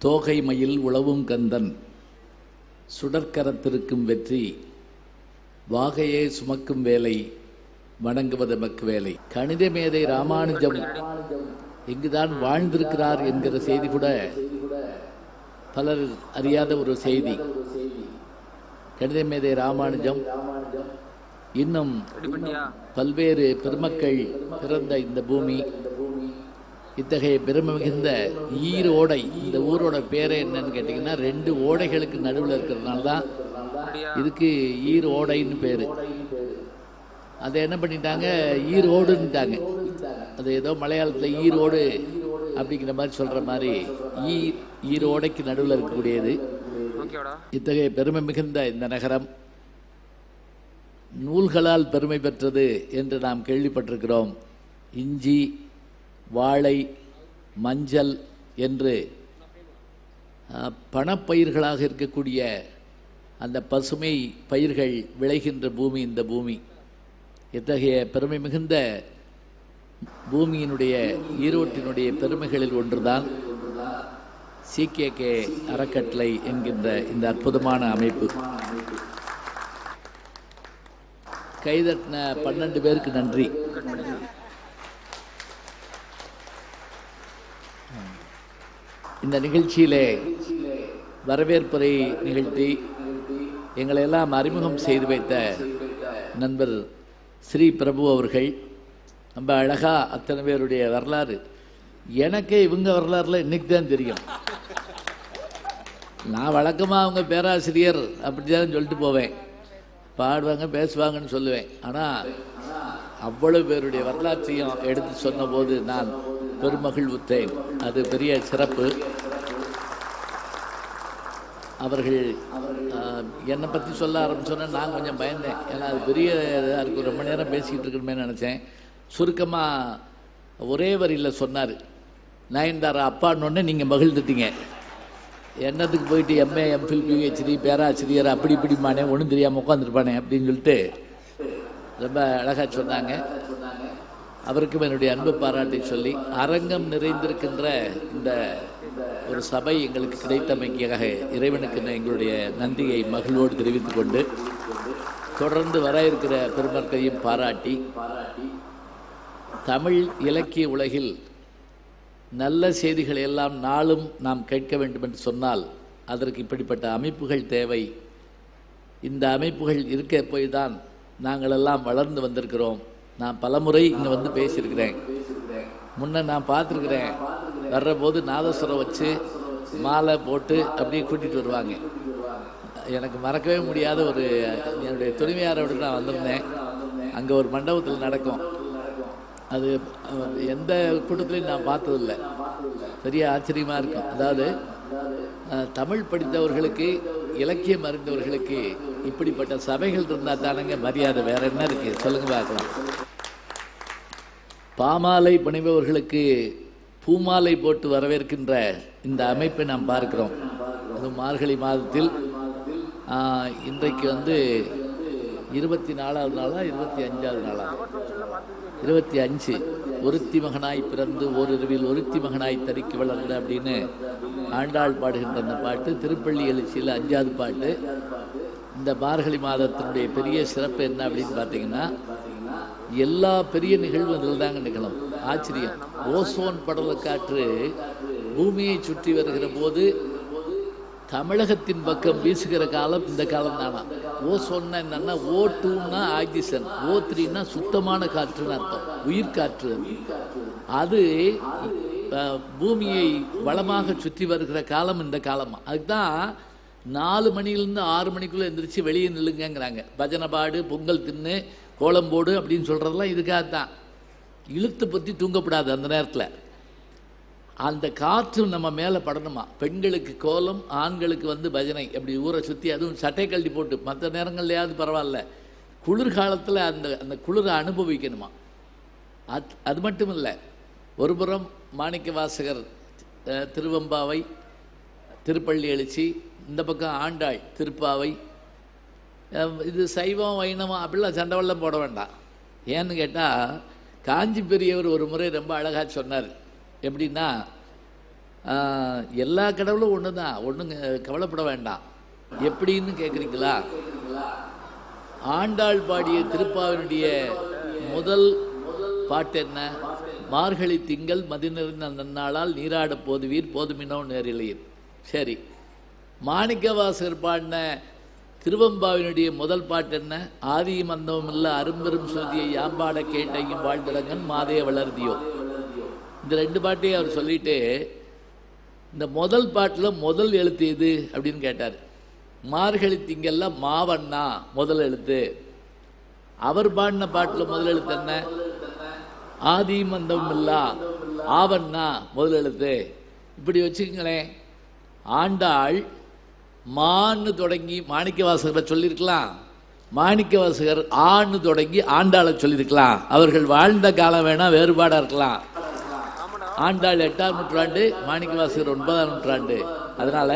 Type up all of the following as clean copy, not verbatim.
தோகை மயில் உளவும் கந்தன் சுடற்கரத்திருக்கும் வெற்றி வாகையே சுமக்கும் வேலை வணங்குவது எமக்கு வேலை. கணித மேதை ராமானுஜம் இங்குதான் வாழ்ந்திருக்கிறார் என்கிற செய்தி கூட பலர் அறியாத ஒரு செய்தி. கணித மேதை ராமானுஜம் இன்னும் பல்வேறு பெருமக்கள் பிறந்த இந்த பூமி, இத்தகைய பெருமை மிகுந்த ஈரோடை, இந்த ஊரோட பேரை என்னன்னு கேட்டீங்கன்னா 2 ஓடைகளுக்கு நடுவில் இருக்கிறதுனால தான் இதுக்கு ஈரோடைன்னு பேரு. அதை என்ன பண்ணிட்டாங்க, ஈரோடுன்ட்டாங்க. அது ஏதோ மலையாளத்தில் ஈரோடு அப்படிங்கிற மாதிரி சொல்ற மாதிரி ஈரோடைக்கு நடுவில் இருக்கக்கூடியது. இத்தகைய பெருமை மிகுந்த இந்த நகரம் நூல்களால் பெருமை பெற்றது என்று நாம் கேள்விப்பட்டிருக்கிறோம். இஞ்சி, வாழை, மஞ்சள் என்று பணப்பயிர்களாக இருக்கக்கூடிய அந்த பசுமை பயிர்கள் விளைகின்ற பூமி இந்த பூமி. இத்தகைய பெருமை மிகுந்த பூமியினுடைய ஈரோட்டினுடைய பெருமைகளில் ஒன்றுதான் CKK அறக்கட்டளை என்கின்ற இந்த அற்புதமான அமைப்பு. கைதட்டின 12 பேருக்கு நன்றி. இந்த நிகழ்ச்சியிலே வரவேற்புரை நிகழ்த்தி எங்களை எல்லாம் அறிமுகம் செய்து வைத்த நண்பர் ஸ்ரீ பிரபு அவர்கள் ரொம்ப அழகா அத்தனை பேருடைய வரலாறு எனக்கே இவங்க வரலாறுல இன்னைக்கு தான் தெரியும். நான் வழக்கமாக அவங்க பேராசிரியர் அப்படிதான் சொல்லிட்டு போவேன், பாடுவாங்க பேசுவாங்கன்னு சொல்லுவேன். ஆனால் அவ்வளவு பேருடைய வரலாற்றையும் எடுத்து சொன்ன போது நான் பெருமகிழ்வுற்றேன். அது பெரிய சிறப்பு. அவர்கள் என்னை பற்றி சொல்ல ஆரம்பிச்சோன்னா நான் கொஞ்சம் பயந்தேன். ஏன்னா அது பெரிய இதாக இருக்கும், ரொம்ப நேரம் பேசிக்கிட்டு இருக்கணுமே நினச்சேன். சுருக்கமாக ஒரே வரியில் சொன்னார், நயன்தாரா அப்பான்னொன்னே நீங்கள் மகிழ்ந்துட்டீங்க. என்னத்துக்கு போயிட்டு MA MPhil PhD பேராசிரியர் அப்படி இப்படிமானே ஒன்றும் தெரியாமல் உட்காந்துருப்பானே அப்படின்னு சொல்லிட்டு ரொம்ப அழகாக சொன்னாங்க. அவருக்கும் என்னுடைய அன்பு பாராட்டை சொல்லி அரங்கம் நிறைந்திருக்கின்ற இந்த ஒரு சபை எங்களுக்கு கிடைத்தமைக்காக இறைவனுக்கு எங்களுடைய நன்றியை மகிழ்வோடு தெரிவித்துக் கொண்டு தொடர்ந்து வர இருக்கிற பெருமக்களையும் பாராட்டி, தமிழ் இலக்கிய உலகில் நல்ல செய்திகளை எல்லாம் நாளும் நாம் கேட்க வேண்டும் என்று சொன்னால் அதற்கு இப்படிப்பட்ட அமைப்புகள் தேவை. இந்த அமைப்புகள் இருக்க போய் தான் நாங்கள் எல்லாம் வளர்ந்து வந்திருக்கிறோம். நான் பலமுறை இங்கே வந்து பேசியிருக்கிறேன். முன்ன நான் பார்த்துருக்கிறேன், வர்ற போது நாதஸ்வரம் வச்சு மாலை போட்டு அப்படியே கூட்டிகிட்டு வருவாங்க. எனக்கு மறக்கவே முடியாத ஒரு என்னுடைய துணைவியாரோடு நான் வந்திருந்தேன். அங்கே ஒரு மண்டபத்தில் நடக்கும். அது எந்த கூட்டத்திலையும் நான் பார்த்ததில்லை. பெரிய ஆச்சரியமாக இருக்கும். அதாவது தமிழ் படித்தவர்களுக்கு, இலக்கியம் அறிந்தவர்களுக்கு இப்படிப்பட்ட சபைகள் இருந்தால் தானங்க மரியாதை. வேற என்ன இருக்கு சொல்லுங்க பார்க்கலாம். பாமாலை பணிபவர்களுக்கு பூமாலை போட்டு வரவேற்கின்ற இந்த அமைப்பை நாம் பார்க்கிறோம். அது மார்கழி மாதத்தில் இன்றைக்கு 24வது நாளா 25வது நாளா 25 ஒருத்தி மகனாய் பிறந்து ஓரிரவில் ஒருத்தி மகனாய் தரிக்கு வளர்ந்த அப்படின்னு ஆண்டாள் பாடுகின்ற அந்த பாட்டு திருப்பள்ளி எழுச்சியில் 5வது பாட்டு. இந்த மார்கழி மாதத்தினுடைய பெரிய சிறப்பு என்ன அப்படின்னு பார்த்தீங்கன்னா, எல்லா பெரிய நிகழ்வும் இதில் தாங்க நிகழும். ஆச்சரியம். ஓசோன் படல காற்று பூமியை சுற்றி வருகிற போது தமிழகத்தின் பக்கம் வீசுகிற காலம் இந்த காலம் தானா. ஓசோன்னா என்னன்னா, O2ன்னா ஆக்சிஜன், O3ன்னா சுத்தமான காற்றுன்னு அர்த்தம், உயிர்காற்று. அது பூமியை வளமாக சுற்றி வருகிற காலம் இந்த காலமா. அதுதான் 4 மணிலிருந்து 6 மணிக்குள்ள எந்திரிச்சு வெளியே நில்லுங்கிறாங்க. பஜனை பாடு, பொங்கல் தின்னு, கோலம் போடு அப்படின்னு சொல்றதெல்லாம் இதுக்காகத்தான். இழுத்து பற்றி தூங்கப்படாது அந்த நேரத்தில். அந்த காற்று நம்ம மேலே படணுமா. பெண்களுக்கு கோலம், ஆண்களுக்கு பஜனை. அப்படி ஊரை சுற்றி, அதுவும் சட்டை கழட்டி போட்டு, மற்ற நேரங்கள்லையாவது பரவாயில்ல, குளிர்காலத்தில் அந்த குளிரை அனுபவிக்கணுமா. அது மட்டும் இல்லை, ஒருபுறம் மாணிக்க வாசகர் திருவெம்பாவை, திருப்பள்ளி எழுச்சி, இந்த பக்கம் ஆண்டாள் திருப்பாவை. இது சைவம் வைணவம் அப்படிலாம் சண்டவெல்லாம் போட வேண்டாம். ஏன்னு கேட்டால், காஞ்சி பெரியவர் ஒரு முறை ரொம்ப அழகாக சொன்னார். எப்படின்னா, எல்லா கடவுளும் ஒன்று தான், ஒன்றும் கவலைப்பட வேண்டாம். எப்படின்னு கேட்குறீங்களா? ஆண்டாள் பாடிய திருப்பாவினுடைய முதல் பாட்டு என்ன? மார்கழி திங்கள் மதிநிறைந்த நன்னாளால் நீராட போதுவீர் போதுமினோ நேரிலையில். சரி, மாணிக்கவாசகர் பாடின திருவம்பாவினுடைய முதல் பாட்டு என்ன? ஆதியும் அந்தமும் இல்ல அரும்பெரும் சோதியை யாம்பாட கேட்டையும் வாழ்ந்திடங்கன் மாதே வளர்தியோ. இந்த ரெண்டு பாட்டையும் அவர் சொல்லிட்டு இந்த முதல் பாட்டில் முதல் எழுத்து எது அப்படின்னு கேட்டார். மார்கழி திங்கள்ல மாவண்ணா முதல் எழுத்து. அவர் பாடின பாட்டில் முதல் எழுத்து என்ன? ஆதியும் அந்தமும் இல்லா ஆவண்ணா முதல் எழுத்து. இப்படி வச்சுக்கங்களேன். ஆண்டாள் மான்னு தொடங்கி மாணிக்கவாசகரை சொல்லியிருக்கலாம், மாணிக்கவாசகர் ஆன்னு தொடங்கி ஆண்டாளை சொல்லியிருக்கலாம். அவர்கள் வாழ்ந்த காலம் வேணா வேறுபாடாக இருக்கலாம். ஆண்டாள் 8ஆம் நூற்றாண்டு, மாணிக்கவாசகர் 9ஆம் நூற்றாண்டு. அதனால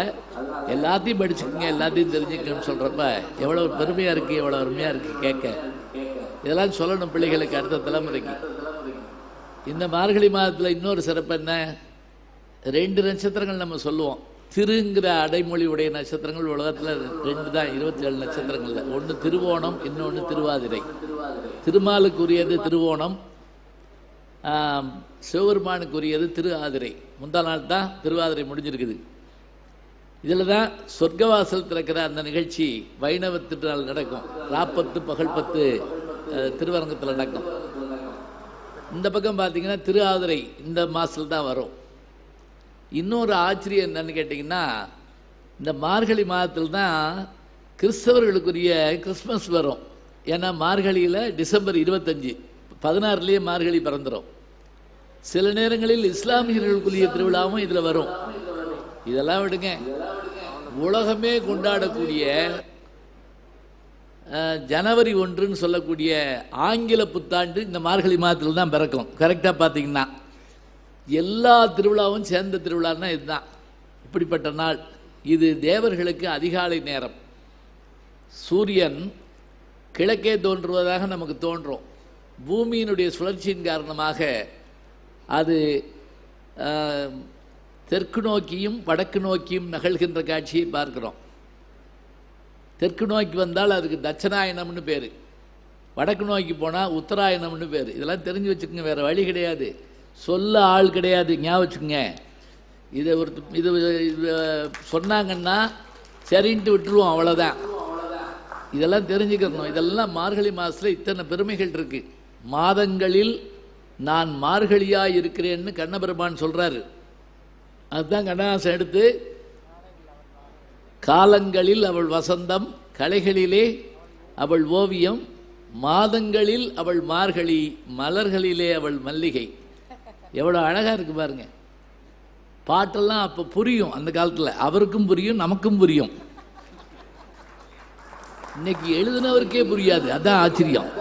எல்லாத்தையும் படிச்சுக்கோங்க, எல்லாத்தையும் தெரிஞ்சுக்கணும்னு சொல்றப்ப எவ்வளவு பெருமையா இருக்கு, எவ்வளவு அருமையா இருக்கு கேட்க. இதெல்லாம் சொல்லணும் பிள்ளைகளுக்கு, அடுத்த தலைமுறைக்கு. இந்த மார்கழி மாதத்தில் இன்னொரு சிறப்பு என்ன? 2 நட்சத்திரங்கள் நம்ம சொல்லுவோம். திருங்கிற அடைமொழி உடைய நட்சத்திரங்கள் உலகத்தில் 2 தான், 27 நட்சத்திரங்கள்ல. ஒன்று திருவோணம், இன்னொன்று திருவாதிரை. திருமாலுக்குரியது திருவோணம், சிவபெருமானுக்குரியது திரு ஆதிரை. முந்தா நாள் தான் திருவாதிரை முடிஞ்சிருக்குது. இதில் தான் சொர்க்கவாசல் திறக்கிற அந்த நிகழ்ச்சி வைணவ திருநாள் நடக்கும். ராப்பத்து பகல் 10 திருவரங்கத்தில் நடக்கும். இந்த பக்கம் பார்த்தீங்கன்னா திரு ஆதிரை இந்த மாதத்தில் தான் வரும். இன்னொரு ஆச்சரியம் என்னன்னு கேட்டிங்கன்னா, இந்த மார்கழி மாதத்தில் தான் கிறிஸ்தவர்களுக்குரிய கிறிஸ்மஸ் வரும். ஏன்னா மார்கழியில் டிசம்பர் 25, 16லேயே மார்கழி பிறந்துடும். சில நேரங்களில் இஸ்லாமியர்களுக்குரிய திருவிழாவும் இதில் வரும். இதெல்லாம் விடுங்க, உலகமே கொண்டாடக்கூடிய ஜனவரி 1ன்னு சொல்லக்கூடிய ஆங்கில புத்தாண்டு இந்த மார்கழி மாதத்தில் தான் பிறக்கும். கரெக்டாக பார்த்தீங்கன்னா எல்லா திருவிழாவும் சேர்ந்த திருவிழான்னா இதுதான். இப்படிப்பட்ட நாள் இது. தேவர்களுக்கு அதிகாலை நேரம். சூரியன் கிழக்கே தோன்றுவதாக நமக்கு தோன்றும். பூமியினுடைய சுழற்சியின் காரணமாக அது தெற்கு நோக்கியும் வடக்கு நோக்கியும் நகழ்கின்ற காட்சியை பார்க்கிறோம். தெற்கு நோக்கி வந்தால் அதுக்கு தட்சணாயனம்னு பேர், வடக்கு நோக்கி போனால் உத்தராயணம்னு பேர். இதெல்லாம் தெரிஞ்சு வச்சுக்கோங்க, வேறு வழி கிடையாது, சொல்ல ஆள் கிடையாது, ஞாபகம் வச்சுக்கோங்க. இதை இது சொன்னாங்கன்னா சரின்ட்டு விட்டுருவோம், அவ்வளோதான். இதெல்லாம் தெரிஞ்சுக்கணும். இதெல்லாம் மார்கழி மாதத்தில் இத்தனை பெருமைகள் இருக்கு. மாதங்களில் நான் மார்கழியா இருக்கிறேன்னு கண்ணபெருமான் சொல்றாரு. அதுதான் கண்ணதாசன் எடுத்து காலங்களில் அவள் வசந்தம், கலைகளிலே அவள் ஓவியம், மாதங்களில் அவள் மார்கழி, மலர்களிலே அவள் மல்லிகை. எவ்வளோ அழகா இருக்கு பாருங்க. பாட்டெல்லாம் அப்போ புரியும், அந்த காலத்தில் அவருக்கும் புரியும், நமக்கும் புரியும். இன்னைக்கு எழுதினவருக்கே புரியாது, அதான் ஆச்சரியம்.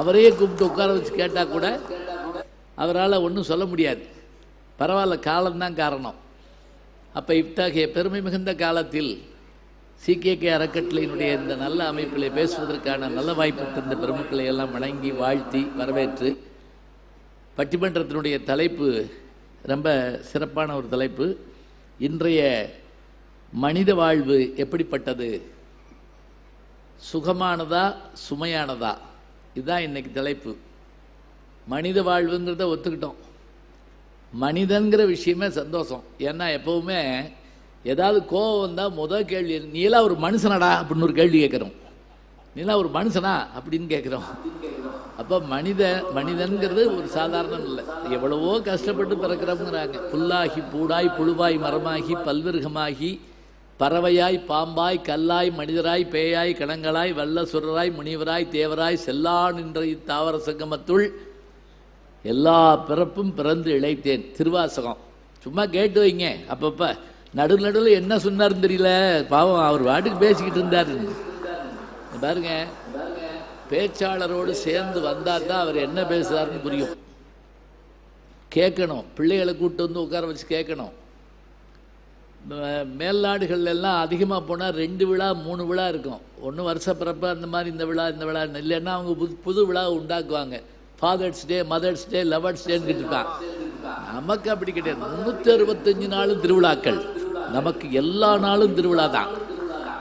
அவரையே கூப்பிட்டு உட்கார வச்சு கேட்டா கூட அவரால் ஒன்றும் சொல்ல முடியாது. பரவாயில்ல, காலம்தான் காரணம். அப்போ இத்தகைய பெருமை மிகுந்த காலத்தில் CKK அறக்கட்டளையினுடைய இந்த நல்ல அமைப்பிலே பேசுவதற்கான நல்ல வாய்ப்பு தந்த பெருமக்களை எல்லாம் வணங்கி வாழ்த்தி வரவேற்று, பட்டிமன்றத்தினுடைய தலைப்பு ரொம்ப சிறப்பான ஒரு தலைப்பு. இன்றைய மனித வாழ்வு எப்படிப்பட்டது, சுகமானதா சுமையானதா, இதுதான் இன்னைக்கு தலைப்பு. மனித வாழ்வுங்கிறத ஒத்துக்கிட்டோம். மனிதன்கிற விஷயமே சந்தோஷம். ஏன்னா எப்பவுமே ஏதாவது கோபம் வந்தால் முதல் கேள்வி, நீலாம் ஒரு மனுஷனடா அப்படின்னு ஒரு கேள்வி கேட்குறோம். நீலாம் ஒரு மனுஷனா அப்படின்னு கேட்குறோம். அப்போ மனிதன்கிறது ஒரு சாதாரணம் இல்லை. எவ்வளவோ கஷ்டப்பட்டு பிறக்கிறோங்கிறாங்க. புல்லாகி பூடாய் புழுவாய் மரமாகி பல்விருகமாகி பறவையாய் பாம்பாய் கல்லாய் மனிதராய் பேயாய் கணங்களாய் வல்ல சுரராய் முனிவராய் தேவராய் செல்லா நின்ற இத்தாவர சங்கமத்துள் எல்லா பிறப்பும் பிறந்து இழைத்தேன். திருவாசகம் சும்மா கேட்டு வைங்க. அப்பப்ப நடுவில் என்ன சொன்னாருன்னு தெரியல, பாவம் அவர் வாட்டுக்கு பேசிக்கிட்டு இருந்தாரு. பாருங்க, பேச்சாளரோடு சேர்ந்து வந்தா தான் அவர் என்ன பேசுறாருன்னு புரியும். கேட்கணும், பிள்ளைகளை கூப்பிட்டு வந்து உட்கார வச்சு கேட்கணும். மேல்நாடுகள் எல்லாம் அதிகமாக போனால் 2 விழா 3 விழா இருக்கும். ஒன்று வருஷப்பிறப்பு, அந்த மாதிரி இந்த விழா இல்லைன்னா அவங்க புது விழா உண்டாக்குவாங்க. ஃபாதர்ஸ் டே, மதர்ஸ் டே, லவர்ஸ் டேன்னு இருக்கான். நமக்கு அப்படி கிடையாது. 365 நாளும் திருவிழாக்கள், நமக்கு எல்லா நாளும் திருவிழா தான்.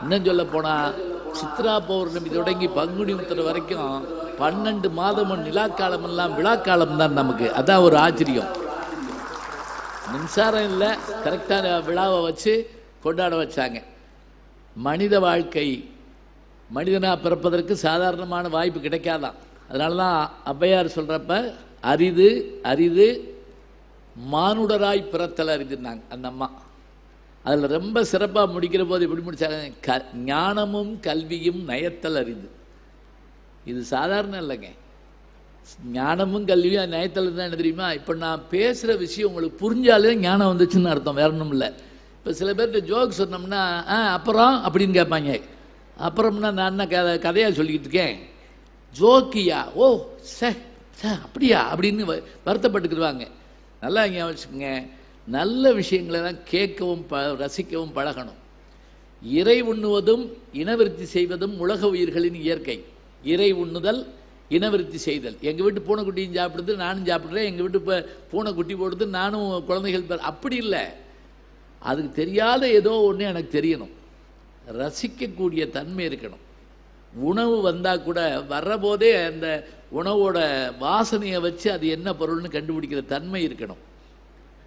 இன்னும் சொல்ல போனா சித்ரா பௌர்ணமி தொடங்கி பங்குனி உத்திர வரைக்கும் 12 மாதமும் நிலாக்காலம் எல்லாம் விழாக்காலம் தான் நமக்கு. அதான் ஒரு ஆச்சரியம். மின்சாரம் இல்லை, கரெக்டான விழாவை வச்சு கொண்டாட வச்சாங்க. மனித வாழ்க்கை, மனிதனா பிறப்பதற்கு சாதாரணமான வாய்ப்பு கிடைக்காதான். அதனால தான் ஔவையார் சொல்றப்ப அரிது அரிது மானுடராய் பிறத்தல் அரிதுன்னாங்க அந்த அம்மா. அதில் ரொம்ப சிறப்பாக முடிக்கிற போது எப்படி முடிச்சாங்க, ஞானமும் கல்வியும் நயத்தல் அரிது. இது சாதாரணம் இல்லைங்க. ஞானமும் கல்வியும் நயத்தல் தான் என்ன தெரியுமா? இப்போ நான் பேசுகிற விஷயம் உங்களுக்கு புரிஞ்சாலே ஞானம் வந்துச்சுன்னு அர்த்தம், வேற ஒன்றும் இல்லை. இப்போ சில பேர்கிட்ட ஜோக் சொன்னோம்னா அப்புறம் அப்படின்னு கேட்பாங்க. அப்புறம்னா நான் என்ன கதையாக சொல்லிக்கிட்டு இருக்கேன், ஜோக்கியா, ஓ சே அப்படியா அப்படின்னு வருத்தப்பட்டுக்கிடுவாங்க. நல்லா இங்கே வச்சுக்கோங்க, நல்ல விஷயங்களை தான் கேட்கவும் ரசிக்கவும் பழகணும். இறை உண்ணுவதும் இனவிருத்தி செய்வதும் உலக உயிர்களின் இயற்கை. இறை உண்ணுதல், இனவிருத்தி செய்தல். எங்கள் வீட்டு பூனைக்குட்டியும் சாப்பிடுது, நானும் சாப்பிட்றேன். எங்கள் வீட்டு இப்போ பூனைக்குட்டி போடுது, நானும் குழந்தைகள். அப்படி இல்லை, அதுக்கு தெரியாத ஏதோ ஒன்று எனக்கு தெரியணும். ரசிக்கக்கூடிய தன்மை இருக்கணும். உணவு வந்தால் கூட வர்ற போதே அந்த உணவோட வாசனையை வச்சு அது என்ன பொருள்னு கண்டுபிடிக்கிற தன்மை இருக்கணும்.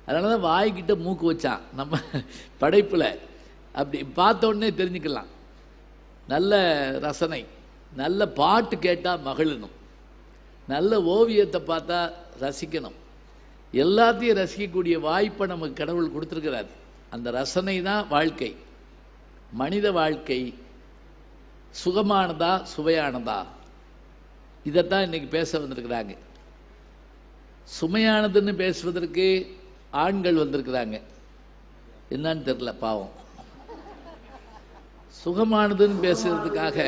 அதனால தான் வாய்கிட்ட மூக்கு வச்சான் நம்ம படைப்பில். அப்படி பார்த்த உடனே தெரிஞ்சுக்கலாம். நல்ல ரசனை, நல்ல பாட்டு கேட்டால் மகிழணும், நல்ல ஓவியத்தை பார்த்தா ரசிக்கணும். எல்லாத்தையும் ரசிக்கக்கூடிய வாய்ப்பை நமக்கு கடவுள் கொடுத்துருக்கிறார். அந்த ரசனை தான் வாழ்க்கை. மனித வாழ்க்கை சுகமானதா சுவையானதா, இதைத்தான் இன்னைக்கு பேச வந்திருக்கிறாங்க. சுமையானதுன்னு பேசுவதற்கு ஆண்கள் வந்திருக்கிறாங்க, என்னன்னு தெரியல பாவம். சுகமானதுன்னு பேசுறதுக்காக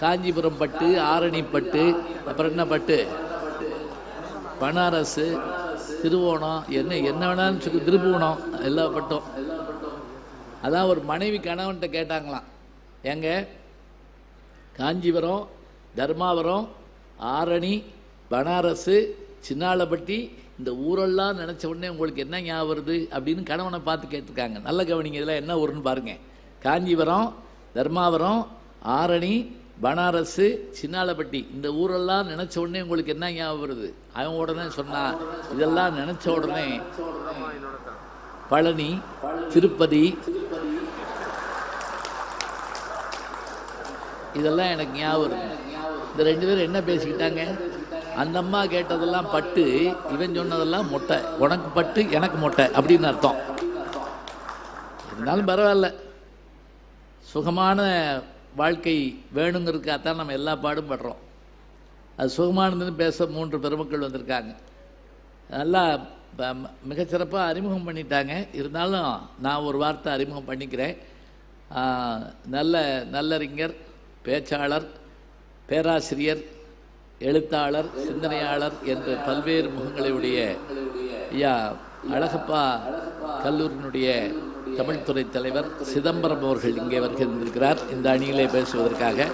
காஞ்சிபுரம் பட்டு, ஆரணி பட்டு, அப்புறம் என்ன பட்டு, பனாரசு, திருவோணம், என்ன வேணாலும் சொல்லி, திருப்புவனம், எல்லா பட்டும். அதான் ஒரு மனைவி கணவன்கிட்ட கேட்டாங்களாம், எங்க காஞ்சிபுரம், தர்மாவரம், ஆரணி, பனாரசு, சின்னாளப்பட்டி, இந்த ஊரெல்லாம் நினச்ச உடனே உங்களுக்கு என்ன ஞாபகம் வருது அப்படின்னு கணவனை பார்த்து கேட்டிருக்காங்க. நல்ல கவனிங்க, இதெல்லாம் என்ன ஊருன்னு பாருங்க. காஞ்சிபுரம், தர்மாவரம், ஆரணி, பனாரசு, சின்னாளப்பட்டி, இந்த ஊரெல்லாம் நினைச்ச உடனே உங்களுக்கு என்ன ஞாபகம் வருது? அவன் உடனே சொன்னான், இதெல்லாம் நினைச்ச உடனே பழனி, திருப்பதி, இதெல்லாம் எனக்கு ஞாபகம் இருக்கு. இந்த ரெண்டு பேரும் என்ன பேசிக்கிட்டாங்க, அந்த அம்மா கேட்டதெல்லாம் பட்டு, இவன் சொன்னதெல்லாம் மொட்டை. உனக்கு பட்டு எனக்கு மொட்டை அப்படின்னு அர்த்தம். இருந்தாலும் பரவாயில்ல, சுகமான வாழ்க்கை வேணுங்கிறதுக்காகத்தான் நம்ம எல்லா பாடும் படுறோம். அது சுகமானதுன்னு பேச 3 பெருமக்கள் வந்திருக்காங்க. நல்லா மிகச்சிறப்பாக அறிமுகம் பண்ணிட்டாங்க. இருந்தாலும் நான் ஒரு வார்த்தை அறிமுகம் பண்ணிக்கிறேன். நல்லறிஞர், பேச்சாளர், பேராசிரியர், எழுத்தாளர், சிந்தனையாளர் என்ற பல்வேறு முகங்களுடைய ஐயா அழகப்பா கல்லூரியினுடைய தமிழ்துறை தலைவர் சிதம்பரம் அவர்கள் இங்கே வருகின்றிருக்கிறார் இந்த அணியிலே பேசுவதற்காக.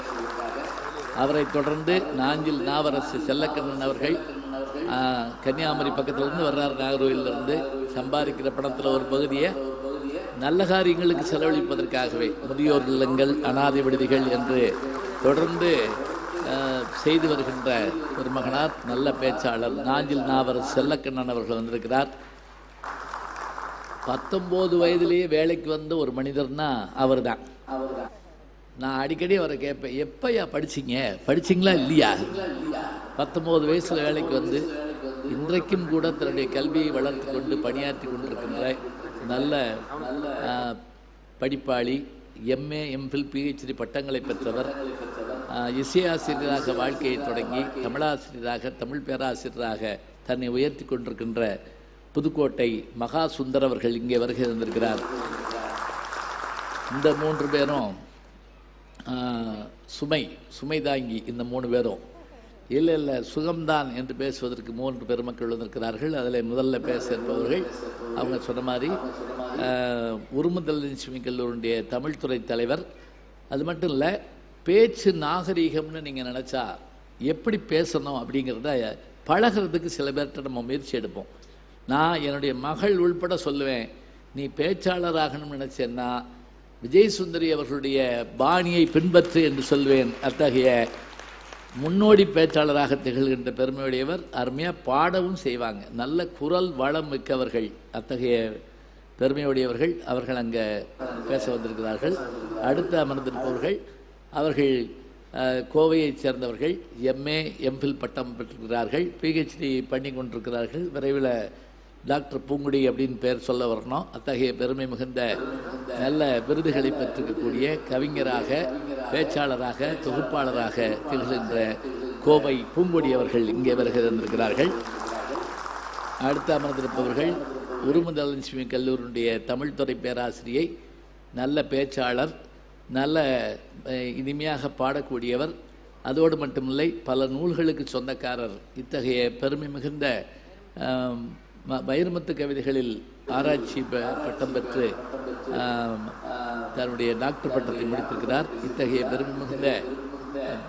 அவரை தொடர்ந்து நாஞ்சில் நாவரசு செல்லக்கண்ணன் அவர்கள் கன்னியாகுமரி பக்கத்திலிருந்து வர்றார். நாகர்கோவிலிருந்து சம்பாதிக்கிற பணத்தில் ஒரு பகுதியை நல்ல காரியங்களுக்கு செலவழிப்பதற்காகவே முதியோர் இல்லங்கள், அனாதை விடுதிகள் என்று தொடர்ந்து செய்து வருகின்ற ஒரு மகனார், நல்ல பேச்சாளர் நாஞ்சில் நாவரசு செல்லக்கண்ணன் அவர்கள் வந்திருக்கிறார். 19 வயதிலேயே வேலைக்கு வந்த ஒரு மனிதர்னா அவர் தான். நான் அடிக்கடி அவரை கேட்பேன், எப்பயா படிச்சிங்களா இல்லையா? 19 வயசுல வேலைக்கு வந்து இன்றைக்கும் கூட தன்னுடைய கல்வியை வளர்த்து கொண்டு பணியாற்றி கொண்டிருக்கின்ற நல்ல படிப்பாளி, எம்ஏ, எம்ஃபில், பிஹெச்டி பட்டங்களை பெற்றவர். இசையாசிரியராக வாழ்க்கையை தொடங்கி தமிழாசிரியராக, தமிழ் பேராசிரியராக தன்னை உயர்த்தி கொண்டிருக்கின்ற புதுக்கோட்டை மகா சுந்தர் அவர்கள் இங்கே வருகை தந்திருக்கிறார். இந்த 3 பேரும் சுமை தாங்கி, இந்த 3 பேரும் இல்லை சுகம்தான் என்று பேசுவதற்கு 3 பெருமக்கள் வந்திருக்கிறார்கள். அதில் முதல்ல பேச இருப்பவர்கள் அவங்க சொன்ன மாதிரி உருமுதல் லட்சுமி கல்லூரியுடைய தமிழ்துறை தலைவர். அது மட்டும் இல்லை, பேச்சு நாகரீகம்னு நீங்கள் நினச்சா எப்படி பேசணும் அப்படிங்கிறத பழகிறதுக்கு சில பேர்கிட்ட நம்ம முயற்சி எடுப்போம். நான் என்னுடைய மகள் உள்பட சொல்லுவேன், நீ பேச்சாளராகணும்னு நினைச்சேன்னா விஜய் சுந்தரி அவர்களுடைய பாணியை பின்பற்று என்று சொல்வேன். அத்தகைய முன்னோடி பேச்சாளராக திகழ்கின்ற பெருமையுடையவர். அருமையாக பாடவும் செய்வாங்க, நல்ல குரல் வளம் மிக்கவர்கள். அத்தகைய பெருமையுடையவர்கள். அவர்கள் அங்கே பேச வந்திருக்கிறார்கள். அடுத்து அமர்ந்திருப்பவர்கள் அவர்கள் கோவையைச் சேர்ந்தவர்கள். எம்ஏ எம்ஃபில் பட்டம் பெற்றிருக்கிறார்கள். பிஹெச்டி பண்ணி கொண்டிருக்கிறார்கள். விரைவில் டாக்டர் பூங்குடி அப்படின்னு பேர் சொல்ல வரணும். அத்தகைய பெருமை மிகுந்த நல்ல விருதுகளை பெற்றிருக்கக்கூடிய கவிஞராக, பேச்சாளராக, தொகுப்பாளராக திகழ்கின்ற கோவை பூங்குடி அவர்கள் இங்கே வருகிறார்கள். அடுத்து அமர்ந்திருப்பவர்கள் உருமுதலட்சுமி கல்லூரியுடைய தமிழ்துறை பேராசிரியை, நல்ல பேச்சாளர், நல்ல இனிமையாக பாடக்கூடியவர். அதோடு மட்டுமில்லை, பல நூல்களுக்கு சொந்தக்காரர். இத்தகைய பெருமை மிகுந்த வைரமுத்து கவிதைகளில் ஆராய்ச்சி பட்டம் பெற்று தன்னுடைய டாக்டர் பட்டத்தை முடித்திருக்கிறார். இத்தகைய பெருமை மிகுந்த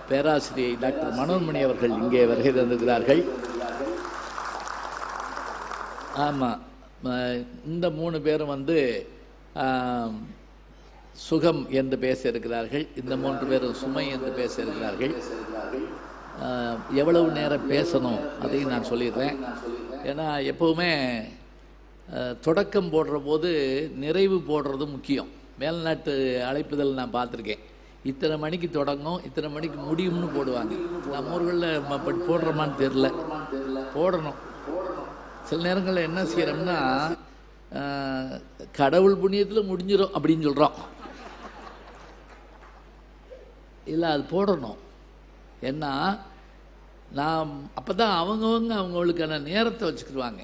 பேராசிரியை டாக்டர் மனோன்மணி அவர்கள் இங்கே வருகை தந்திருக்கிறார்கள். ஆமாம், இந்த 3 பேரும் சுகம் என்று பேச இருக்கிறார்கள். இந்த 3 பேரும் சுமை என்று பேச இருக்கிறார்கள். எவ்வளவு நேரம் பேசணும் அதையும் நான் சொல்லிடுறேன். ஏன்னா எப்போவுமே தொடக்கம் போடுற போது நிறைவு போடுறது முக்கியம். மேல்நாட்டு அழைப்புதல் நான் பார்த்துருக்கேன். இத்தனை மணிக்கு தொடங்கும், இத்தனை மணிக்கு முடியும்னு போடுவாங்க. நம்ம ஊர்களில் போடுறோமான்னு தெரில, போடணும். சில நேரங்களில் என்ன செய்கிறோம்னா, கடவுள் புண்ணியத்தில் முடிஞ்சிடும் அப்படின்னு சொல்கிறோம். இல்லை, அது போடணும். ஏன்னா நான் அப்போ தான் அவங்களுக்கான நேரத்தை வச்சுக்கிடுவாங்க.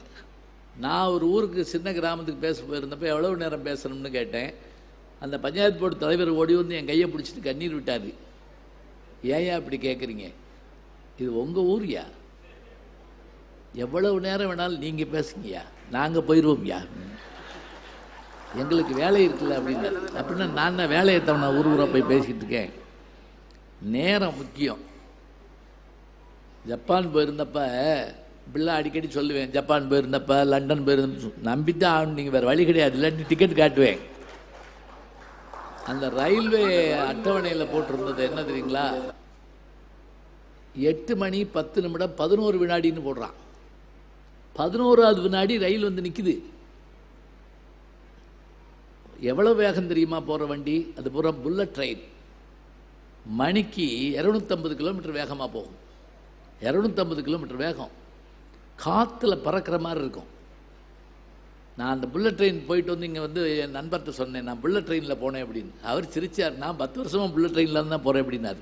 நான் ஒரு ஊருக்கு, சின்ன கிராமத்துக்கு பேச போயிருந்தப்போ எவ்வளவு நேரம் பேசணும்னு கேட்டேன். அந்த பஞ்சாயத்து போர்டு தலைவர் ஓடி வந்து என் கையை பிடிச்சிட்டு கண்ணீர் விட்டார். ஏயா இப்படி கேட்குறீங்க? இது உங்கள் ஊர்யா, எவ்வளவு நேரம் வேணாலும் நீங்கள் பேசுங்கய்யா, நாங்கள் போயிடுவோம்யா, எங்களுக்கு வேலை இருக்குல்ல அப்படின்னு. அப்படின்னா நான் தான் வேலையை தவணை ஊர் ஊராக போய் பேசிக்கிட்டு இருக்கேன். நேரம் முக்கியம். ஜப்பான் போயிருந்தப்ப பிள்ளை அடிக்கடி சொல்லுவேன், ஜப்பான் போயிருந்தப்ப, லண்டன் போயிருந்தப்ப நம்பித்தான் ஆகணும், நீங்கள் வேறு வழி கிடையாது, இல்லாட்டி டிக்கெட் காட்டுவேன். அந்த ரயில்வே அட்டவணையில் போட்டிருந்தது என்ன தெரியுங்களா? 8 மணி 10 நிமிடம் 11 வினாடின்னு போடுறான். 11வது வினாடி ரயில் வந்து நிற்குது. எவ்வளோ வேகம் தெரியுமா போகிற வண்டி? அது பூரா புல்லட் ட்ரெயின். மணிக்கு 250 கிலோமீட்டர் வேகமாக போகும். 250 கிலோமீட்டர் வேகம், காற்றுல பறக்கிற மாதிரி இருக்கும். நான் அந்த புல்லட் ட்ரெயின் போயிட்டு வந்து இங்கே என் நண்பர்கிட்ட சொன்னேன், நான் புல்லட் ட்ரெயினில் போனேன் அப்படின்னு. அவர் சிரிச்சார். நான் 10 வருஷமாக புல்லட் ட்ரெயினில் தான் போகிறேன் அப்படின்னாரு.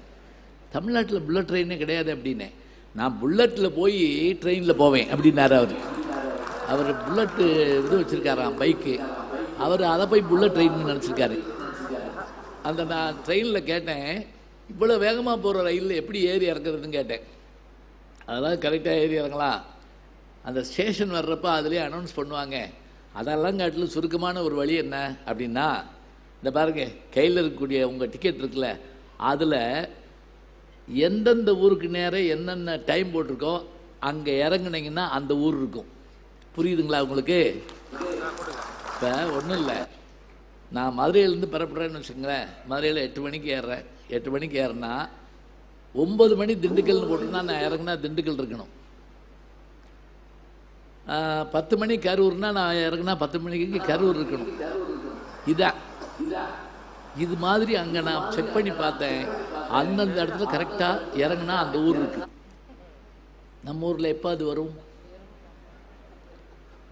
தமிழ்நாட்டில் புல்லட் ட்ரெயினே கிடையாது அப்படின்னேன். நான் புல்லட்டில் போய் ட்ரெயினில் போவேன் அப்படின்னாரு அவர். அவர் புல்லட்டு இது வச்சுருக்காராம், பைக்கு. அவர் அதை போய் புல்லட் ட்ரெயின்னு நினச்சிருக்காரு. அந்த நான் ட்ரெயினில் கேட்டேன், இவ்வளோ வேகமாக போகிற ரயிலில் எப்படி ஏறி இறக்குறதுன்னு கேட்டேன். அதெல்லாம் கரெக்டாக ஏறி இறங்கலாம். அந்த ஸ்டேஷன் வர்றப்போ அதிலே அனௌன்ஸ் பண்ணுவாங்க. அதெல்லாம் காட்டிலும் சுருக்கமான ஒரு வழி என்ன அப்படின்னா, இந்த பாருங்க, கையில் இருக்கக்கூடிய உங்கள் டிக்கெட் இருக்குல்ல, அதில் எந்தெந்த ஊருக்கு நேரம் என்னென்ன டைம் போட்டிருக்கோ அங்கே இறங்குனீங்கன்னா அந்த ஊர் இருக்கும். புரியுதுங்களா உங்களுக்கு? இப்போ ஒன்றும் இல்லை, நான் மதுரையிலேருந்து பெறப்படுறேன்னு வச்சுக்கோங்களேன். மதுரையில் 8 மணிக்கு ஏறுறேன். 8 மணிக்கு ஏறினா 9 மணி திண்டுக்கல்னு போட்டுன்னா நான் இறங்குனா திண்டுக்கல் இருக்கணும். 10 மணி கரூர்னா நான் இறங்குனா 10 மணிக்கு கரூர் இருக்கணும். இதான் இது மாதிரி அங்கே நான் செக் பண்ணி பார்த்தேன். அந்தந்த இடத்துல கரெக்டாக இறங்குனா அந்த ஊர் இருக்கு. நம்ம ஊரில் எப்போ அது வரும்?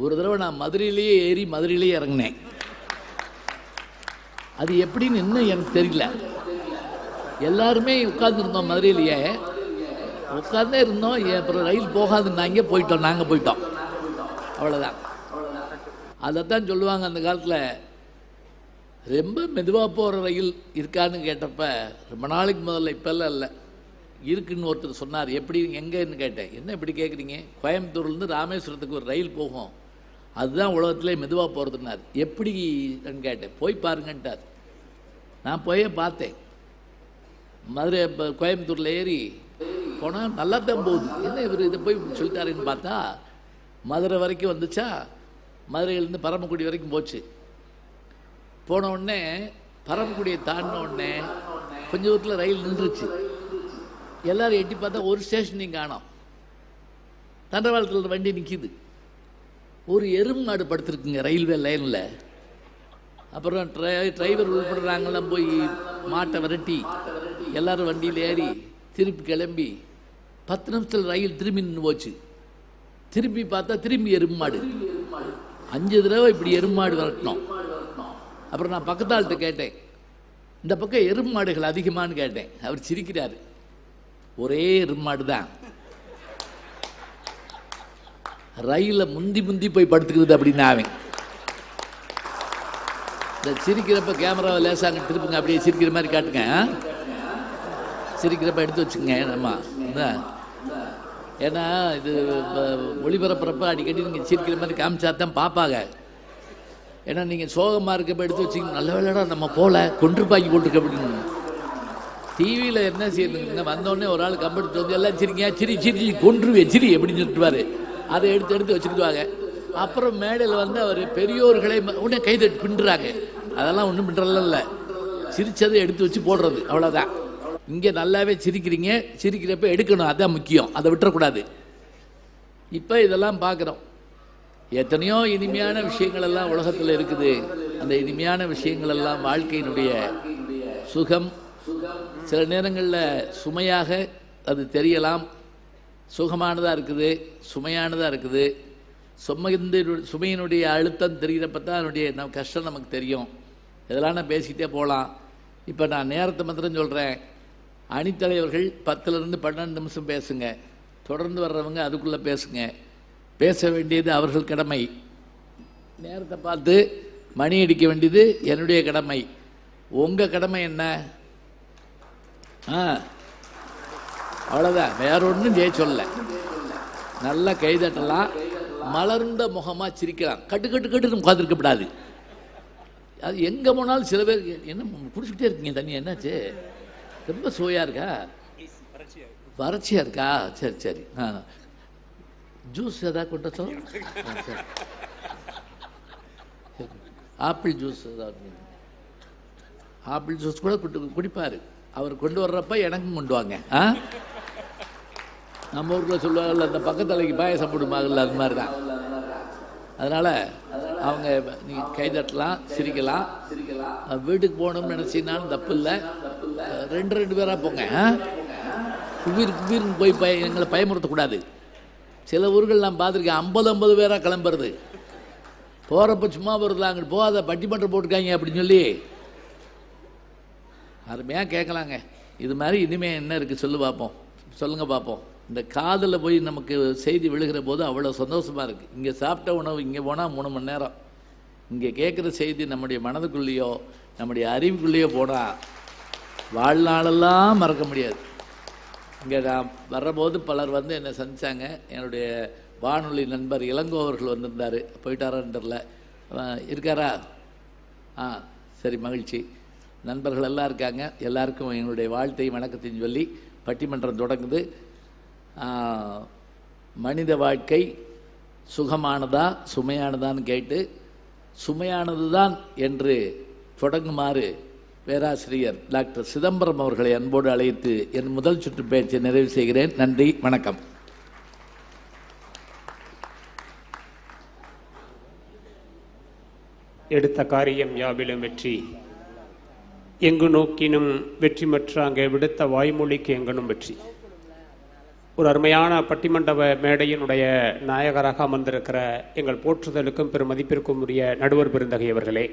ஒரு தடவை நான் மதுரையிலேயே ஏறி மதுரையிலேயே இறங்கினேன். அது எப்படின்னு இன்னும் எனக்கு தெரியல. எல்லாருமே உட்கார்ந்துருந்தோம், மதுரையிலேயே உட்கார்ந்தே இருந்தோம். அப்புறம் ரயில் போகாதுன்னாங்க, போயிட்டோம், நாங்கள் போயிட்டோம், அவ்வளோதான். அதைத்தான் சொல்லுவாங்க அந்த காலத்தில், ரொம்ப மெதுவாக போகிற ரயில் இருக்கான்னு கேட்டப்ப, ரொம்ப நாளைக்கு முதல்ல, இப்போல்லாம் இல்லை, இருக்குன்னு ஒருத்தர் சொன்னார். எப்படி, எங்கன்னு கேட்டேன். என்ன இப்படி கேட்குறீங்க? கோயம்புத்தூர்லேருந்து ராமேஸ்வரத்துக்கு ஒரு ரயில் போகும், அதுதான் உலகத்திலே மெதுவாக போகிறதுனார். எப்படின்னு கேட்டேன். போய் பாருங்கன்ட்டார். நான் போயே பார்த்தேன். மதுரை கோயம்புத்தூரில் ஏறி போனால் நல்லா தான் போகுது. என்ன இவர் இதை போய் சொல்லிட்டாருன்னு பார்த்தா, மதுரை வரைக்கும் வந்துச்சா, மதுரையிலேருந்து பரமக்குடி வரைக்கும் போச்சு. போன உடனே பரமக்குடியை தாண்டின உடனே கொஞ்ச தூரத்தில் ரயில் நின்றுச்சு. எல்லாரும் எட்டி பார்த்தா ஒரு ஸ்டேஷனையும் காணோம். தண்டவாளத்தில் வண்டி நிற்கிது. ஒரு எறும்பு மாடு படுத்துருக்குங்க ரயில்வே லைனில். அப்புறம் டிரைவர் உள்படுறாங்கெல்லாம் போய் மாட்டை விரட்டி எல்லாரும் வண்டியில் ஏறி திருப்பி கிளம்பி 10 நிமிஷத்தில் ரயில் திரும்பி நின்று போச்சு. திரும்பி பார்த்தா திரும்பி எறும்பு மாடு. 5 தடவை இப்படி எறும்பு மாடு விரட்டணும். அப்புறம் நான் பக்கத்தாள்கிட்ட கேட்டேன், இந்த பக்கம் எறும்பு மாடுகள் அதிகமானு கேட்டேன். அவர் சிரிக்கிறாரு. ஒரே எறும்பு மாடு தான் ரயில முந்தி போய் படுத்துக்குது அப்படின்னு. அவன் இந்த சிரிக்கிறப்ப கேமராவை லேசாங்க திருப்புங்க, அப்படியே சிரிக்கிற மாதிரி காட்டுங்க. சிரிக்கிறப்ப எடுத்து வச்சுங்க. நம்ம ஏன்னா இது ஒளிபரப்புறப்ப அடிக்கடி நீங்கள் சிரிக்கிற மாதிரி காமிச்சாதான் பார்ப்பாங்க. ஏன்னா நீங்கள் சோகமாக இருக்கப்ப எடுத்து வச்சிங்க, நல்ல வேலைடா நம்ம போல கொன்றுப்பாக்கி போட்டுருக்க அப்படின்னு. டிவியில் என்ன செய்யுதுங்க, வந்தோடனே ஒரு ஆள் கம்பெடுத்து வந்து எல்லாம் சிரிங்க, சிரி கொன்றுவே சிரி அப்படின்னு சொல்லிட்டுவாரு. அதை எடுத்து வச்சுக்கிடுவாங்க. அப்புறம் மேடையில் வந்து அவர் பெரியோர்களை உடனே கைதட்டி பின்னுறாங்க. அதெல்லாம் ஒன்றும் பின்றலாம் இல்லை, சிரிச்சதை எடுத்து வச்சு போடுறது, அவ்வளோதான். இங்கே நல்லாவே சிரிக்கிறீங்க, சிரிக்கிறப்ப எடுக்கணும், அதான் முக்கியம், அதை விட்டுறக்கூடாது. இப்போ இதெல்லாம் பார்க்குறோம். எத்தனையோ இனிமையான விஷயங்கள் எல்லாம் உலகத்தில் இருக்குது. அந்த இனிமையான விஷயங்கள் எல்லாம் வாழ்க்கையினுடைய சுகம். சில நேரங்களில் சுமையாக அது தெரியலாம். சுகமானதாக இருக்குது, சுமையானதாக இருக்குது. சுமையினுடைய அழுத்தம் தெரிகிறப்ப தான் அதனுடைய கஷ்டம் நமக்கு தெரியும். இதெல்லாம் நான் பேசிக்கிட்டே போகலாம். இப்போ நான் நேரத்தை மாத்திரம் சொல்கிறேன். அணித்தலைவர்கள் 10லிருந்து 12 நிமிஷம் பேசுங்க. தொடர்ந்து வர்றவங்க அதுக்குள்ளே பேசுங்க. பேச வேண்டியது அவர்கள் கடமை. நேரத்தை பார்த்து மணி அடிக்க வேண்டியது என்னுடைய கடமை. உங்கள் கடமை என்ன? அவ்வளோதான், வேற ஒன்றும் சொல்ல. நல்லா கைதட்டலாம், மலர்ந்த முகமாக சிரிக்கலாம். கட்டுன்னு உட்காந்துருக்கப்படாது. அது எங்கே போனாலும் சில பேர் என்ன குடிச்சுக்கிட்டே இருக்கீங்க தண்ணி, என்னாச்சு? ரொம்ப சுவையாக இருக்கா, வறட்சியாக இருக்கா? சரி ஜூஸ் ஏதாவது கொண்டு சொல்ல. ஆப்பிள் ஜூஸ் ஏதாவது. ஆப்பிள் ஜூஸ் கூட குடிப்பார் அவர். கொண்டு வர்றப்ப எனக்கும் கொண்டு வாங்க. நம்ம ஊரில் சொல்லுவாங்கல்ல, அந்த பக்கத்தலைக்கு பாயசம் போடுமாங்கல்ல, அது மாதிரி தான். அதனால் அவங்க நீங்கள் கைதட்டலாம், சிரிக்கலாம். வீட்டுக்கு போகணும்னு நினச்சினாலும் தப்பு இல்லை. 2 பேராக போங்க. குபீர்னு போய் எங்களை பயமுறுத்தக்கூடாது. சில ஊர்கள் நான் பார்த்துருக்கேன், 50 பேராக கிளம்புறது. போகிறப்ப சும்மா போகிறது, அங்கிட்டு போகாத பட்டிமன்றம் போட்டுருக்காங்க அப்படின்னு சொல்லி அருமையாக கேட்கலாங்க. இது மாதிரி இனிமேல் என்ன இருக்குது சொல்லுங்க பார்ப்போம். இந்த காதில் போய் நமக்கு செய்தி விழுகிற போது அவ்வளோ சந்தோஷமாக இருக்குது. இங்கே சாப்பிட்ட உணவு இங்கே போனால் 3 மணி நேரம். இங்கே கேட்குற செய்தி நம்முடைய மனதுக்குள்ளேயோ நம்முடைய அறிவுக்குள்ளேயோ போனால் வாழ்நாளெல்லாம் மறக்க முடியாது. இங்கே நான் வர்றபோது பலர் வந்து என்னை சந்தித்தாங்க. என்னுடைய வானொலி நண்பர் இளங்கோ அவர்கள் வந்திருந்தார். போயிட்டாரான்னு தெரில. இருக்காரா? சரி, மகிழ்ச்சி. நண்பர்கள் எல்லாம் இருக்காங்க. எல்லாருக்கும் என்னுடைய வாழ்த்தை வணக்கத்தையும் சொல்லி பட்டிமன்றம் தொடங்குது. மனித வாழ்க்கை சுகமானதா சுமையானதான்னு கேட்டு சுமையானது தான் என்று தொடங்குமாறு பேராசிரியர் டாக்டர் சிதம்பரம் அவர்களை அன்போடு அழைத்து என் முதல் சுற்று பேச்சை நிறைவு செய்கிறேன். நன்றி, வணக்கம். எடுத்த காரியம் யாவிலும் வெற்றி, எங்கு நோக்கினும் வெற்றி மற்ற அங்கே விடுத்த வாய்மொழிக்கு எங்கனும் வெற்றி. ஒரு அருமையான பட்டிமண்டப மேடையினுடைய நாயகராக அமர்ந்திருக்கிற எங்கள் போற்றுதலுக்கும் பெரும் மதிப்பிற்கும் உரிய நடுவர் பெருந்தகை அவர்களே,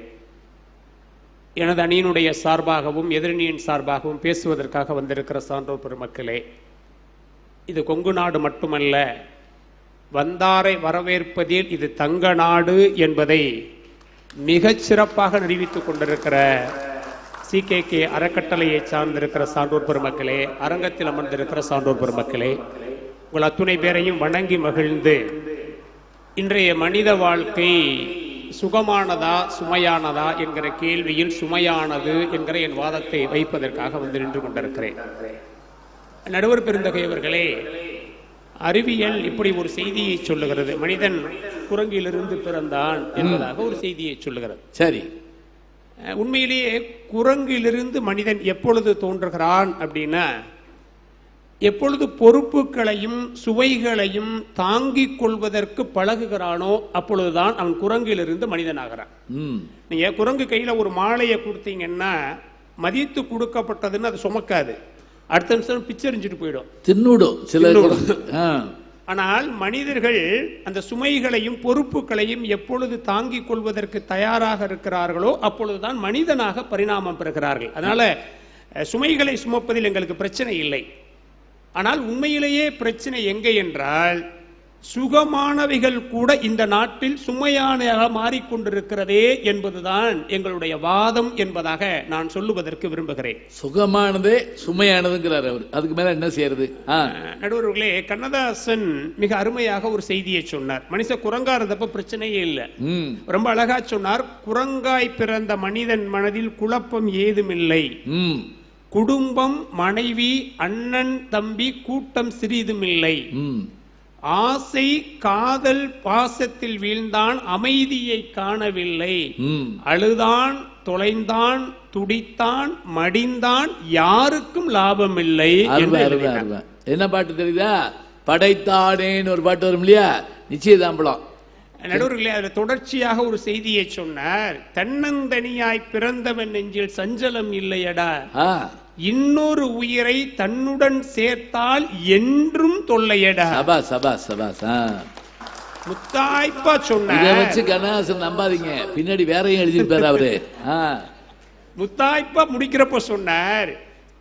எனது அணியினுடைய சார்பாகவும் எதிரணியின் சார்பாகவும் பேசுவதற்காக வந்திருக்கிற சான்றோர் பெருமக்களே, இது கொங்கு நாடு மட்டுமல்ல, வந்தாரை வரவேற்பதில் இது தங்க நாடு என்பதை மிகச் சிறப்பாக நிரூபித்துக் கொண்டிருக்கிற CKK அறக்கட்டளையை சார்ந்திருக்கிற சான்றோர் பெருமக்களே, அரங்கத்தில் அமர்ந்திருக்கிற சான்றோர் பெருமக்களே, உங்கள் அத்துணை பேரையும் வணங்கி மகிழ்ந்து, இன்றைய மனித வாழ்க்கை சுகமானதா சுமையானதா என்கிற கேள்வியில் சுமையானது என்கிற என் வாதத்தை வைப்பதற்காக வந்து நின்று கொண்டிருக்கிறேன். நடுவர் பெருந்தகை அவர்களே, அறிவியல் இப்படி ஒரு செய்தியை சொல்லுகிறது, மனிதன் குரங்கிலிருந்து பிறந்தான் என்பதாக ஒரு செய்தியை சொல்லுகிறது. சரி, உண்மையிலேயே குரங்கிலிருந்து மனிதன் எப்பொழுது தோன்றுகிறான் அப்படின்னா, எப்பொழுது பொறுப்புகளையும் சுவைகளையும் தாங்கிக் கொள்வதற்கு பழகுகிறானோ அப்பொழுதுதான் அவன் குரங்கிலிருந்து மனிதனாகிறான். நீங்க குரங்கு கையில ஒரு மாலையை கொடுத்தீங்கன்னா மதித்து கொடுக்கப்பட்டதுன்னு அது சுமக்காது, அடுத்த நிமிஷம் பிச்சரிஞ்சிட்டு போயிடும், தின்னுடும். ஆனால் மனிதர்கள் அந்த சுமைகளையும் பொறுப்புகளையும் எப்பொழுது தாங்கிக் கொள்வதற்கு தயாராக இருக்கிறார்களோ அப்பொழுதுதான் மனிதனாக பரிணாமம் பெறுகிறார்கள். அதனால சுமைகளை சுமப்பதில் எங்களுக்கு பிரச்சனை இல்லை. ஆனால் உண்மையிலேயே பிரச்சனை எங்கே என்றால், சுகமானவைகள் கூட இந்த நாட்டில் சுமையானதாக மாறிக்கொண்டிருக்கிறதே என்பதுதான் எங்களுடைய வாதம் என்பதாக நான் சொல்லுவதற்கு விரும்புகிறேன். சுகமானதே சுமையானதுங்கிறார் அவர், அதுக்கு மேல என்ன செய்யறது? நடுவர்களே, கண்ணதாசன் மிக அருமையாக ஒரு செய்தியை சொன்னார். மனுஷ குரங்கா இருந்தப்ப பிரச்சனையே இல்லை, ரொம்ப அழகா சொன்னார். குரங்காய் பிறந்த மனிதன் மனதில் குழப்பம் ஏதுமில்லை, குடும்பம் மனைவி அண்ணன் தம்பி கூட்டம் சிறிதுமில்லை, ஆசை காதல் பாசத்தில் வீழ்ந்தான் அமைதியை காணவில்லை, அழுதான் தொலைந்தான் துடித்தான் மடிந்தான் யாருக்கும் லாபம் இல்லை. என்ன பாட்டு தெரியுதா? படைத்தானேன்னு ஒரு பாட்டு வரும் இல்லையா, நிச்சயதாம்பலம். நடுவர்களே, அதுல தொடர்ச்சியாக ஒரு செய்தியை சொன்னார். தன்னந்தனியாய் பிறந்தவன் நெஞ்சில் சஞ்சலம் இல்லையடா, இன்னொரு உயிரை தன்னுடன் சேர்த்தால் என்றும் தொல்லையடா. முத்தாய்ப்பா சொன்னார். கண்ணதாசன் நம்பாதீங்க, பின்னாடி வேறையும் எழுதியிருப்பாரு அவரு. முத்தாய்ப்பா முடிக்கிறப்ப சொன்னார்,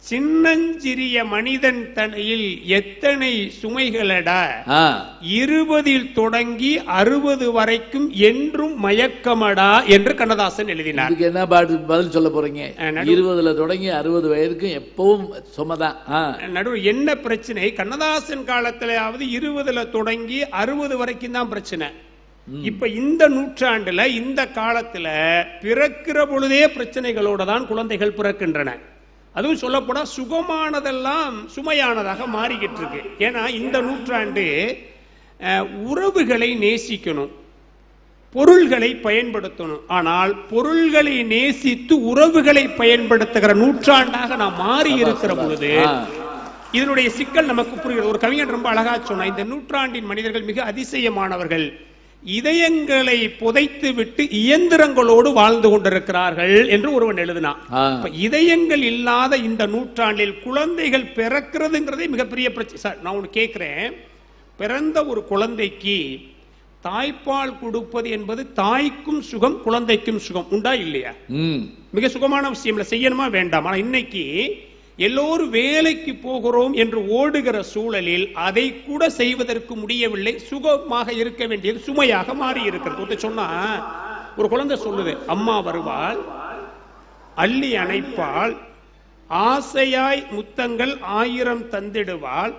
சின்னஞ்சிறிய மனிதன் தலையில் எத்தனை சுமைகளடா, 20 தொடங்கி 60 வரைக்கும் என்றும் மயக்கமடா என்று கண்ணதாசன் எழுதினார். என்ன பதில் சொல்ல போறீங்க? 20 தொடங்கி 60 வயதுக்கும் எப்பவும் சுமதான். நடுவு என்ன பிரச்சனை? கண்ணதாசன் காலத்திலாவது 20 தொடங்கி 60 வரைக்கும் தான் பிரச்சனை. இப்ப இந்த நூற்றாண்டுல இந்த காலத்துல பிறக்கிற பொழுதே பிரச்சனைகளோட தான் குழந்தைகள் பிறக்கின்றன. அதுவும் சொல்லப்போனா சுகமானதெல்லாம் சுமையானதாக மாறிக்கிட்டு இருக்கு. ஏன்னா இந்த நூற்றாண்டு உறவுகளை நேசிக்கணும், பொருள்களை பயன்படுத்தணும். ஆனால் பொருள்களை நேசித்து உறவுகளை பயன்படுத்துகிற நூற்றாண்டாக நாம் மாறி இருக்கிற பொழுது இதனுடைய சிக்கல் நமக்கு புரிகிறது. ஒரு கவிஞர் ரொம்ப அழகா சொன்னா, இந்த நூற்றாண்டின் மனிதர்கள் மிக அதிசயமானவர்கள், இதயங்களை புதைத்து விட்டு இயந்திரங்களோடு வாழ்ந்து கொண்டிருக்கிறார்கள் என்று ஒருவன் எழுதினான். இதயங்கள் இல்லாத இந்த நூற்றாண்டில் குழந்தைகள் பிறக்கிறதுங்கிறதே மிகப்பெரிய பிரச்சனை. சார், நான் ஒன்று கேட்கிறேன், பிறந்த ஒரு குழந்தைக்கு தாய்ப்பால் கொடுப்பது என்பது தாய்க்கும் சுகம் குழந்தைக்கும் சுகம் உண்டா இல்லையா? மிக சுகமான விஷயம் இல்லை, செய்யணுமா வேண்டாம். ஆனா இன்னைக்கு எல்லோரும் வேலைக்கு போகிறோம் என்று ஓடுகிற சூழலில் அதை கூட செய்வதற்கு முடியவில்லை. சுகமாக இருக்க வேண்டியது சுமையாக மாறி இருக்கிறது. சொன்னா ஒரு குழந்தை சொல்லுது, அம்மா வருவாள், அள்ளி அணைப்பாள், ஆசையாய் முத்தங்கள் 1000 தந்திடுவாள்,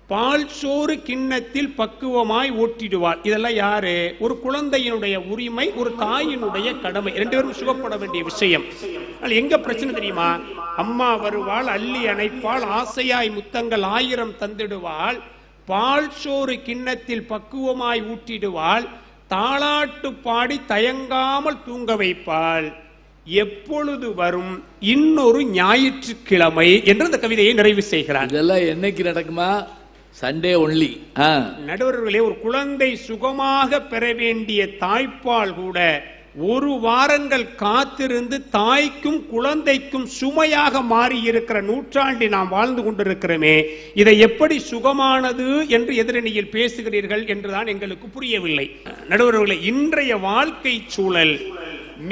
பால் சோறு கிண்ணத்தில் பக்குவமாய் ஓட்டிடுவாள். இதெல்லாம் யாரு? ஒரு குழந்தையினுடைய உரிமை, ஒரு தாயினுடைய கடமை. 2 பேரும் சுகப்பட வேண்டிய விஷயம். எங்க பிரச்சனை தெரியுமா? அம்மா வருவாள், அள்ளி அணைப்பாள், ஆசையாய் முத்தங்கள் 1000 தந்திடுவாள், பால் சோறு கிண்ணத்தில் பக்குவமாய் ஊட்டிடுவாள், தாளாட்டு பாடி தயங்காமல் தூங்க வைப்பாள், எப்பொழுது வரும் இன்னொரு ஞாயிற்றுக்கிழமை என்று அந்த கவிதையை நிறைவு செய்கிறார். இதெல்லாம் என்னைக்கு நடக்குமா? Sunday only. நடுவர்களே, ஒரு குழந்தை சுகமாக பெற வேண்டிய தாய்ப்பால் கூட 1 வாரங்கள் காத்திருந்து தாய்க்கும் குழந்தைக்கும் சுமையாக மாறி இருக்கிற நூற்றாண்டில் நாம் வாழ்ந்து கொண்டிருக்கிறோமே, இதை எப்படி சுகமானது என்று எதிரணியில் பேசுகிறீர்கள் என்றுதான் எங்களுக்கு புரியவில்லை. நடுவர்களே, இன்றைய வாழ்க்கை சூழல்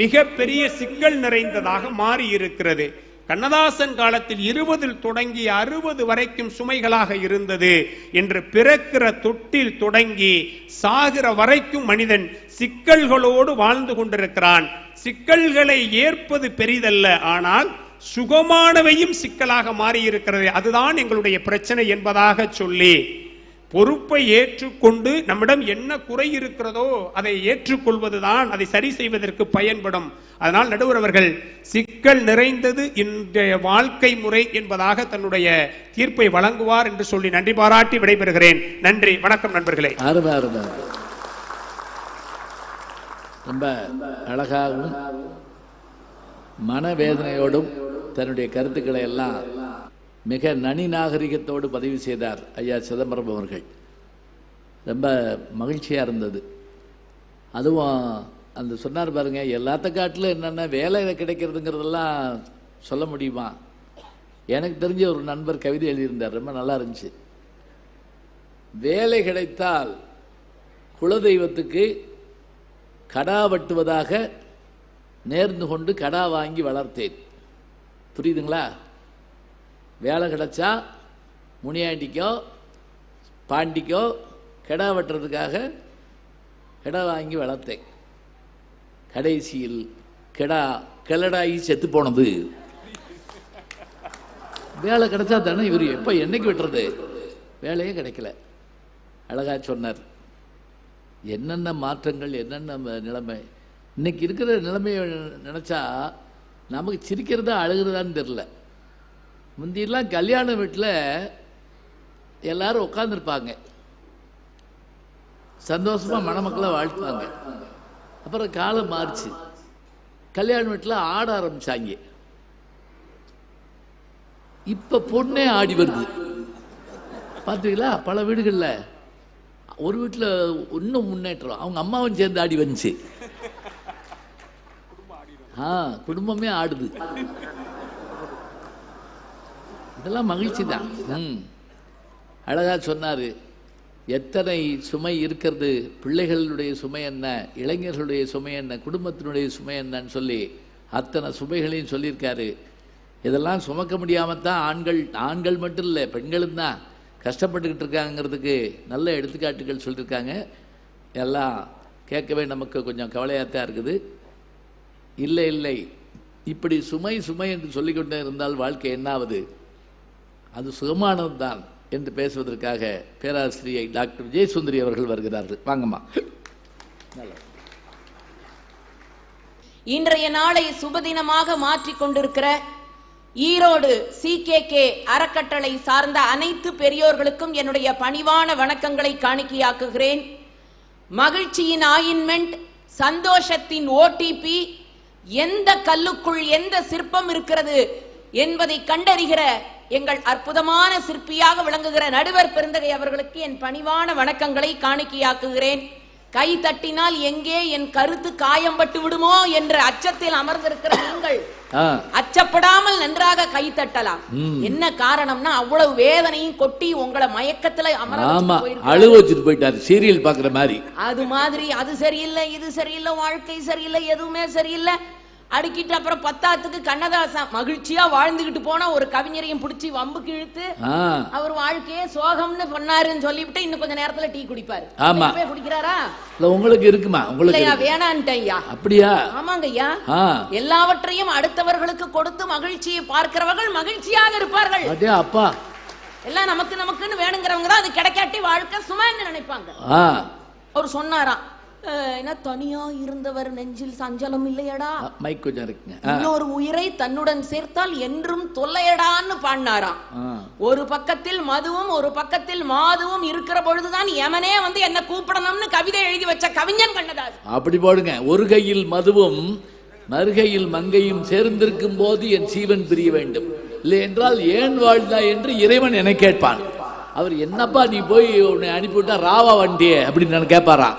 மிக பெரிய சிக்கல் நிறைந்ததாக மாறி இருக்கிறது. கண்ணதாசன் காலத்தில் 20 தொடங்கி 60 வரைக்கும் சுமைகளாக இருந்தது என்று பிறக்கிற தொட்டில் தொடங்கி சாகிற வரைக்கும் மனிதன் சிக்கல்களோடு வாழ்ந்து கொண்டிருக்கிறான். சிக்கல்களை ஏற்பது பெரிதல்ல, ஆனால் சுகமானவையும் சிக்கலாக மாறி இருக்கிறது. அதுதான் எங்களுடைய பிரச்சனை என்பதாக சொல்லி பொறுப்பை ஏற்றுக்கொண்டு நம்மிடம் என்ன குறை இருக்கிறதோ அதை ஏற்றுக்கொள்வதுதான் அதை சரி செய்வதற்கு பயன்படும். அதனால் நடுவர் அவர்கள் சிக்கல் நிறைந்தது இன்றைய வாழ்க்கை முறை என்பதாக தன்னுடைய தீர்ப்பை வழங்குவார் என்று சொல்லி நன்றி பாராட்டி விடைபெறுகிறேன். நன்றி, வணக்கம் நண்பர்களே. ரொம்ப அழகாகவும் மனவேதனையோடும் தன்னுடைய கருத்துக்களை எல்லாம் மிக நனி நாகரிகத்தோடு பதிவு செய்தார் ஐயா சிதம்பரம் அவர்கள். ரொம்ப மகிழ்ச்சியாக இருந்தது. அதுவும் அந்த சொன்னார் பாருங்க, எல்லாத்த காட்டிலும் என்னென்ன வேலை கிடைக்கிறதுங்கிறதெல்லாம் சொல்ல முடியுமா? எனக்கு தெரிஞ்ச ஒரு நண்பர் கவிதை எழுதியிருந்தார், ரொம்ப நல்லா இருந்துச்சு. வேலை கிடைத்தால் குலதெய்வத்துக்கு கடா வெட்டுவதாக நேர்ந்து கொண்டு கடா வாங்கி வளர்த்தேன். புரியுதுங்களா? வேலை கிடைச்சா முனியாண்டிக்கோ பாண்டிக்கோ கிடா வெட்டுறதுக்காக கிடா வாங்கி வளர்த்தேன். கடைசியில் கிளடாகி செத்து போனது. வேலை கிடைச்சா தானே இவர் எப்ப என்னைக்கு வெட்டுறது? வேலையே கிடைக்கல. அழகா சொன்னார். என்னென்ன மாற்றங்கள், என்னென்ன நிலைமை இன்னைக்கு இருக்கிற நிலைமையை நினைச்சா நமக்கு சிரிக்கிறதா அழுகிறதான்னு தெரியல. முந்தியெல்லாம் கல்யாண வீட்டில் எல்லாரும் உட்காந்துருப்பாங்க, சந்தோஷமா மணமக்களை வாழ்த்துவாங்க. அப்புறம் காலம் மாறிச்சு, கல்யாண வீட்டில் ஆட ஆரம்பிச்சாங்க. இப்ப பொண்ணே ஆடி வருது. பார்த்தீங்களா? பல வீடுகளில் ஒரு வீட்டில் இன்னும் முன்னேற்றம், அவங்க அம்மாவும் சேர்ந்து ஆடி வந்துச்சு. குடும்பமே ஆடுது. இதெல்லாம் மகிழ்ச்சி தான். அழகா சொன்னாரு. எத்தனை சுமை இருக்கிறது, பிள்ளைகளுடைய சுமை என்ன, இளைஞர்களுடைய சுமை என்ன, குடும்பத்தினுடைய சுமை என்னன்னு சொல்லி அத்தனை சுமைகளையும் சொல்லியிருக்காரு. இதெல்லாம் சுமக்க முடியாமத்தான் ஆண்கள் மட்டும் இல்லை, பெண்களும் தான் கஷ்டப்பட்டுக்கிட்டு இருக்காங்கிறதுக்கு நல்ல எடுத்துக்காட்டுகள் சொல்லியிருக்காங்க. எல்லாம் கேட்கவே நமக்கு கொஞ்சம் கவலையாத்தான் இருக்குது. இல்லை, இப்படி சுமை என்று சொல்லிக்கொண்டே இருந்தால் வாழ்க்கை என்னாவது? அது சுகமானதுதான் என்று பேசுவதற்காக பேராசிரியை டாக்டர் ஜெயசுந்தரி அவர்கள் வருகிறார்கள். வாங்கம்மா. இன்றைய நாளை சுபதினமாக மாற்றிக் கொண்டிருக்கிற ஈரோடு CKK அறக்கட்டளை சார்ந்த அனைத்து பெரியோர்களுக்கும் என்னுடைய பணிவான வணக்கங்களை காணிக்கையாக்குகிறேன். மகிழ்ச்சியின் ஆயின்மெண்ட், சந்தோஷத்தின் OTP, எந்த கல்லுக்குள் எந்த சிற்பம் இருக்கிறது என்பதை கண்டறிகிற எங்கள் அற்புதமான சிற்பியாக விளங்குகிற நடுவர் பெருந்தகை அவர்களுக்கு என் பணிவான வணக்கங்களை காணிக்கையாக்குகிறேன். கை தட்டினால் எங்கே என் கருத்து காயம்பட்டு விடுமோ என்ற அச்சத்தில் அமர்ந்திருக்கிற நீங்கள் அச்சப்படாமல் நன்றாக கை தட்டலாம். என்ன காரணம்னா அவ்வளவு வேதனையும் கொட்டி உங்களை மயக்கத்துல அழுவ வச்சுட்டு போயிட்டாரு, சீரியல் பாக்குற மாதிரி. அது மாதிரி அது சரியில்லை, இது சரியில்லை, வாழ்க்கை சரியில்லை, எதுவுமே சரியில்லை அடுக்கிட்டு அப்புறம் பத்தாத்துக்கு கண்ணதாசன் மகிழ்ச்சியா வாழ்ந்துகிட்டு போனா ஒரு கவிஞரையும் பிடிச்சி வம்புக்கு இழுத்து அவர் வாழ்க்கையே சோகம்னு பண்ணாருன்னு சொல்லிவிட்டு இன்னும் கொஞ்ச நேரத்துல டீ குடிப்பாரு. குடிக்கிறாரா? உங்களுக்கு இருக்குமா? உங்களுக்கு வேணான்ட்டா? அப்படியா? ஆமாங்க ஐயா. எல்லாவற்றையும் அடுத்தவர்களுக்கு கொடுத்து மகிழ்ச்சியை பார்க்கிறவர்கள் மகிழ்ச்சியாக இருப்பார்கள். அப்பா எல்லாம் நமக்குன்னு வேணுங்கிறவங்க தான் அது கிடைக்காட்டி வாழ்க்கை சும்மான்னு நினைப்பாங்க. அவர் சொன்னாராம், என்ன தனியா இருந்தவர் நெஞ்சில் சஞ்சலம் இல்லையடா, இன்னொரு உயிரை தன்னுடன் சேர்த்தால் என்றும் தொல்லையடான்னு பாடினாராம். ஒரு பக்கத்தில் மதுவும் ஒரு பக்கத்தில் மாதுவும் இருக்கிற பொழுதுதான் எமனே வந்து என்ன கூப்பிடணும்னு கவிதை எழுதி வச்ச கவிஞன் கண்ணதாசன். அப்படி போடுங்க. ஒரு கையில் மதுவும் மறுகையில் மங்கையும் சேர்ந்திருக்கும் போது என் சீவன் பிரிய வேண்டும், இல்லை என்றால் ஏன் வாழ்ந்தா என்று இறைவன் என்னை கேட்பான். அவர் என்னப்பா நீ போய் உன்னை அனுப்பிவிட்டா ராவா வண்டியே அப்படின்னு கேட்பாராம்.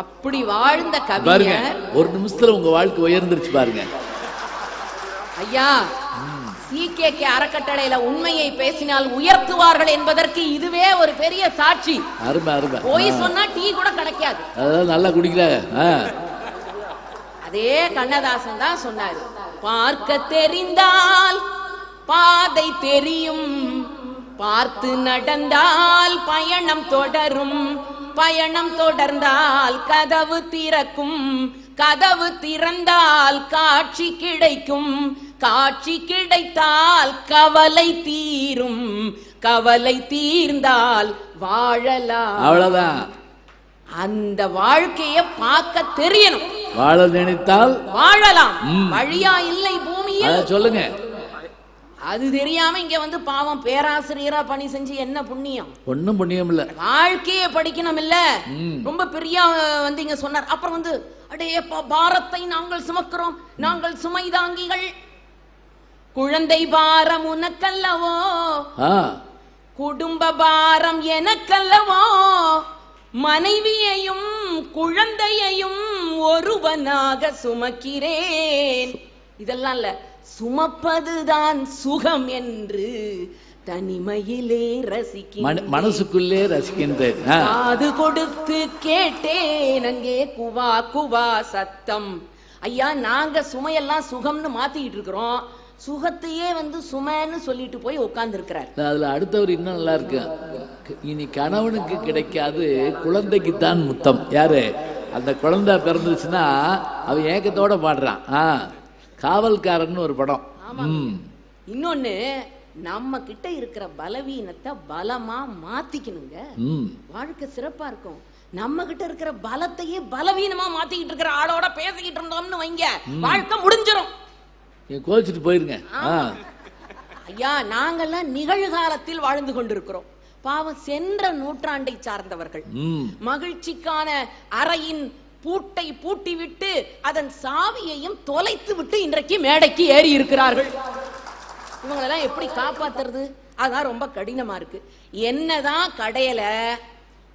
அப்படி வாழ்ந்த கவிஞர் ஒரு நிமிஷத்துல உங்க வாழ்க்கை உயர்ந்துருச்சு பாருங்க ஐயா. CKK அறக்கட்டளையில உண்மையை பேசினால் உயர்த்துவார்கள் என்பதற்கு இதுவே ஒரு பெரிய சாட்சி. போய் சொன்னா டீ கூட கிடைக்காது, நல்லா குடிக்கிறாங்க. அதே கண்ணதாசன் தான் சொன்னாரு, பார்க்க தெரிந்தால் பாதை தெரியும், பார்த்து நடந்தால் பயணம் தொடரும், பயணம் தொடர்ந்தால் கதவு திறக்கும், கதவு திறந்தால் காட்சி கிடைக்கும், காட்சி கிடைத்தால் கவலை தீரும், கவலை தீர்ந்தால் வாழலாம். அவ்வளவுதான். அந்த வாழ்க்கைய பார்க்க தெரியணும். வாழ நினைத்தால் வாழலாம். வழியா இல்லை பூமியில் சொல்லுங்க. அது தெரியாம இங்க வந்து பாவம் பேராசிரியரா பணி செஞ்சு என்ன புண்ணியம்? ஒண்ணும் புண்ணியம் இல்ல. வாழ்க்கைய படிக்கணும் இல்ல. ரொம்ப பெரிய வந்து இங்க சொன்னார். அப்புறம் வந்து அடே பாரத்தை நாங்கள் சுமக்கிறோம், நாங்கள் சுமைதாங்கிகள். குழந்தை பாரம் உனக்கல்லவோ, குடும்ப பாரம் எனக்கல்லவோ, மனைவியையும் குழந்தையையும் ஒருவனாக சுமக்கிறேன். இதெல்லாம் இல்ல, சுமப்பதுதான் சுகம் என்று தனிமையிலே ரசிக்கிறேன், மனசுக்குள்ளே ரசிக்கின்றேன். காது கொடுத்து கேட்டேன் அங்கே குவா குவா சத்தம். ஐயா, நாங்க சுமையெல்லாம் சுகம்னு மாத்திக்கிட்டு இருக்கிறோம், சுகத்தையே வந்து சுமைன்னு சொல்லிட்டு போய் உட்கார்ந்து இருக்கிறார். அதுல அடுத்தவர் இன்னும் நல்லா இருக்கு. இனி கணவனுக்கு கிடைக்காது குழந்தைக்குத்தான் முத்தம். யாரு? அந்த குழந்தை பிறந்துச்சுன்னா அவன் ஏக்கத்தோட பாடுறான். காவல்காரன் ஒரு படம். இன்னொன்னு, நம்ம கிட்ட இருக்கிற பலவீனத்தை பலமா மாத்திக்கணுங்க, வாழ்க்கை சிறப்பா இருக்கும். நம்ம கிட்ட இருக்கிற பலத்தையே பலவீனமா மாத்திக்கிட்டு இருக்கிற ஆளோட பேசிக்கிட்டு இருந்தோம்னு வைங்க, வாழ்க்கை முடிஞ்சிடும். கோச்சிட்டு போயிருங்க. ஐயா, நாங்கெல்லாம் நிகழ்காலத்தில் வாழ்ந்து கொண்டிருக்கிறோம். பாவம் சென்ற நூற்றாண்டை சார்ந்தவர்கள் மகிழ்ச்சிக்கான அறையின் பூட்டை பூட்டி விட்டு அதன் சாவியையும் தொலைத்து விட்டு இன்றைக்கு மேடைக்கு ஏறி இருக்கிறார்கள். இவங்களெல்லாம் எப்படி காப்பாத்துறது? அதான் ரொம்ப கடினமா இருக்கு. என்னதான் கடையில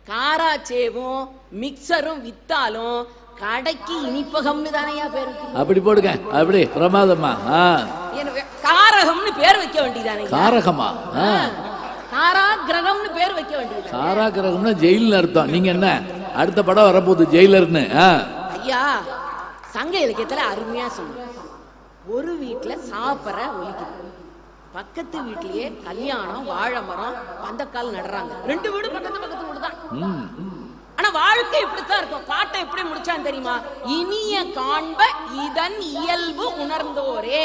காராச்சேவும் மிக்சரும் வித்தாலும் கடைக்கு இனிப்பகம்னு தானையா பேரு. அப்படி போடுங்க, அப்படி பிரமாதமா. காரகம்னு பேர் வைக்க வேண்டியதானே. காரகமா? காராகிரகம்னு பேர் வைக்க வேண்டியது. காராகிரகம்னா ஜெயில்னு அர்த்தம். நீங்க என்ன அடுத்த படம் வரப்போகுது ஜெயிலர்னு. ஐயா, சங்க இலக்கியத்துல அருமையா சொன்ன, ஒரு வீட்டுல சாப்பிட ஒலிக்குது, பக்கத்து வீட்லயே கல்யாணம், வாழை மரம், பந்தக்கால் நடுறாங்க. 2 வீடு பக்கத்து பக்கத்து வீடு தான். ஆனா வாழ்க்கை இப்படித்தான் இருக்கும். பாட்டை எப்படி முடிச்சான்னு தெரியுமா? இனிய காண்ப இதன் இயல்பு உணர்ந்தோரே.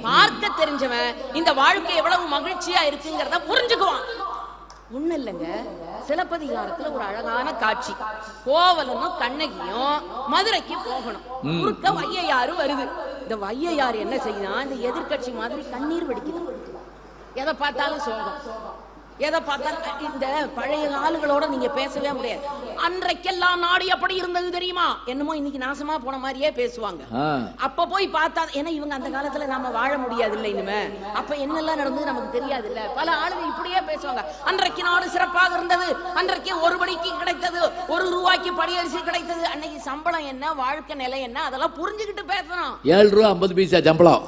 பார்க்க தெரிஞ்சவன் இந்த வாழ்க்கை எவ்வளவு மகிழ்ச்சியா இருக்குங்கிறத புரிஞ்சுக்குவான். ஒண்ணு இல்லைங்க, சிலப்பதிகாரத்துல ஒரு அழகான காட்சி. கோவலனும் கண்ணகியும் மதுரைக்கு போகணும். குறுக்க வையையாறு வருது. இந்த வையையாறு என்ன செய்யணும்? இந்த எதிர்கட்சி மாதிரி கண்ணீர் வடிக்குது. எதை பார்த்தாலும் சோகம், எதை பார்த்தாலும். இந்த பழைய ஆளுகளோட நீங்க பேசவே முடியாது. அன்றைக்கெல்லாம் நாடு எப்படி இருந்தது தெரியுமா? என்னமோ இன்னைக்கு நாசமா போன மாதிரியே பேசுவாங்க. அப்ப போய் பார்த்தா, ஏன்னா இவங்க அந்த காலத்துல நாம வாழ முடியாது இல்ல, இனிமே அப்ப என்னெல்லாம் நடந்தது நமக்கு தெரியாது இல்ல. பல ஆளுங்க இப்படியே பேசுவாங்க. அன்றைக்கு நாடு சிறப்பாக இருந்தது, அன்றைக்கு 1 மணிக்கு கிடைத்தது, 1 ரூபாய்க்கு படியரிசி கிடைத்தது, அன்னைக்கு சம்பளம் என்ன, வாழ்க்கை நிலை என்ன, அதெல்லாம் புரிஞ்சுக்கிட்டு பேசணும். 7 ரூபா 50 பைசா சம்பளம்.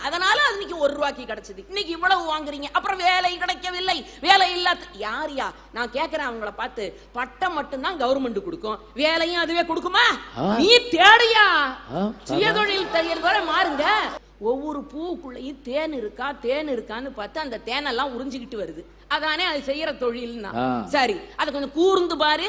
அதனால அன்னைக்கு 1 ரூபாய்க்கு கிடைச்சது, இன்னைக்கு இவ்வளவு வாங்குறீங்க. அப்புறம் வேலை கிடைக்கவில்லை, வேலை இல்லாத யாரியா? நான் கேட்கிறேன் அவங்கள பார்த்து, பட்டம் மட்டும்தான் கவர்மெண்ட் கொடுக்கும், வேலையும் அதுவே கொடுக்குமா? நீ தேடியா, சுயதொழில் தையல் வரை மாறுங்க. ஒவ்வொரு பூவுக்குள்ளேயும் தேன் இருக்கா, தேன் இருக்கான்னு பார்த்து அந்த தேனெல்லாம் உறிஞ்சுக்கிட்டு வருது. அதானே அது செய்யற தொழில்னா. சரி, அதை கொஞ்சம் கூர்ந்து பாரு.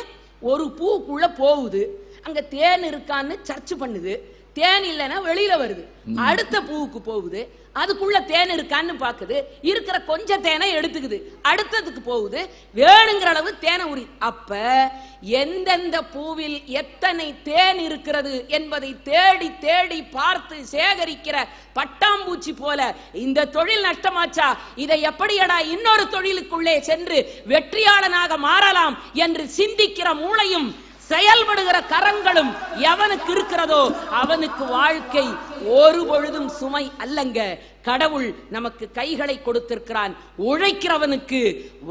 ஒரு பூக்குள்ள போகுது, அங்க தேன் இருக்கான்னு சர்ச் பண்ணுது, தேன் இல்லைன்னா வெளியில வருது. அடுத்த பூவுக்கு போகுது, அதுக்குள்ள தேன் இருக்கான்னு பாக்குது, இருக்கிற கொஞ்சம் தேனை எடுத்துக்குது, அடுத்ததுக்கு போகுது, வேணுங்கிற அளவு தேனை உரி. அப்ப எந்தெந்த பூவில் எத்தனை தேன் இருக்கிறது என்பதை தேடி தேடி பார்த்து சேகரிக்கிற பட்டாம்பூச்சி போல இந்த தொழில் நஷ்டமாச்சா, இதை எப்படியடா இன்னொரு தொழிலுக்குள்ளே சென்று வெற்றியாளனாக மாறலாம் என்று சிந்திக்கிற மூளையும் செயல்படுகிற கரங்களும் எவனுக்கு இருக்கிறதோ அவனுக்கு வாழ்க்கை ஒரு பொழுதும் சுமை அல்லங்க. கடவுள் நமக்கு கைகளை கொடுத்திருக்கிறான். உழைக்கிறவனுக்கு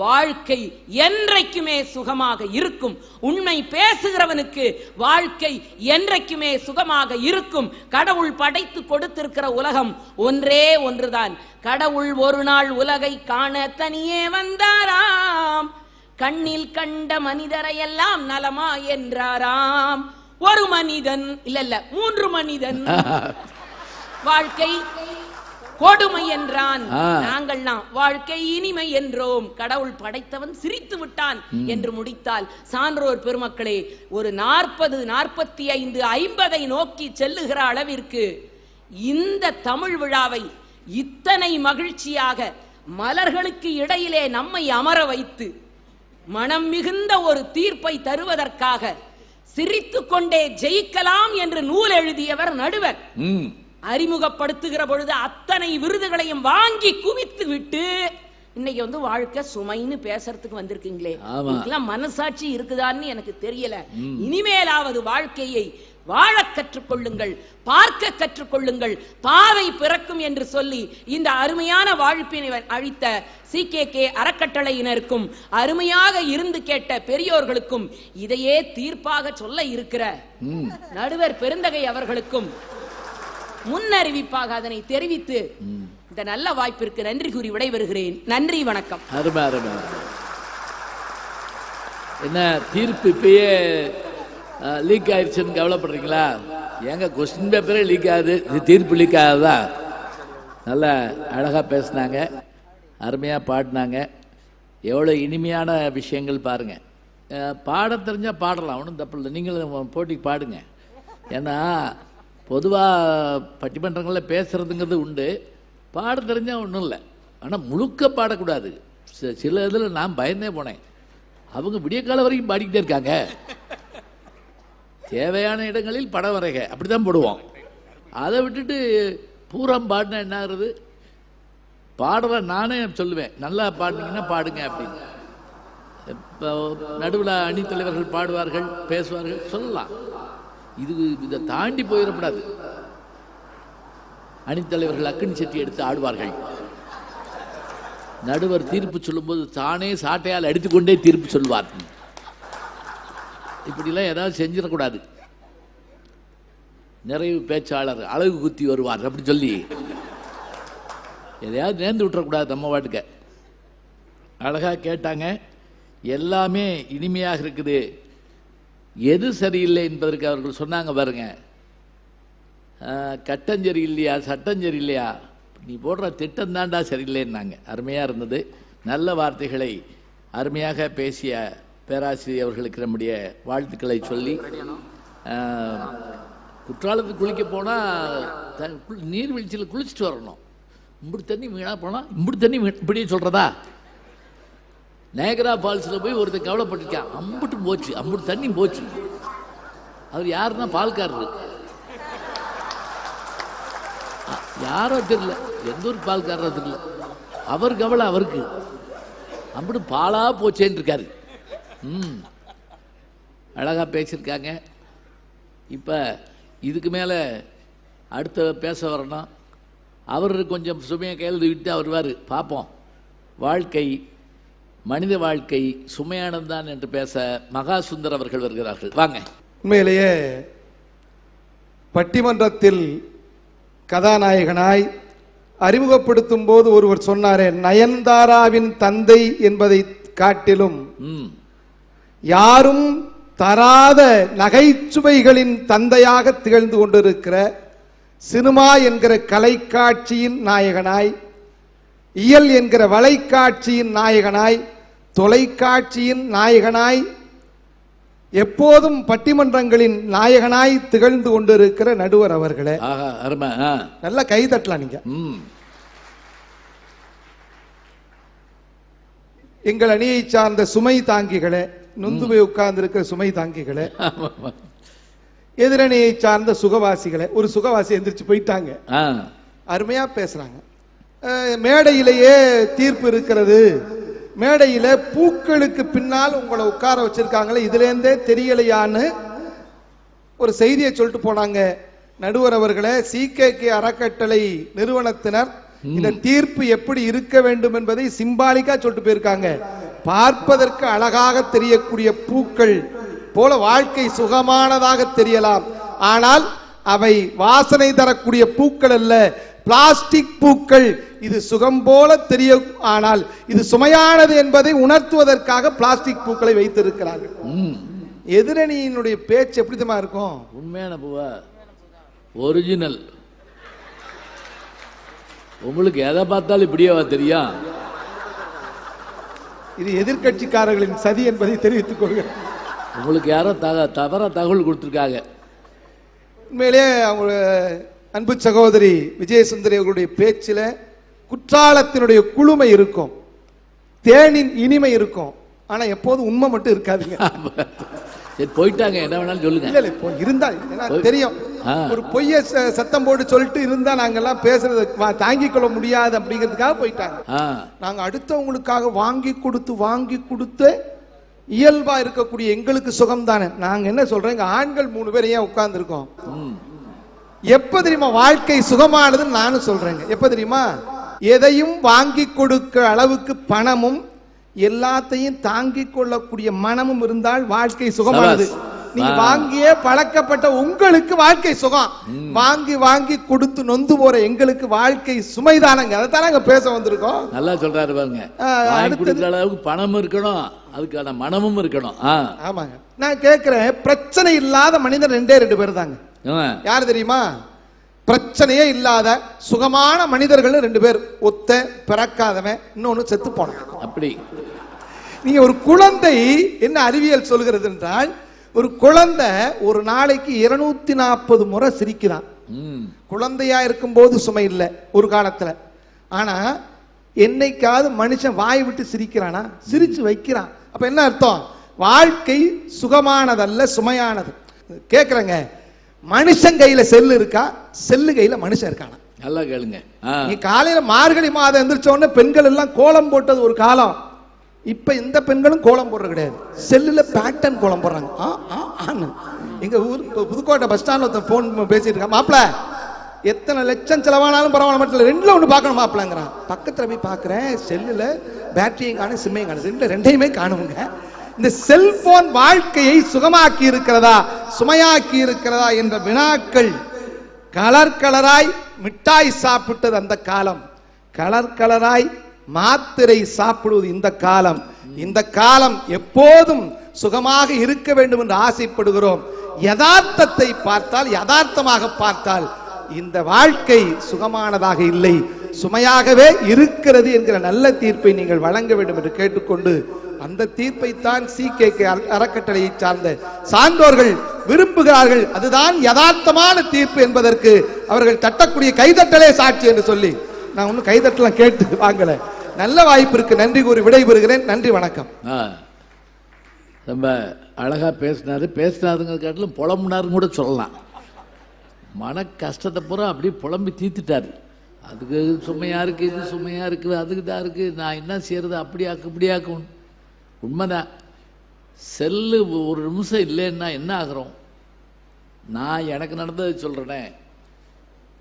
வாழ்க்கை என்றைக்குமே சுகமாக இருக்கும். உண்மை பேசுகிறவனுக்கு வாழ்க்கை என்றைக்குமே சுகமாக இருக்கும். கடவுள் படைத்து கொடுத்திருக்கிற உலகம் ஒன்றே ஒன்றுதான். கடவுள் ஒரு நாள் உலகை காண தனியே வந்தாராம். கண்ணில் கண்ட மனிதரை எல்லாம் நலமா என்றாராம். ஒரு மனிதன் இல்ல 3 மனிதன் வாழ்க்கை கொடுமை என்றான். நாங்கள்லாம் வாழ்க்கை இனிமை என்றோம். கடவுள் படைத்தவன் சிரித்து விட்டான் என்று முடித்தால், சான்றோர் பெருமக்களே, ஒரு 40, 45, 50 நோக்கி செல்லுகிற அளவிற்கு இந்த தமிழ் விழாவை இத்தனை மகிழ்ச்சியாக மலர்களுக்கு இடையிலே நம்மை அமர வைத்து மனம் மிகுந்த ஒரு தீர்ப்பை தருவதற்காக சிரித்துக் கொண்டே ஜெயிக்கலாம் என்று நூல் எழுதியவர் நடுவர். அறிமுகப்படுத்துகிற பொழுது அத்தனை விருதுகளையும் வாங்கி குவித்து விட்டு இன்னைக்கு வாழ்க்கை சுமைன்னு பேசுறதுக்கு வந்திருக்கீங்களே, இதெல்லாம் மனசாட்சி இருக்குதான்னு எனக்கு தெரியல. இனிமேலாவது வாழ்க்கையை வாழ கற்றுக்கொள்ளுங்கள், பார்க்க கற்றுக்கொள்ளுங்கள், பாவை பிறக்கும் என்று சொல்லி இந்த அருமையான வாழ்ப்பினை அளித்த CKK அறக்கட்டளையினருக்கும் அருமையாக இருந்து கேட்ட பெரியோர்களுக்கும் இதையே தீர்ப்பாக சொல்ல இருக்கிற நடுவர் பெருந்தகை அவர்களுக்கும் முன்னறிவிப்பாக அதனை தெரிவித்து இந்த நல்ல வாய்ப்பிற்கு நன்றி கூறி விடைபெறுகிறேன். நன்றி, வணக்கம். அருமை அருமை. என்ன தீர்ப்பு இப்பயே லீக் ஆயிடுச்சுன்னு கவலைப்படுறீங்களா? எங்க கொஸ்டின் பேப்பரே லீக் ஆகுது, இது தீர்ப்பு லீக் ஆகுதா? நல்ல அழகா பேசினாங்க, அருமையா பாடினாங்க. எவ்வளோ இனிமையான விஷயங்கள் பாருங்க. பாட தெரிஞ்சா பாடலாம், ஒன்றும் தப்பு இல்லை. நீங்களும் போட்டிக்கு பாடுங்க. ஏன்னா பொதுவாக பட்டிமன்றங்களில் பேசுறதுங்கிறது உண்டு, பாட தெரிஞ்சா ஒன்றும் இல்லை. ஆனால் முழுக்க பாடக்கூடாது. சில இதில் நான் பயந்தே போனேன். அவங்க விடிய காலம் வரைக்கும் பாடிக்கிட்டே இருக்காங்க. தேவையான இடங்களில் படம் வரைக அப்படித்தான் போடுவோம். அதை விட்டுட்டு பூரம் பாடினா என்ன ஆகுறது? பாடுற நானே சொல்லுவேன், நல்லா பாடினீங்கன்னா பாடுங்க அப்படின்னு. இப்போ நடுவில் அணித்தலைவர்கள் பாடுவார்கள், பேசுவார்கள், சொல்லலாம். இதை தாண்டி போயிடக்கூடாது. அணித்தலைவர்கள் அக்கன் செட்டி எடுத்து ஆடுவார்கள். நடுவர் தீர்ப்பு சொல்லும்போது தானே சாட்டையால் அடித்துக்கொண்டே தீர்ப்பு சொல்வார். இப்படிலாம் ஏதாவது செஞ்சிடக்கூடாது. நிறைவு பேச்சாளர் அழகு குத்தி வருவார் அப்படி சொல்லி எதையாவது நேர்ந்து விட்டுறக்கூடாது. நம்ம வாட்டுக்க அழகா கேட்டாங்க, எல்லாமே இனிமையாக இருக்குது. எது சரியில்லை என்பதற்கு அவர்கள் சொன்னாங்க பாருங்க. கட்டஞ்சரி இல்லையா, சட்டஞ்சரி இல்லையா, நீ போடுற திட்டம் தாண்டா சரியில்லைன்னாங்க. அருமையா இருந்தது. நல்ல வார்த்தைகளை அருமையாக பேசிய பேராசிரியர் அவர்களுக்கு நம்முடைய வாழ்த்துக்களை சொல்லி, குற்றாலத்துக்கு குளிக்க போனா நீர்வீழ்ச்சியில் குளிச்சுட்டு வரணும். இப்படி தண்ணி வீணா போனா இப்படி தண்ணி இப்படியே சொல்றதா? நேகரா ஃபால்ஸில் போய் ஒருத்தர் கவலைப்பட்டிருக்கான், அம்புட்டு போச்சு, அம்புட்டு தண்ணி போச்சு. அவர் யாருன்னா பால்காரரு, யாரோ தெரியல, எந்த ஒரு பால்காரரோ தெரியல. அவர் கவலை அவருக்கு, அம்புட்டு பாலா போச்சேன்னு இருக்காரு. அழகா பேசியிருக்காங்க. இப்போ இதுக்கு மேலே அடுத்த பேச வரணும். அவர் கொஞ்சம் சுமையை கையில் விட்டு அவர் வாரு பார்ப்போம். வாழ்க்கை, மனித வாழ்க்கை சுமையானதுதான் என்று பேச மகா சுந்தர் அவர்கள் வருகிறார்கள். வாங்க. உண்மையிலேயே பட்டிமன்றத்தில் கதாநாயகனாய் அறிமுகப்படுத்தும் போது ஒருவர் சொன்னாரே, நயன்தாராவின் தந்தை என்பதை காட்டிலும் யாரும் தராத நகைச்சுவைகளின் தந்தையாக திகழ்ந்து கொண்டிருக்கிற சினிமா என்கிற கலைக்காட்சியின் நாயகனாய், இயல் என்கிற வலைக்காட்சியின் நாயகனாய், தொலைக்காட்சியின் நாயகனாய், எப்போதும் பட்டிமன்றங்களின் நாயகனாய் திகழ்ந்து கொண்டிருக்கிற நடுவர் அவர்களே, நல்ல கை தட்டலாம் நீங்க. எங்கள் அணியை சார்ந்த சுமை தாங்கிகளே, நொந்து போய் உட்கார்ந்து இருக்கிற சுமை தாங்கிகளே, எதிரணியை சார்ந்த சுகவாசிகளே. ஒரு சுகவாசி எந்திரிச்சு போயிட்டாங்க, அருமையா பேசுறாங்க. மேடையிலேயே தீர்ப்பு இருக்கிறது, மேடையில பூக்களுக்கு பின்னால் உங்களை உட்கார வச்சிருக்காங்களே, இதுல இருந்தே தெரியலையான்னு ஒரு செய்தியை சொல்லிட்டு போனாங்க. நடுவர் அவர்களே, CKK அறக்கட்டளை நிறுவனத்தினர் இந்த தீர்ப்பு எப்படி இருக்க வேண்டும் என்பதை சிம்பாலிக்கா சொல்லிட்டு போயிருக்காங்க. பார்ப்பதற்கு அழகாக தெரியக்கூடிய பூக்கள் போல வாழ்க்கை சுகமானதாக தெரியலாம், ஆனால் அவை வாசனை தரக்கூடிய பூக்கள் அல்ல, பிளாஸ்டிக் பூக்கள். இது சுகம் போல தெரியும், ஆனால் இது சுமையானது என்பதை உணர்த்துவதற்காக பிளாஸ்டிக் பூக்களை வைத்திருக்கிறார்கள். எதிரணியினுடைய பேச்சு எப்படிதமா இருக்கும்? உண்மையான பூவா, ஒரிஜினல். உங்களுக்கு எதை பார்த்தாலும் இப்படியே தெரியும். இது எதிர்கட்சிக்காரர்களின் சதி என்பதை தெரிவித்துக் கொள்கிறேன். உங்களுக்கு யாரோ தவற தகவல் கொடுத்திருக்காங்க. உண்மையிலே அவங்க அன்பு சகோதரி விஜயசுந்தரி அவர்களுடைய பேச்சில குற்றாலத்தினுடைய குளுமை இருக்கும், தேனின் இனிமை இருக்கும். ஆனா எப்போதும் உண்மை மட்டும் இருக்காதுங்க. போயிட்டாங்க, என்ன வேணாலும் சொல்லுங்க. இல்ல இப்போ இருந்தா தெரியும், ஒரு பொய்ய சத்தம் போட்டு சொல்லிட்டு இருந்தா நாங்கெல்லாம் பேசுறது தாங்கிக் கொள்ள முடியாது அப்படிங்கிறதுக்காக போயிட்டாங்க. நாங்க அடுத்தவங்களுக்காக வாங்கி கொடுத்து இயல்பா இருக்கக்கூடிய எங்களுக்கு சுகம் தானே. நாங்க என்ன சொல்றோம், எங்க ஆண்கள் 3 பேர் ஏன் உட்கார்ந்து இருக்கோம், எப்ப தெரியுமா வாழ்க்கை சுகமானதுன்னு நானும் சொல்றேங்க. எப்ப தெரியுமா, எதையும் வாங்கி கொடுக்க அளவுக்கு பணமும் எல்லாத்தையும் தாங்கிக் கொள்ளக்கூடிய மனமும் இருந்தால் வாழ்க்கை சுகமானது. நீங்க வாங்கியே பழக்கப்பட்ட உங்களுக்கு வாழ்க்கை சுகம், வாங்கி கொடுத்து நொந்து போற எங்களுக்கு வாழ்க்கை சுமைதானங்க. அதைத்தான் நாங்க பேச வந்திருக்கோம். நல்லா சொல்றாரு பாருங்க, கொடுக்கிற அளவுக்கு பணமும் இருக்கணும், அதுக்கான மனமும் இருக்கணும். ஆமாங்க. நான் கேட்கிறேன், பிரச்சனை இல்லாத மனிதன் 2 பேர் தாங்க. யாரு தெரியுமா, பிரச்சனையே இல்லாத சுகமான மனிதர்கள் 2 பேர். ஒத்த பிறக்காதவன், இன்னொன்னு செத்து போன. அப்படி நீங்க ஒரு குழந்தை, என்ன அறிவியல் சொல்கிறது என்றால், ஒரு குழந்தை ஒரு நாளைக்கு 240 முறை சிரிக்குதான். குழந்தையா இருக்கும் போது சுமை இல்லை ஒரு காலத்துல. ஆனா என்னைக்காவது மனுஷன் வாய் விட்டு சிரிக்கிறானா, சிரிச்சு வைக்கிறான். அப்ப என்ன அர்த்தம், வாழ்க்கை சுகமானதல்ல, சுமையானது. கேக்குறேங்க, மனுஷன் கையில செல்லு இருக்கா, செல்லு கையில மனுஷன் இருக்கானா? நல்லா கேளுங்க. நீ காலையில மார்கழி மாதம் எந்திரிச்ச உடனே பெண்கள் எல்லாம் கோலம் போட்டது ஒரு காலம். இப்ப இந்த பெண்களும் கோலம் போடுறது கிடையாது, செல்லுல பேட்டர்ன் கோலம் போடுறாங்க. எங்க ஊர் புதுக்கோட்டை பஸ் ஸ்டாண்ட்ல போன் பேசிட்டு இருக்கா, மாப்பிள எத்தனை லட்சம் செலவானாலும் பரவாயில்ல, மட்டும் 2ல 1 பார்க்கணும் மாப்பிளங்கிறான். பக்கத்துல போய் பாக்குறேன், செல்லுல பேட்டரியும் காணும், சிம்மையும் காணும், 2யுமே காணுங்க. இந்த செல்போன் வாழ்க்கையை சுகமாக்கி இருக்கிறதா, சுமையாக்கி இருக்கிறதா என்ற வினாக்கள். கலராய் மிட்டாய் சாப்பிட்டது அந்த காலம், கலராய் மாத்திரை சாப்பிடுவது இந்த காலம். இந்த காலம் எப்போதும் சுகமாக இருக்க வேண்டும் என்று ஆசைப்படுகிறோம். யதார்த்தத்தை பார்த்தால், யதார்த்தமாக பார்த்தால் இந்த வாழ்க்கை சுகமானதாக இல்லை, சுமையாகவே இருக்கிறது என்கிற நல்ல தீர்ப்பை நீங்கள் வழங்க வேண்டும் என்று கேட்டுக்கொண்டு, அந்த தீர்ப்பை தான் CKK அறக்கட்டளையை சார்ந்த சான்றோர்கள் விரும்புகிறார்கள். அதுதான் யதார்த்தமான தீர்ப்பு என்பதற்கு அவர்கள் தட்டக்கூடிய கைதட்டலே சாட்சி என்று சொல்லி, நான் ஒன்னும் கைதட்டலாம் கேட்டு வாங்கல, நல்ல வாய்ப்பு இருக்கு. நன்றி கூறி விடைபெறுகிறேன். நன்றி, வணக்கம். ரொம்ப அழகா பேசினாருங்க காட்டிலும் புலம்புனாருன்னு கூட சொல்லலாம். மன கஷ்டத்தை பூரா அப்படியே புலம்பி தீர்த்துட்டாரு. அதுக்கு சுமையா இருக்கு, இது சுமையா இருக்கு, அதுக்கு தான் இருக்கு, நான் என்ன செய்யறது, அப்படியாக்கு இப்படியாக்கும். உண்மைதான், செல்லு ஒரு நிமிஷம் இல்லைன்னா என்ன ஆகிறோம். நான் எனக்கு நடந்தது சொல்றேனே,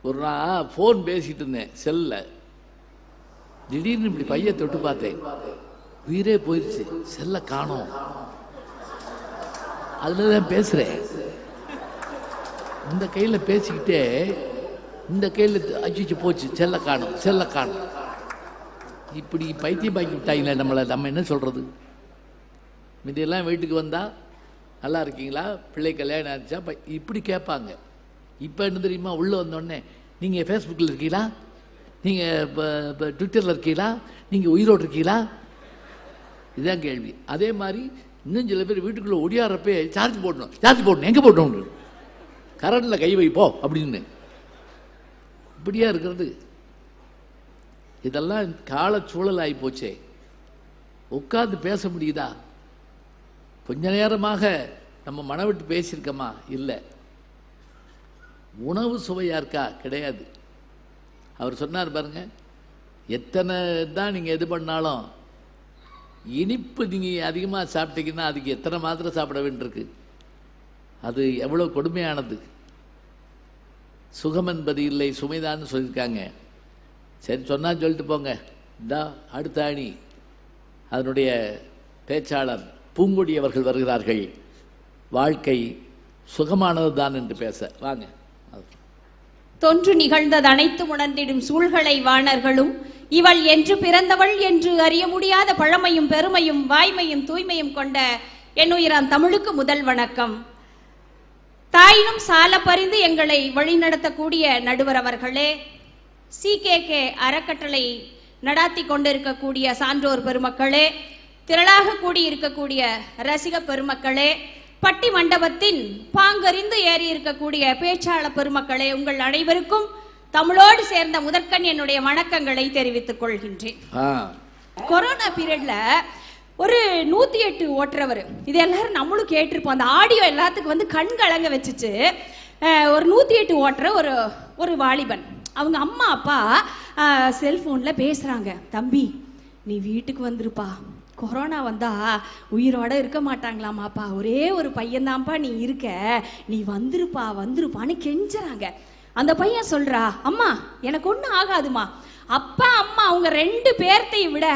ஒரு நாள் போன் பேசிட்டு இருந்தேன் செல்ல, திடீர்னு இப்படி பைய தொட்டு பார்த்தேன், உயிரே போயிடுச்சு, செல்ல காணோம். அதுலதான் பேசுறேன், இந்த கையில பேசிக்கிட்டே இந்த கையில அச்சிச்சு போச்சு, செல்ல காணோம். இப்படி பைத்தியம் பாக்கி விட்டாங்களே நம்மளை. நம்ம என்ன சொல்றது, மீதியெல்லாம் வீட்டுக்கு வந்தா நல்லா இருக்கீங்களா, பிள்ளை கல்யாணம் ஆச்சா, இப்படி கேட்பாங்க. இப்போ என்ன தெரியுமா, உள்ள வந்தோடனே நீங்கள் ஃபேஸ்புக்கில் இருக்கீங்களா, நீங்கள் இப்போ ட்விட்டரில் இருக்கீங்களா, நீங்கள் உயிரோடு இருக்கீங்களா, இதுதான் கேள்வி. அதே மாதிரி இன்னும் சில பேர் வீட்டுக்குள்ளே ஒடியாரப்பே சார்ஜ் போடணும் எங்கே போட்டோம், கரண்டில் கை வைப்போ அப்படின்னு இப்படியா இருக்கிறது. இதெல்லாம் கால சூழல் ஆகி போச்சே. உட்கார்ந்து பேச முடியுதா? கொஞ்ச நேரமாக நம்ம மன விட்டு பேசியிருக்கோமா? இல்லை. உணவு சுவையா இருக்கா? கிடையாது. அவர் சொன்னார் பாருங்க, எத்தனை தான் நீங்க எது பண்ணாலும் இனிப்பு நீங்க அதிகமா சாப்பிட்டீங்கன்னா அதுக்கு எத்தனை மாத்திரை சாப்பிட வேண்டியிருக்கு. அது எவ்வளவு கொடுமையானது. சுகம் என்பது இல்லை, சுமைதான் சொல்லியிருக்காங்க. சரி, சொன்னா சொல்லிட்டு போங்க. இந்த அடுத்த அணி அதனுடைய பேச்சாளர் பூங்கொடி அவர்கள் வருகிறார்கள். வாழ்க்கை சுகமானது தான் என்று பேச வாங்க. தொன்று நிகழ்ந்தது அனைத்து உணர்ந்திடும் சூழ்களை வாணர்களும் இவள் என்று பிறந்தவள் என்று அறிய முடியாத பழமையும் பெருமையும் வாய்மையும் தூய்மையும் கொண்ட என்னுயிரான் தமிழுக்கு முதல் வணக்கம். தாயினும் சால பறிந்து எங்களை வழிநடத்தக்கூடிய நடுவர் அவர்களே, CKK அறக்கட்டளை நடாத்தி கொண்டிருக்கக்கூடிய சான்றோர் பெருமக்களே, திரளாக கூடியிருக்கக்கூடிய ரசிக பெருமக்களே, பட்டி மண்டபத்தின் பாங்கறிந்து ஏறி இருக்கக்கூடிய பேச்சாளர் பெருமக்களே, உங்கள் அனைவருக்கும் தமிழோடு சேர்ந்த முதற்கண் என்னுடைய வணக்கங்களை தெரிவித்துக் கொள்கின்றேன். கொரோனா பீரியட்ல ஒரு 108 ஓட்டுறவர், இது எல்லாரும் நம்மளும் கேட்டிருப்போம். அந்த ஆடியோ எல்லாத்துக்கும் கண் கலங்க வச்சுச்சு. ஒரு 108 ஓட்டுற ஒரு வாலிபன், அவங்க அம்மா அப்பா செல்போன்ல பேசுறாங்க. தம்பி, நீ வீட்டுக்கு வந்துருப்பா, கொரோனா வந்தா உயிரோட இருக்க மாட்டாங்களாமாப்பா, ஒரே ஒரு பையன்தான்ப்பா நீ இருக்க, நீ வந்துருப்பான்னு கெஞ்சுறாங்க. அந்த பையன் சொல்றா, அம்மா எனக்கு ஒண்ணும் ஆகாதுமா, அப்பா அம்மா அவங்க 2 பேர்த்தை விட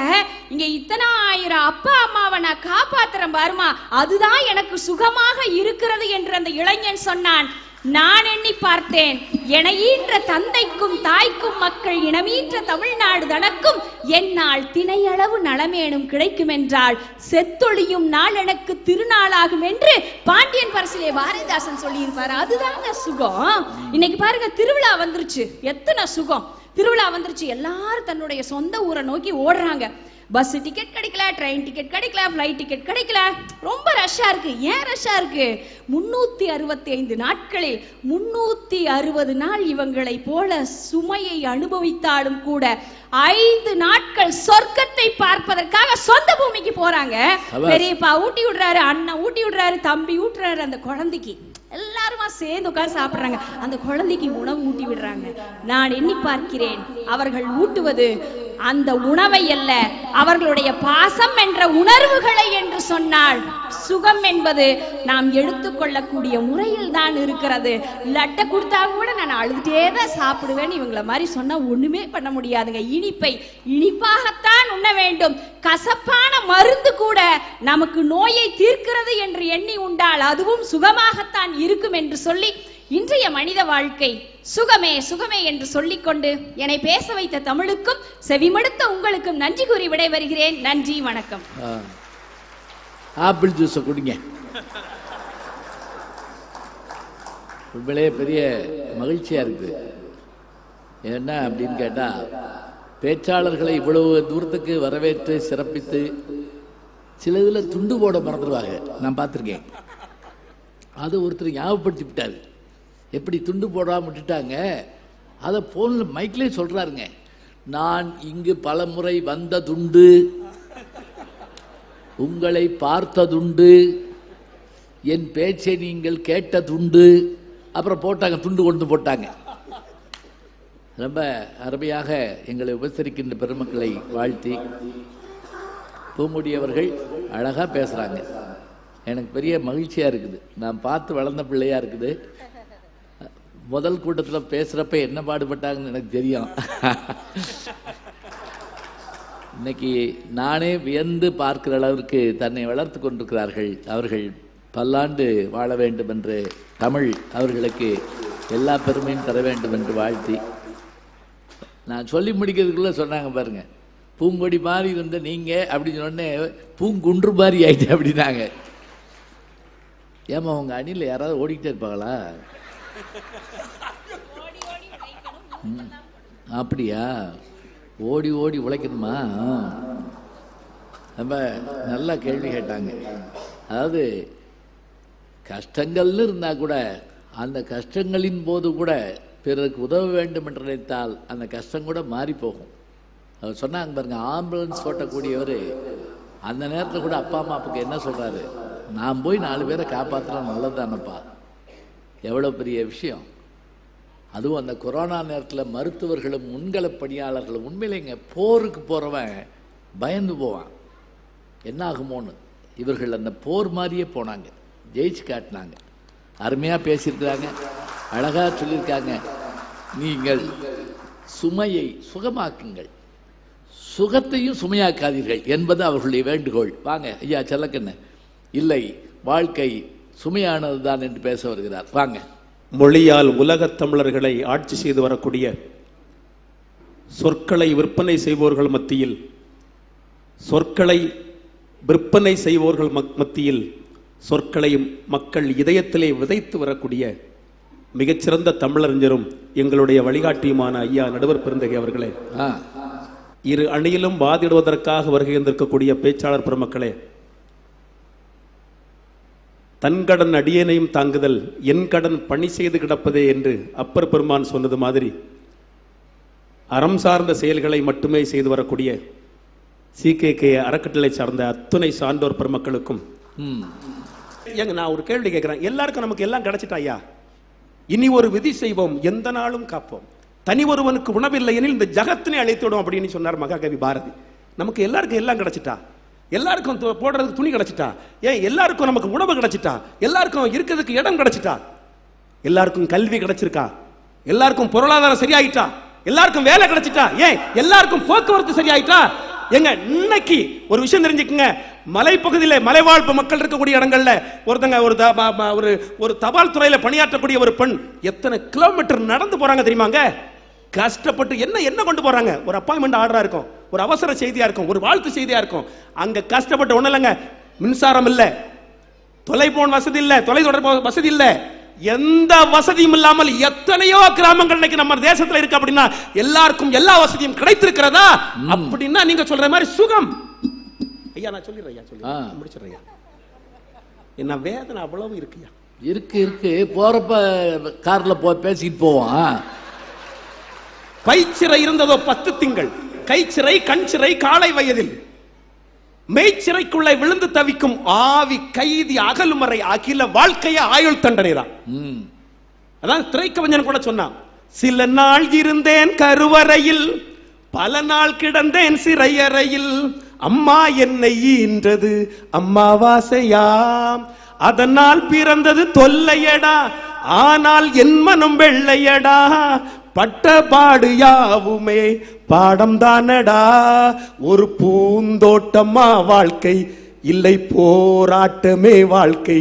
இங்க இத்தனை ஆயிரம் அப்பா அம்மாவை நான் காப்பாத்துறேன் பாருமா, அதுதான் எனக்கு சுகமாக இருக்கிறது என்று அந்த இளைஞன் சொன்னான். நான் எண்ணி பார்த்தேன், என ஈன்ற தந்தைக்கும் தாய்க்கும் மக்கள் இனமீற்ற தமிழ்நாடு தனக்கும் என்னால் திணையளவு நலமேனும் கிடைக்கும் என்றால் செத்தொழியும் நாள் எனக்கு திருநாளாகும் என்று பாண்டியன் பரிசிலே பாரதிதாசன் சொல்லியிருப்பாரு. அதுதாங்க சுகம். இன்னைக்கு பாருங்க, திருவிழா வந்துருச்சு, எத்தனை சுகம். திருவிழா வந்துருச்சு, எல்லாரும் தன்னுடைய சொந்த ஊரை நோக்கி ஓடுறாங்க. பஸ் டிக்கெட் கிடைக்கல, ட்ரெயின் டிக்கெட் கிடைக்கல, ஃப்ளைட் டிக்கெட் கிடைக்கல, ரொம்ப ரஷ்ஷா இருக்கு. ஏன் ரஷ்ஷா இருக்கு? 365 நாட்களில் 360 நாள் இவங்களை போல சுமையை அனுபவித்தாலும் கூட 5 நாட்கள் சொர்க்கத்தை பார்ப்பதற்காக சொந்த பூமிக்கு போறாங்க. பெரியப்பா ஊட்டி விடுறாரு, அண்ணன் ஊட்டி விடுறாரு, தம்பி ஊட்டுறாரு, அந்த குழந்தைக்கு எல்லாருமா சேர்ந்து உட்கார்ந்து சாப்பிடுறாங்க. அந்த குழந்தைக்கு உணவு ஊட்டி விடுறாங்க. நான் எண்ணி பார்க்கிறேன், அவர்கள் ஊட்டுவது அந்த உணவை அல்ல, அவர்களுடைய பாசம் என்ற உணர்வுகளை என்று சொன்னால் சுகம் என்பது நாம் எடுத்துக்கொள்ளக்கூடிய முறையில் தான் இருக்கிறது. லட்டை கொடுத்தா கூட நான் அழுதுட்டே தான் சாப்பிடுவேன், இவங்கள மாதிரி சொன்னா ஒண்ணுமே பண்ண முடியாதுங்க. இனிப்பை இனிப்பாகத்தான் உண்ண வேண்டும். கசப்பான மருந்து கூட நமக்கு நோயை தீர்க்கிறது என்று எண்ணி உண்டால் அதுவும் சுகமாகத்தான் இருக்கும் என்று சொல்லி இன்றைய மனித வாழ்க்கை சுகமே சுகமே என்று சொல்லிக்கொண்டு என்னை பேச வைத்த தமிழுக்கும் செவிமடுத்த உங்களுக்கும் நன்றி கூறி விடைபெறுகிறேன். நன்றி, வணக்கம். ஆப்பிள் ஜூஸை குடிங்க. உண்மையிலே பெரிய மகிழ்ச்சியா இருக்கு. என்ன அப்படின்னு கேட்டா, பேச்சாளர்களை இவ்வளவு தூரத்துக்கு வரவேற்று சிறப்பித்து சில இதுல துண்டு போட மறந்துடுவாங்க, நான் பார்த்துருக்கேன். அதை ஒருத்தர் ஞாபகப்படுத்தி விட்டாரு. எப்படி துண்டு போடாம விட்டுட்டாங்க, அதை போன்ல மைக்லேயே சொல்றாருங்க. நான் இங்கு பல முறை வந்ததுண்டு, உங்களை பார்த்ததுண்டு, என் பேச்சை நீங்கள் கேட்டதுண்டு. அப்புறம் போட்டாங்க, துண்டு கொண்டு போட்டாங்க. ரொம்ப அருமையாக எங்களை உபசரிக்கின்ற பெருமக்களை வாழ்த்தி பூமுடி அவர்கள் அழகா பேசுறாங்க. எனக்கு பெரிய மகிழ்ச்சியா இருக்குது. நான் பார்த்து வளர்ந்த பிள்ளையா இருக்குது. முதல் கூட்டத்தில் பேசுறப்ப என்ன பாடுபட்டாங்கன்னு எனக்கு தெரியும். இன்னைக்கு நானே வியந்து பார்க்கிற அளவிற்கு தன்னை வளர்த்து கொண்டிருக்கிறார்கள். அவர்கள் பல்லாண்டு வாழ வேண்டும் என்று தமிழ் அவர்களுக்கு எல்லா பெருமையும் தர வேண்டும் என்று வாழ்த்தி, நான் சொல்லி முடிக்கிறதுக்குள்ள சொன்னாங்க பாருங்க, பூங்கொடி மாதிரி இருந்த நீங்க அப்படின்னு சொன்னே பூங்குன்று மாதிரி ஆயிட்டு அப்படின்னாங்க. ஏமா உங்க அணியில் யாராவது ஓடிக்கிட்டே இருப்பாங்களா? அப்படியா? ஓடி ஓடி உழைக்கணுமா? ரொம்ப நல்ல கேள்வி கேட்டாங்க. அதாவது கஷ்டங்கள்னு இருந்தா கூட அந்த கஷ்டங்களின் போது கூட பிறருக்கு உதவ வேண்டும் என்று நினைத்தால் அந்த கஷ்டம் கூட மாறி போகும். அவர் சொன்னாங்க பாருங்க, ஆம்புலன்ஸ் ஓட்டக்கூடியவர் அந்த நேரத்தில் கூட அப்பா அம்மாவுக்கு என்ன சொல்றாரு, நான் போய் 4 பேரை காப்பாற்றுறேன், நல்லதானப்பா. எவ்வளோ பெரிய விஷயம். அதுவும் அந்த கொரோனா நேரத்தில் மருத்துவர்களும் முன்கள பணியாளர்களும் உண்மையிலேங்க போருக்கு போகிறவன் பயந்து போவான், என்ன ஆகுமோன்னு. இவர்கள் அந்த போர் மாதிரியே போனாங்க, ஜெயிச்சு காட்டினாங்க. அருமையாக பேசியிருக்கிறாங்க, அழகாக சொல்லியிருக்காங்க. நீங்கள் சுமையை சுகமாக்குங்கள், சுகத்தையும் சுமையாக்காதீர்கள் என்பது அவர்களுடைய வேண்டுகோள். வாங்க ஐயா செல்லக்கண்ண. இல்லை, வாழ்க்கை சுமையானது தான் என்று பேச வருகிறார். வாங்க. மொழியால் உலகத் தமிழர்களை ஆட்சி செய்து வரக்கூடிய சொற்களை விற்பனை செய்வோர்கள் மத்தியில், சொற்களை விற்பனை செய்வோர்கள் மத்தியில் சொற்களை மக்கள் இதயத்திலே விதைத்து வரக்கூடிய மிகச்சிறந்த தமிழறிஞரும் எங்களுடைய வழிகாட்டியுமான ஐயா நடுவர் பெருந்தகை அவர்களே, இரு அணியிலும் வாதிடுவதற்காக வருகை இருந்திருக்கக்கூடிய பேச்சாளர் பெருமக்களே, தன் கடன் அடியேனையும் தாங்குதல் என் கடன் பணி செய்து கிடப்பதே என்று அப்பர் பெருமான் சொன்னது மாதிரி அறம் சார்ந்த செயல்களை மட்டுமே செய்து வரக்கூடிய CKK அறக்கட்டளை சார்ந்த அத்துணை சான்றோர் பெருமக்களுக்கும் ஏங்க நான் ஒரு கேள்வி கேட்கிறேன். எல்லாருக்கும் நமக்கு எல்லாம் கிடைச்சிட்டா ஐயா, இனி ஒரு விதி செய்வோம், எந்த நாளும் காப்போம், தனி ஒருவனுக்கு உணவில்லை எனில் இந்த ஜகத்தினை அழைத்துவிடும் அப்படின்னு சொன்னார் மகாகவி பாரதி. நமக்கு எல்லாருக்கும் எல்லாம் கிடைச்சிட்டா, எல்லாருக்கும் போடுறதுக்கு துணி கிடைச்சிட்டா, ஏன் எல்லாருக்கும் நமக்கு உணவு கிடைச்சிட்டா, எல்லாருக்கும் இருக்கிறதுக்கு இடம் கிடைச்சிட்டா, எல்லாருக்கும் கல்வி கிடைச்சிருக்கா, எல்லாருக்கும் பொருளாதாரம் சரியாயிட்டா, எல்லாருக்கும் வேலை கிடைச்சிட்டா, ஏன் எல்லாருக்கும் போக்குவரத்து சரியாயிட்டா. எங்க இன்னைக்கு ஒரு விஷயம் தெரிஞ்சுக்குங்க, மலைப்பகுதியில மலைவாழ் மக்கள் இருக்கக்கூடிய இடங்கள்ல ஒருத்தங்க ஒரு தபால் துறையில பணியாற்றக்கூடிய ஒரு பெண் எத்தனை கிலோமீட்டர் நடந்து போறாங்க தெரியுமாங்க? கஷ்டப்பட்டு என்ன கொண்டு போறாங்க? ஒரு அப்பாயின்மெண்ட் ஆர்டரா இருக்கும், ஒரு அவசர செய்தியா இருக்கும், ஒரு வாழ்த்து செய்தியா இருக்கும். அங்க கஷ்டப்பட்டு ஒண்ணு இல்லைங்க, மின்சாரம் இல்ல, தொலைபோன் வசதி இல்ல, தொலைத்தொடர்பு வசதி இல்ல, எந்த வசதியும் இல்லாமல் எத்தனையோ கிராமங்கள் இன்னைக்கு நம்ம தேசத்துல இருக்கு. அப்படின்னா எல்லாருக்கும் எல்லா வசதியும் கிடைத்திருக்கிறதா? அப்படின்னா நீங்க சொல்ற மாதிரி சுகம். ஐயா நான் சொல்லிடுறேன், முடிச்சிடுறேன். என்ன வேதனை அவ்வளவு இருக்குயா? இருக்கு போறப்ப கார்ல பேசிட்டு போவோம். பைச்சிறை இருந்ததோ 10 திங்கள், கைச்சிறை கண்சிறை காலை வயதில், மெய்ச்சிறைக்குள்ளே விழுந்து தவிக்கும் ஆவி கைதி அகலும் வரை அகில வாழ்க்கைய ஆயுள் தண்டனை தான். அதான் திரைக்கவிஞன் கூட சொன்னான், சில நாள் இருந்தேன் கருவறையில், பல நாள் கிடந்தேன் சிறையறையில், அம்மா என்னை ஈன்றது அம்மாவாசையாம், அதனால் பிறந்தது தொல்லையடா, ஆனால் என் மனம் வெள்ளையடா, பட்ட பாடு யாவுமே பாடம் தானடா, ஒரு பூந்தோட்டமா வாழ்க்கை இல்லை போராட்டமே வாழ்க்கை,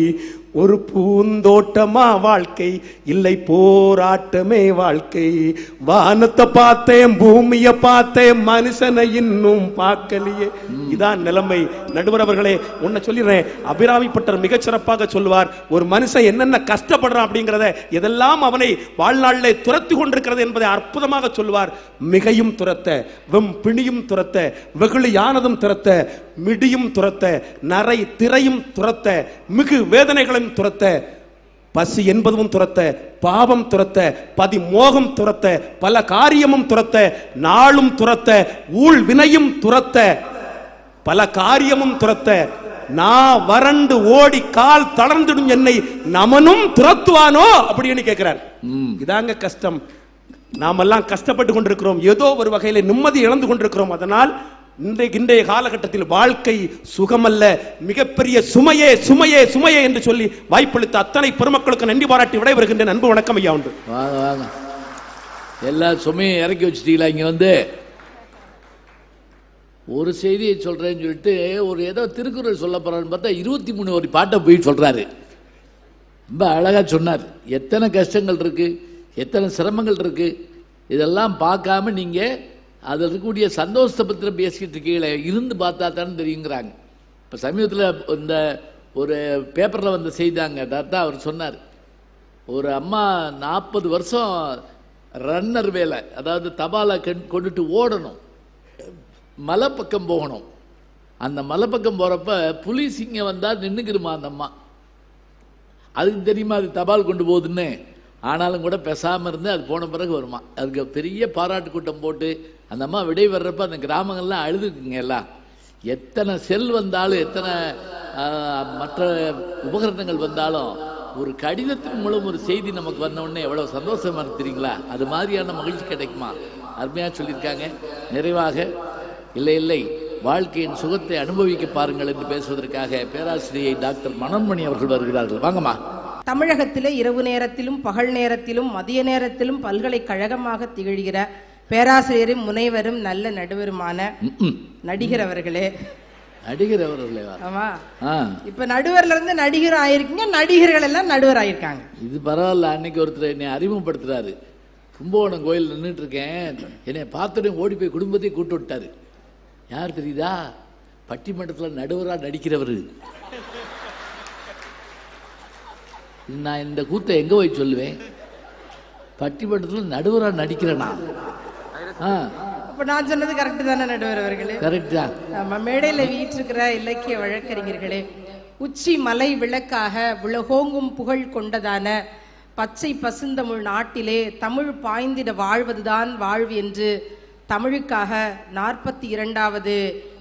ஒரு பூந்தோட்டமா வாழ்க்கை இல்லை போராட்டமே வாழ்க்கை, வானத்தை பார்த்தேன் பூமியை பார்த்தேன் மனுஷனை இன்னும் பார்க்கலையே. இதான் நிலைமை. நடுவர் அவர்களே உன்னை சொல்லிடுறேன், அபிராமி பட்டர் மிகச் சிறப்பாக சொல்லுவார், ஒரு மனுஷன் என்னென்ன கஷ்டப்படுறான் அப்படிங்கிறத, எதெல்லாம் அவனை வாழ்நாளிலே துரத்தி கொண்டிருக்கிறது என்பதை அற்புதமாக சொல்லுவார். மிகையும் துரத்த, வெம் பிணியும் துரத்த, வெகுளியானதும் துரத்த, மிடியும் துரத்த, நரை திரையும் துரத்த, மிகு வேதனைகளும் துரத்த, பசி என்பதும் துரத்த, பாவம் துரத்த, பதி மோகம் துரத்த, பல காரியமும் துரத்த, நாளும் துரத்த, ஊழ் வினையும் துரத்த, பல காரியமும் துரத்த, நான் வறண்டு ஓடி கால் தளர்ந்துடும் என்னை நமனும் துரத்துவானோ அப்படின்னு கேட்கிறார். இதாங்க கஷ்டம். நாமெல்லாம் கஷ்டப்பட்டு கொண்டிருக்கிறோம், ஏதோ ஒரு வகையில நிம்மதி இழந்து கொண்டிருக்கிறோம். அதனால் இன்றைய காலகட்டத்தில் வாழ்க்கை சுகமல்ல, மிகப்பெரிய சுமையே சுமையே சுமையே என்று சொல்லி வாய்ப்பளித்த அத்தனை பெருமக்களுக்கு நன்றி பாராட்டி விடைபெறுகின்றேன். அன்பு வணக்கம் ஐயா. உண்டு எல்லா சுமையும் இறக்கி வச்சுட்டீங்களா? இங்க வந்து ஒரு செய்தியை சொல்றேன்னு சொல்லிட்டு ஒரு ஏதோ திருக்குறள் சொல்ல போறான்னு பார்த்தா 23 ஒரு பாட்டை போய் சொல்றாரு. ரொம்ப அழகா சொன்னார். எத்தனை கஷ்டங்கள் இருக்கு, எத்தனை சிரமங்கள் இருக்கு, இதெல்லாம் பார்க்காம நீங்க அதில் இருக்கக்கூடிய சந்தோஷத்தை பற்றி பேசிக்கிட்டு இருக்கீங்களே, இருந்து பார்த்தா தானே தெரியுங்கிறாங்க. இப்போ சமீபத்தில் இந்த ஒரு பேப்பரில் வந்து செய்தாங்க தாத்தா, அவர் சொன்னார், ஒரு அம்மா 40 வருஷம் ரன்னர் வேலை, அதாவது தபாலை கொண்டுட்டு ஓடணும், மலை பக்கம் போகணும். அந்த மலை பக்கம் போகிறப்ப புலி சிங்கம் வந்தால் நின்றுக்கிருமா அந்த அம்மா. அதுக்கு தெரியுமா அது தபால் கொண்டு போகுதுன்னு. ஆனாலும் கூட பேசாமல் இருந்து அது போன பிறகு வருமா. அதுக்கு பெரிய பாராட்டு கூட்டம் போட்டு அந்த அம்மா விடை வர்றப்ப அந்த கிராமங்கள்லாம் அழுதுக்குங்க. எல்லாம் எத்தனை செல் வந்தாலும் எத்தனை மற்ற உபகரணங்கள் வந்தாலும் ஒரு கடிதத்தின் மூலம் ஒரு செய்தி நமக்கு வந்த உடனே எவ்வளவு சந்தோஷமா இருக்கு தெரியுங்களா? அது மாதிரியான மகிழ்ச்சி கிடைக்குமா? அருமையா சொல்லியிருக்காங்க. நிறைவாக இல்லை வாழ்க்கையின் சுகத்தை அனுபவிக்க பாருங்கள் என்று பேசுவதற்காக பேராசிரியை டாக்டர் மனோன்மணி அவர்கள் வருகிறார்கள். வாங்கம்மா. தமிழகத்திலே இரவு நேரத்திலும் பகல் நேரத்திலும் மதிய நேரத்திலும் பல்கலைக்கழகமாக திகழ்கிற பேராசிரியரும் முனைவரும் நல்ல நடுவருமான நடிகர் அவர்களே. நடிகர் அவர்களே? ஆமா, இப்ப நடுவர்ல இருந்து நடிகர் ஆயிருக்கீங்க, நடிகர்கள் எல்லாம் நடுவர் ஆயிருக்காங்க. இது பரவாயில்ல. அன்னைக்கு ஒருத்தர் என்னை அறிமுகப்படுத்துறாரு. கும்பகோணம் கோயில் நின்றுட்டு இருக்கேன், என்னை பார்த்துட்டு ஓடி போய் குடும்பத்தை கூட்டு விட்டாரு. யார் தெரியுதா? பட்டிமன்றத்தில் நடுவரா நடிக்கிறவரு. நான் இந்த கூத்தை எங்க போய் சொல்லுவேன்? பட்டிமன்றத்தில் நடுவரா நடிக்கிறேனா? அப்ப நான் சொன்னது கரெக்ட் தானே நடுவர் அவர்களே? கரெக்ட் தான். நம்ம மேடையில வீற்றிருக்கிற இலக்கிய வழக்கறிஞர்களே, உச்சி மலை விளக்காக உலகோங்கும் புகழ் கொண்டதான பச்சை பசுந்தமிழ் நாட்டிலே தமிழ் பாய்ந்திட வாழ்வதுதான் வாழ்வு என்று தமிழுக்காக 42வது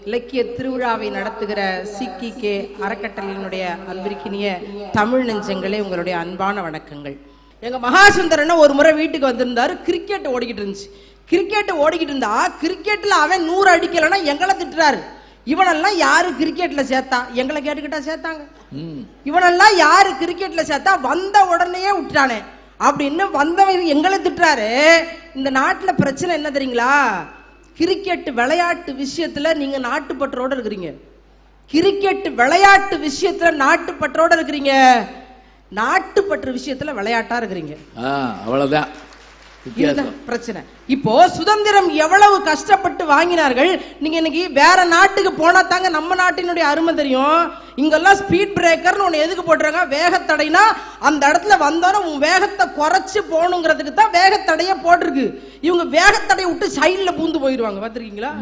இலக்கிய திருவிழாவை நடத்துகிற CKK அறக்கட்டளையினுடைய அன்பிற்கினிய தமிழ் நெஞ்சங்களே, உங்களுடைய அன்பான வணக்கங்கள். எங்க மகாசுந்தரன் ஒரு முறை வீட்டுக்கு வந்திருந்தாரு. கிரிக்கெட் ஓடிக்கிட்டு இருந்துச்சு. கிரிக்கெட் ஓடிக்கிட்டு இருந்தா கிரிக்கெட்ல அவன் 100 அடிக்கலன்னா எங்களை திட்டுறாரு. இவனெல்லாம் யாரு கிரிக்கெட்ல சேர்த்தா? எங்களை கேட்டுக்கிட்டா சேர்த்தாங்க. இவனெல்லாம் யாரு கிரிக்கெட்ல சேர்த்தா? வந்த உடனே விட்டுறானே அப்படின்னு வந்தவன் எங்களை திட்டுறாரு. இந்த நாட்டுல பிரச்சனை என்ன தெரியுங்களா? கிரிக்கெட் விளையாட்டு விஷயத்துல நீங்க நாட்டுப்பற்றோட இருக்கிறீங்க. கிரிக்கெட் விளையாட்டு விஷயத்துல நாட்டுப்பற்றோட இருக்கிறீங்க. நாட்டுப்பற்று விஷயத்துல விளையாட்டா இருக்கிறீங்க. அவ்வளவுதான் பிரச்சனை. இப்போ சுதந்திரம் எவ்வளவு கஷ்டப்பட்டு வாங்கினார்கள். நீங்க இன்னைக்கு வேற நாட்டுக்கு போனா தாங்க நம்ம நாட்டினுடைய அருமை தெரியும். இங்கெல்லாம் ஸ்பீட் பிரேக்கர்னு ஒண்ணு எதுக்கு போட்டுறாங்க? வேகத்தடைனா அந்த இடத்துல வந்தோம் உன் வேகத்தை குறைச்சு போகணுங்கிறதுக்கு தான் வேகத்தடைய போட்டிருக்கு. இவங்க வேகத்தடைய விட்டு சைட்ல பூந்து போயிடுவாங்க. பாத்திருக்கீங்களா?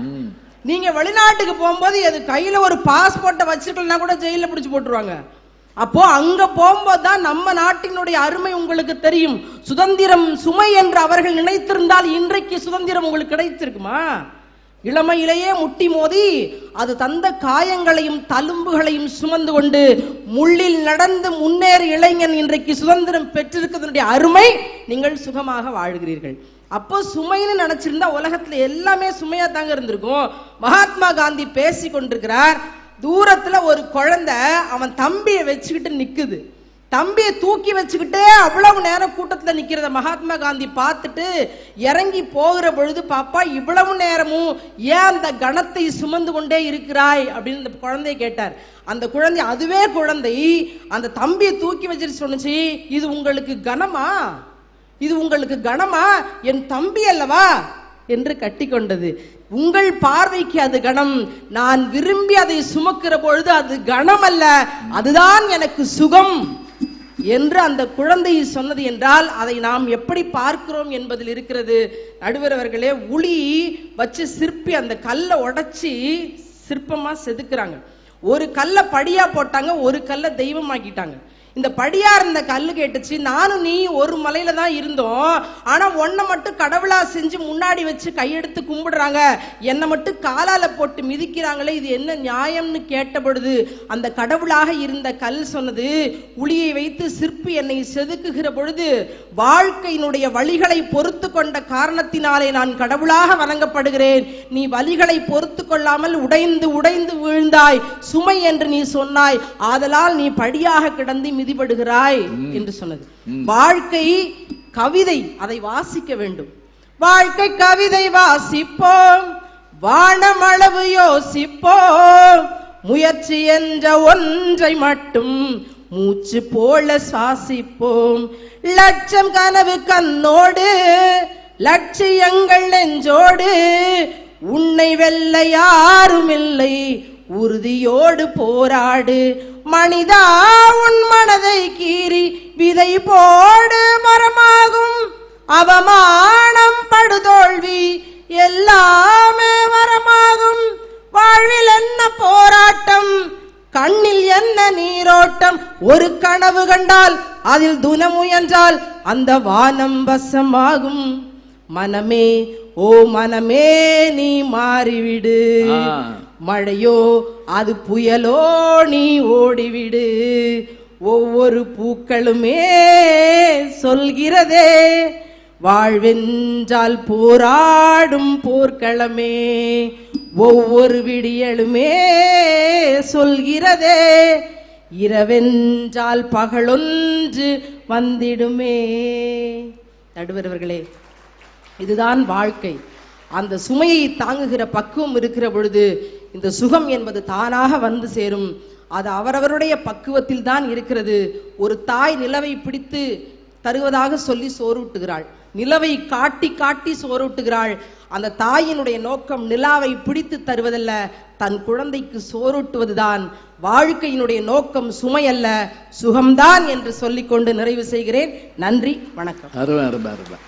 நீங்க வெளிநாட்டுக்கு போகும்போது அது கையில ஒரு பாஸ்போர்ட்டை வச்சிருக்கலன்னா கூட ஜெயில பிடிச்சு போட்டுருவாங்க. அப்போ அங்க போகும்போது தான் நம்ம நாட்டினுடைய அருமை உங்களுக்கு தெரியும். சுதந்திரம் சுமை என்று அவர்கள் நினைத்திருந்தால் இன்றைக்கு சுதந்திரம் உங்களுக்கு கிடைத்திருக்குமா? இளமையிலேயே முட்டி மோதி அது தந்த காயங்களையும் தழும்புகளையும் சுமந்து கொண்டு முள்ளில் நடந்து முன்னேறி இளைஞன் இன்றைக்கு சுதந்திரம் பெற்றிருக்கிறதுடைய அருமை நீங்கள் சுகமாக வாழ்கிறீர்கள். அப்போ சுமைன்னு நினைச்சிருந்தா உலகத்துல எல்லாமே சுமையா தாங்க இருந்திருக்கும். மகாத்மா காந்தி பேசி கொண்டிருக்கிறார். தூரத்துல ஒரு குழந்தை அவன் தம்பியை வச்சுக்கிட்டு நிக்குது. தம்பியை தூக்கி வச்சுக்கிட்டே அவ்வளவு நேரம் கூட்டத்துல நிக்கிறத மகாத்மா காந்தி பார்த்துட்டு இறங்கி போகிற பொழுது, பாப்பா இவ்வளவு நேரமும் ஏன் அந்த கணத்தை சுமந்து கொண்டே இருக்கிறாய் அப்படின்னு அந்த குழந்தைய கேட்டார். அந்த குழந்தை, அதுவே குழந்தை அந்த தம்பியை தூக்கி வச்சுட்டு சொன்னுச்சு, இது உங்களுக்கு கனமா? இது உங்களுக்கு கனமா? என் தம்பி அல்லவா என்று கட்டி கொண்டது. உங்கள் பார்வைக்கு அது கணம். நான் விரும்பி அதை சுமக்கிற பொழுது அது கணம் அல்ல, அதுதான் எனக்கு சுகம் என்று அந்த குழந்தை சொன்னது என்றால் அதை நாம் எப்படி பார்க்கிறோம் என்பதில் இருக்கிறது. நடுவர் அவர்களே, உளி வச்சு சிற்பி அந்த கல்லை உடைச்சி சிற்பமா செதுக்குறாங்க. ஒரு கல்ல படியா போட்டாங்க, ஒரு கல்ல தெய்வமாக்கிட்டாங்க. இந்த படியா இருந்த கல்லு கேட்டுச்சு, நானும் நீ ஒரு மலையில தான் இருந்தோம், ஆனா ஒன்ன மட்டும் கடவுளா செஞ்சு முன்னாடி வச்சு கையெடுத்து கும்பிடுறாங்க, என்னை மட்டும் காலால போட்டு மிதிக்கிறாங்களே, இது என்ன நியாயம்னு கேட்ட பொழுது அந்த கடவுளாக இருந்த கல் சொன்னது, உளியை வைத்து சிற்பி என்னை செதுக்குகிற பொழுது வாழ்க்கையினுடைய வழிகளை பொறுத்து கொண்ட காரணத்தினாலே நான் கடவுளாக வணங்கப்படுகிறேன். நீ வழிகளை பொறுத்து கொள்ளாமல் உடைந்து உடைந்து வீழ்ந்தாய், சுமை என்று நீ சொன்னாய், ஆதலால் நீ படியாக கிடந்து மிதிபடுகிறாய் என்று சொன்னது. வாழ்க்கை கவிதை, அதை வாசிக்க வேண்டும். வாழ்க்கை கவிதை வாசிப்போம், வானமளவு யோசிப்போம், முயற்சி என்ற ஒன்றை மட்டும் மூச்சு போல சுவாசிப்போம். லட்சம் கனவு கண்ணோடு, லட்சியங்கள் நெஞ்சோடு, உன்னை வெல்ல யாரும் இல்லை, உறுதியோடு போராடு. மனிதா உன் மனதை கீறி விதை போடு, மரமாகும். அவமானம் படுதோல்வி எல்லாமே வரமாகும். வாழ்வில் என்ன போராட்டம், கண்ணில் என்ன நீரோட்டம். ஒரு கனவு கண்டால் அதில் துணை முயன்றால் அந்த வானம் வசமாகும். மனமே ஓ மனமே நீ மாறிவிடு, மழையோ அது புயலோ நீ ஓடிவிடு. ஒவ்வொரு பூக்களுமே சொல்கிறதே, வாழ்வென்றால் போராடும் போர்க்களமே. ஒவ்வொரு விடியலுமே சொல்கிறதே, இரவென்றால் பகலொன்று வந்திடுமே. நடுவர்களே, இதுதான் வாழ்க்கை. அந்த சுமையை தாங்குகிற பக்குவம் இருக்கிற பொழுது இந்த சுகம் என்பது தானாக வந்து சேரும். அது அவரவருடைய பக்குவத்தில் தான் இருக்கிறது. ஒரு தாய் நிலவை பிடித்து தருவதாக சொல்லி சோறூட்டுகிறாள், நிலவை காட்டி காட்டி சோறூட்டுகிறாள். அந்த தாயினுடைய நோக்கம் நிலாவை பிடித்து தருவதல்ல, தன் குழந்தைக்கு சோறூட்டுவதுதான். வாழ்க்கையினுடைய நோக்கம் சுமை அல்ல, சுகம்தான் என்று சொல்லிக்கொண்டு நிறைவு செய்கிறேன். நன்றி, வணக்கம். அருமை அருமை அருமை.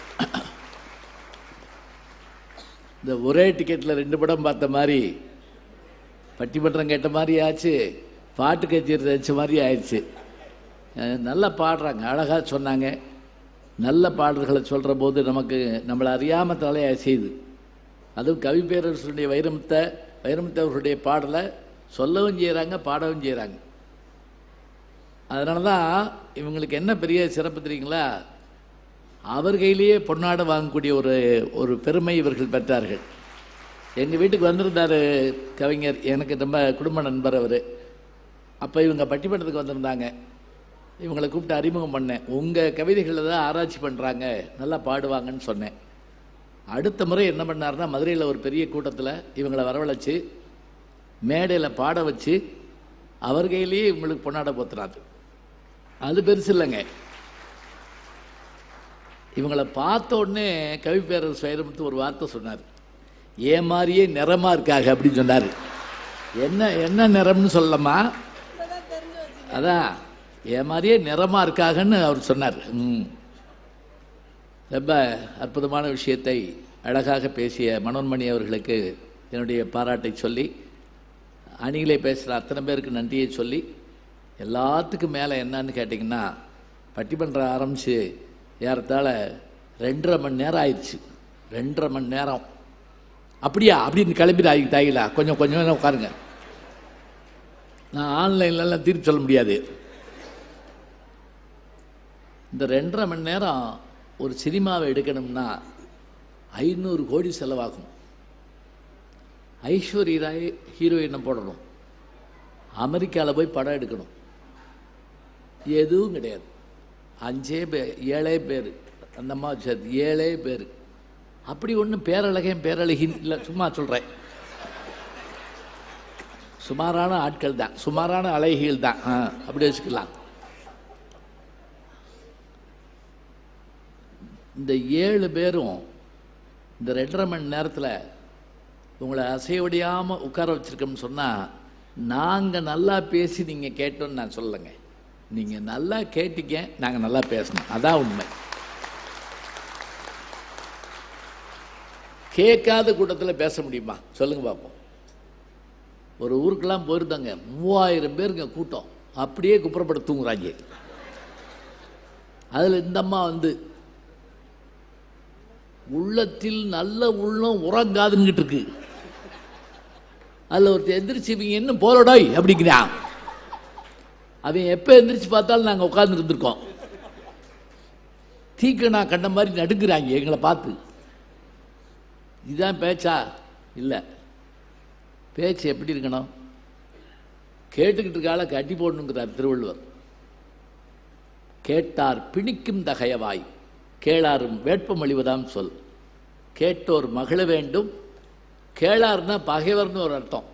இந்த ஒரே டிக்கெட்ல 2 படம் பார்த்த மாதிரி, பட்டிமன்றம் கேட்ட மாதிரி ஆச்சு, பாட்டு கச்சேரி வச்ச மாதிரி ஆயிடுச்சு. நல்லா பாடுறாங்க, அழகாக சொன்னாங்க. நல்ல பாடல்களை சொல்கிற போது நமக்கு நம்மளை அறியாமல் தலையை அசையுது. அதுவும் கவி பேரரசுடைய வைரமுத்து அவர்களுடைய பாடலை சொல்லவும் செய்கிறாங்க, பாடவும் செய்கிறாங்க. அதனால தான் இவங்களுக்கு என்ன பெரிய சிறப்பு தெரியுங்களா, அவர் கையிலேயே பொன்னாடை வாங்கக்கூடிய ஒரு பெருமை இவர்கள் பெற்றார்கள். எங்கள் வீட்டுக்கு வந்திருந்தார் கவிஞர், எனக்கு ரொம்ப குடும்ப நண்பர் அவர். அப்போ இவங்க பட்டிமன்றத்துக்கு வந்திருந்தாங்க. இவங்களை கூப்பிட்டு அறிமுகம் பண்ணேன். உங்கள் கவிதைகளில் தான் ஆராய்ச்சி பண்ணுறாங்க, நல்லா பாடுவாங்கன்னு சொன்னேன். அடுத்த முறை என்ன பண்ணாருன்னா, மதுரையில் ஒரு பெரிய கூட்டத்தில் இவங்களை வரவழைச்சு மேடையில் பாட வச்சு அவர் கையிலேயே இவங்களுக்கு பொன்னாடை போத்துறாரு. அது பெருசு இல்லைங்க. இவங்களை பார்த்த உடனே கவி பேரரசு வைரமுத்து ஒரு வார்த்தை சொன்னார், ஏன் மாதிரியே நிறமா இருக்காங்க அப்படின்னு சொன்னார். என்ன நிறம்னு சொல்லலாமா? அதான் ஏன் மாதிரியே நிறமா இருக்காங்கன்னு அவர் சொன்னார். ரொம்ப அற்புதமான விஷயத்தை அழகாக பேசிய மனோன்மணி அவர்களுக்கு என்னுடைய பாராட்டை சொல்லி, அணியிலே பேசுகிற அத்தனை பேருக்கு நன்றியை சொல்லி, எல்லாத்துக்கும் மேலே என்னன்னு கேட்டிங்கன்னா, பட்டிமன்றம் ஆரம்பித்து ஏறத்தாழ 2.5 மணி நேரம் ஆயிடுச்சு. 2.5 மணி நேரம். அப்படியா அப்படின்னு கிளம்பிடாங்களா? கொஞ்சம் கொஞ்சம் உட்காருங்க. நான் ஆன்லைன்லாம் தீர்ப்பு சொல்ல முடியாது. இந்த 2.5 மணி நேரம் ஒரு சினிமாவை எடுக்கணும்னா 500 கோடி செலவாகும். ஐஸ்வர்யா ராய் ஹீரோயினை போடணும், அமெரிக்காவில் போய் படம் எடுக்கணும், எதுவும் கிடையாது. 5 பேர் 7 பேர் அந்த அம்மா 7 பேர். அப்படி ஒன்றும் பேரழகின்னு இல்லை, சும்மா சொல்கிறேன். சுமாரான ஆட்கள் தான், சுமாரான அழகிகள் தான், அப்படி வச்சுக்கலாம். இந்த 7 பேரும் இந்த 2.5 மணி நேரத்தில் உங்களை அசைவடியாமல் உட்கார வச்சிருக்கோம்னு சொன்னால், நாங்கள் நல்லா பேசி நீங்கள் கேட்டோன்னு நான் சொல்லலைங்க. நீங்கள் நல்லா கேட்டீங்க, நாங்கள் நல்லா பேசணும், அதான் உண்மை. கேட்காத கூட்டத்தில் பேச முடியுமா சொல்லுங்க பார்ப்போம். ஒரு ஊருக்கெல்லாம் போயிருந்தாங்க, 3000 பேருங்க கூட்டம், அப்படியே குப்புறப்பட தூங்குறாங்க. அதில் இந்த அம்மா வந்து உள்ளத்தில் நல்ல உள்ளம் உறங்காதுன்னுட்டு இருக்கு. அதில் ஒருத்தர் எந்திரிச்சு, இவங்க என்ன போலடாய் அப்படிங்கிறான். அவன் எப்போ எந்திரிச்சு பார்த்தாலும் நாங்கள் உட்கார்ந்து இருந்திருக்கோம். தீக்க நான் கண்ட மாதிரி நடுக்கிறாங்க எங்களை பார்த்து. இதுதான் பேச்சா? இல்லை. பேச்சு எப்படி இருக்கணும்? கேட்டுக்கிட்டு இருக்கால கட்டி போடணுங்கிறார் திருவள்ளுவர். கேட்டார் பிணிக்கும் தகையவாய், கேளாரும் வேட்பமளிவதாம் சொல். கேட்டோர் மகிழ வேண்டும். கேளார்னா பகைவர்னு ஒரு அர்த்தம்.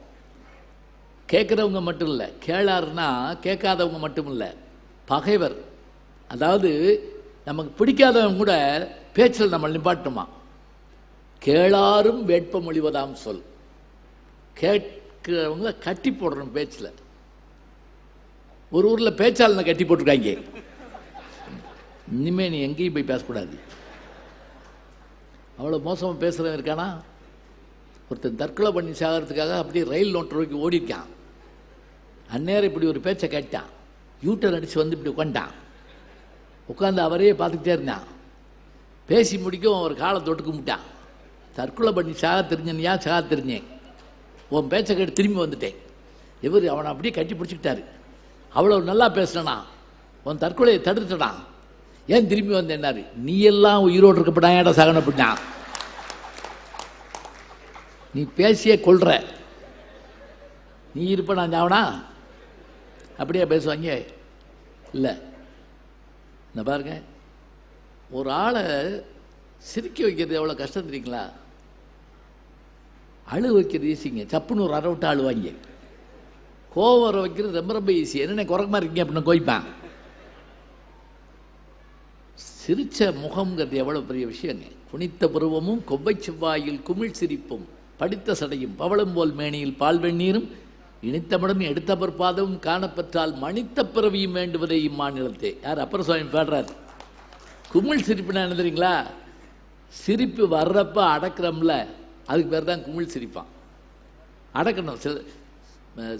கேட்குறவங்க மட்டும் இல்லை, கேளார்னா கேட்காதவங்க மட்டும் இல்லை, பகைவர். அதாவது நமக்கு பிடிக்காதவங்க கூட பேச்சில் நம்ம நிப்பாட்டுமா. கேளாரும் வேட்பமொழிவதாம் சொல். கேட்கிறவங்க கட்டி போடுறோம் பேச்சில். ஒரு ஊரில் பேச்சாளனை கட்டி போட்டிருக்காங்க. இனிமே நீ எங்கேயும் போய் பேசக்கூடாது. அவ்வளோ மோசமாக பேசுகிறவன் இருக்கானா? ஒருத்தன் தற்கொலை பண்ணி சாகிறதுக்காக அப்படியே ரயில் நோட்டருக்கு ஓடிருக்கான். அந்நேரம் இப்படி ஒரு பேச்சை கேட்டான், யூட்டர் அடித்து வந்து இப்படி உட்காண்டான். உட்காந்து அவரையே பார்த்துக்கிட்டே இருந்தான். பேசி முடிக்கும் அவர் காலை தொட்டு கும்பிட்டான். தற்கொலை பண்ணி சாக தெரிஞ்சனியா? சாக தெரிஞ்சேன். உன் பேச்சை கேட்டு திரும்பி வந்துட்டேன். இவர் அவனை அப்படியே கட்டி பிடிச்சிக்கிட்டாரு. அவ்வளோ நல்லா பேசினா, உன் தற்கொலையை தடுத்துட்டா, ஏன் திரும்பி வந்தேன்னாரு. நீ எல்லாம் உயிரோடு இருக்கப்படா, ஏடா சாகன அப்படின்னா, நீ பேசியே கொள்ற, நீ இருப்ப நான் சாவனா? அப்படியே பேசுவாங்க. இல்லை, இந்த பாருங்க, ஒரு ஆளை சிரிக்க வைக்கிறது எவ்வளோ கஷ்டம் தெரியுங்களா? அழு வைக்கிறது ஈஸிங்க, சப்புன்னு ஒரு அரை விட்டு அழுவாங்க. கோவம் வர வைக்கிறது ரொம்ப ரொம்ப ஈஸி. என்னென்ன குறைமா இருக்கீங்க அப்படின்னு கோய்ப்பான். சிரிச்ச முகம்ங்கிறது எவ்வளவு பெரிய விஷயங்க. குனித்த பருவமும் கொவ்வை செவ்வாயில் குமிழ் சிரிப்பும் படித்த சடையும் பவளம் போல் மேனியில் பால் வெந்நீரும் இனித்தமிடம் எடுத்த பற்பாதமும் காணப்பெற்றால் மணித்த பிறவியும் வேண்டுவதே இம்மாநிலத்தே. யார்? அப்பர் சுவாமி பாடுறார். குமிழ் சிரிப்புனா என்ன தெரியுங்களா? சிரிப்பு வர்றப்ப அடக்கிறோம்ல, அதுக்கு பேர் தான் குமிழ் சிரிப்பான். அடக்கணும்.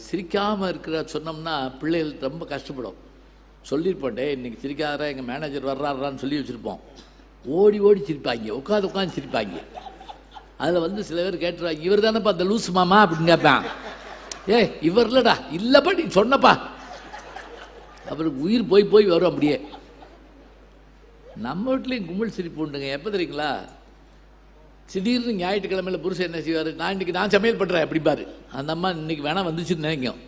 சிரிக்காமல் இருக்கிற சொன்னோம்னா பிள்ளைகள் ரொம்ப கஷ்டப்படும். சொல்லியிருப்போம், இன்னைக்கு சிரிக்காத எங்கள் மேனேஜர் வர்றாரான்னு சொல்லி வச்சுருப்போம். ஓடி ஓடி சிரிப்பாங்க, உட்காந்து சிரிப்பாங்க. அதில் சில பேர் கேட்டுருவாங்க, இவர் தானேப்பா அந்த லூஸ் மாமா அப்படின்னு கேட்பான். இவர் இல்லடா, இல்லப்பா நீ சொன்னப்பா. அவருக்கு உயிர் போய் போய் வரும். அப்படியே நம்ம வீட்லேயும் கும்பல் சிரிப்பு உண்டுங்க. எப்போ தெரியுங்களா? திடீர்னு ஞாயிற்றுக்கிழமையில புருஷன் என்ன செய்வார், நான் சமையல் பண்ணுறேன் அப்படிப்பாரு. அந்த அம்மா இன்னைக்கு வேணா வந்துச்சுன்னு நினைக்கும்.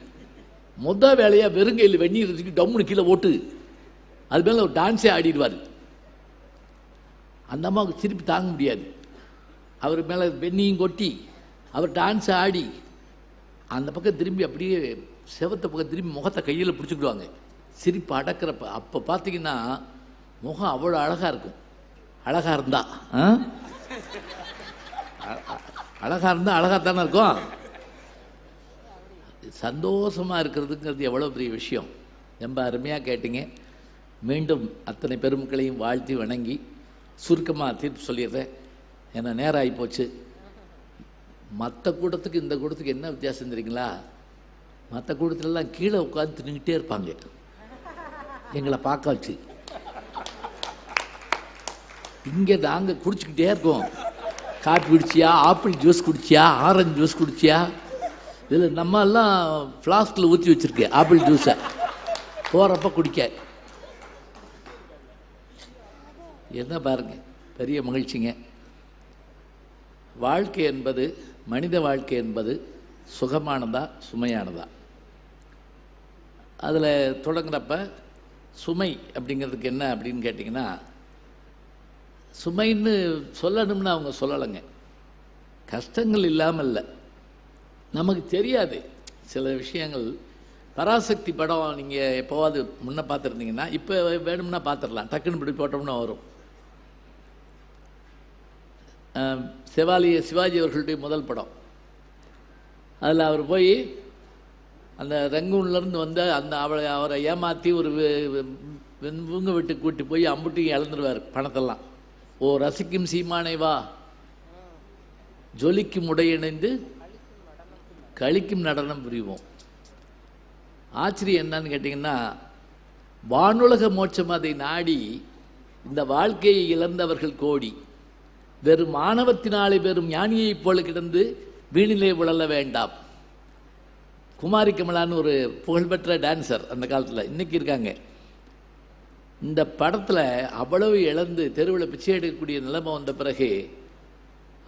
வேலையா வெறுங்கையில் வெந்நீர் வச்சுட்டு டம்முன்னு கீழே ஓட்டு அது மேலே ஒரு டான்ஸே ஆடிடுவார். அந்த அம்மாவுக்கு சிரிப்பு தாங்க முடியாது. அவர் மேலே வெந்நியும் கொட்டி அவர் டான்ஸ் ஆடி அந்த பக்கம் திரும்பி அப்படியே செவத்த பக்கம் திரும்பி முகத்தை கையில் பிடிச்சிக்கிடுவாங்க சிரிப்பு அடக்கிறப்ப. அப்போ பார்த்தீங்கன்னா முகம் அவ்வளோ அழகாக இருக்கும். அழகாக இருந்தா அழகாக தானே இருக்கும். சந்தோஷமாக இருக்கிறதுங்கிறது எவ்வளோ பெரிய விஷயம். ரொம்ப அருமையாக கேட்டீங்க. மீண்டும் அத்தனை பெருமக்களையும் வாழ்த்தி வணங்கி சுருக்கமாக தீர்ப்பு சொல்லிடுறேன். ஏன்னா நேரம் ஆகி போச்சு. மற்ற கூட்டத்துக்கு இந்த கூட்டத்துக்கு என்ன வித்தியாசம் தெரியுங்களா? மற்ற கூட்டத்திலலாம் கீழே உட்காந்து தின்னுக்கிட்டே இருப்பாங்க. எங்களை பார்க்க வச்சு இங்கே நாங்கள் குடிச்சுக்கிட்டே இருக்கோம். காப்பி குடிச்சியா, ஆப்பிள் ஜூஸ் குடிச்சியா, ஆரஞ்சு ஜூஸ் குடிச்சியா? இதில் நம்ம எல்லாம் ஃப்ளாஸ்கில் ஊற்றி வச்சிருக்கேன் ஆப்பிள் ஜூஸை போகிறப்ப குடிக்க. என்ன பாருங்க, பெரிய மகிழ்ச்சிங்க. வாழ்க்கை என்பது, மனித வாழ்க்கை என்பது சுகமானதா சுமையானதா? அதில் தொடங்குறப்ப சுமை அப்படிங்கிறதுக்கு என்ன அப்படின்னு கேட்டிங்கன்னா, சுமைன்னு சொல்லணும்னு அவங்க சொல்லலைங்க. கஷ்டங்கள் இல்லாமல் இல்லை, நமக்கு தெரியாது சில விஷயங்கள். பராசக்தி படம் நீங்கள் எப்போவாது முன்ன பார்த்துருந்தீங்கன்னா, இப்போ வேணும்னா பார்த்துடலாம், டக்குன்னு இப்படி போட்டோம்னா வரும். சிவாஜி அவர்களுடைய முதல் படம். அதில் அவர் போய் அந்த ரங்கூன்லேருந்து வந்து அந்த அவரை ஏமாற்றி ஒரு இவங்க விட்டு கூட்டி போய் அம்புட்டியும் இழந்துருவார் பணத்தெல்லாம். ஓ ரசிக்கும் சீமானை வா, ஜொலிக்கும் உடையிணைந்து கழிக்கும் நடனம் புரிவோம். ஆச்சரியம் என்னன்னு கேட்டிங்கன்னா, வானுலக மோட்சம் அதை நாடி இந்த வாழ்க்கையை இழந்தவர்கள் கோடி, வெறும் மாணவத்தினாலே வெறும் ஞானியைப் போல கிடந்து வீணிலே உழல வேண்டாம். குமாரி கமலான்னு ஒரு புகழ்பெற்ற டான்சர் அந்த காலத்தில், இன்னைக்கு இருக்காங்க. இந்த படத்தில் அவ்வளவு இழந்து தெருவில் பிச்சை எடுக்கக்கூடிய நிலைமை வந்த பிறகு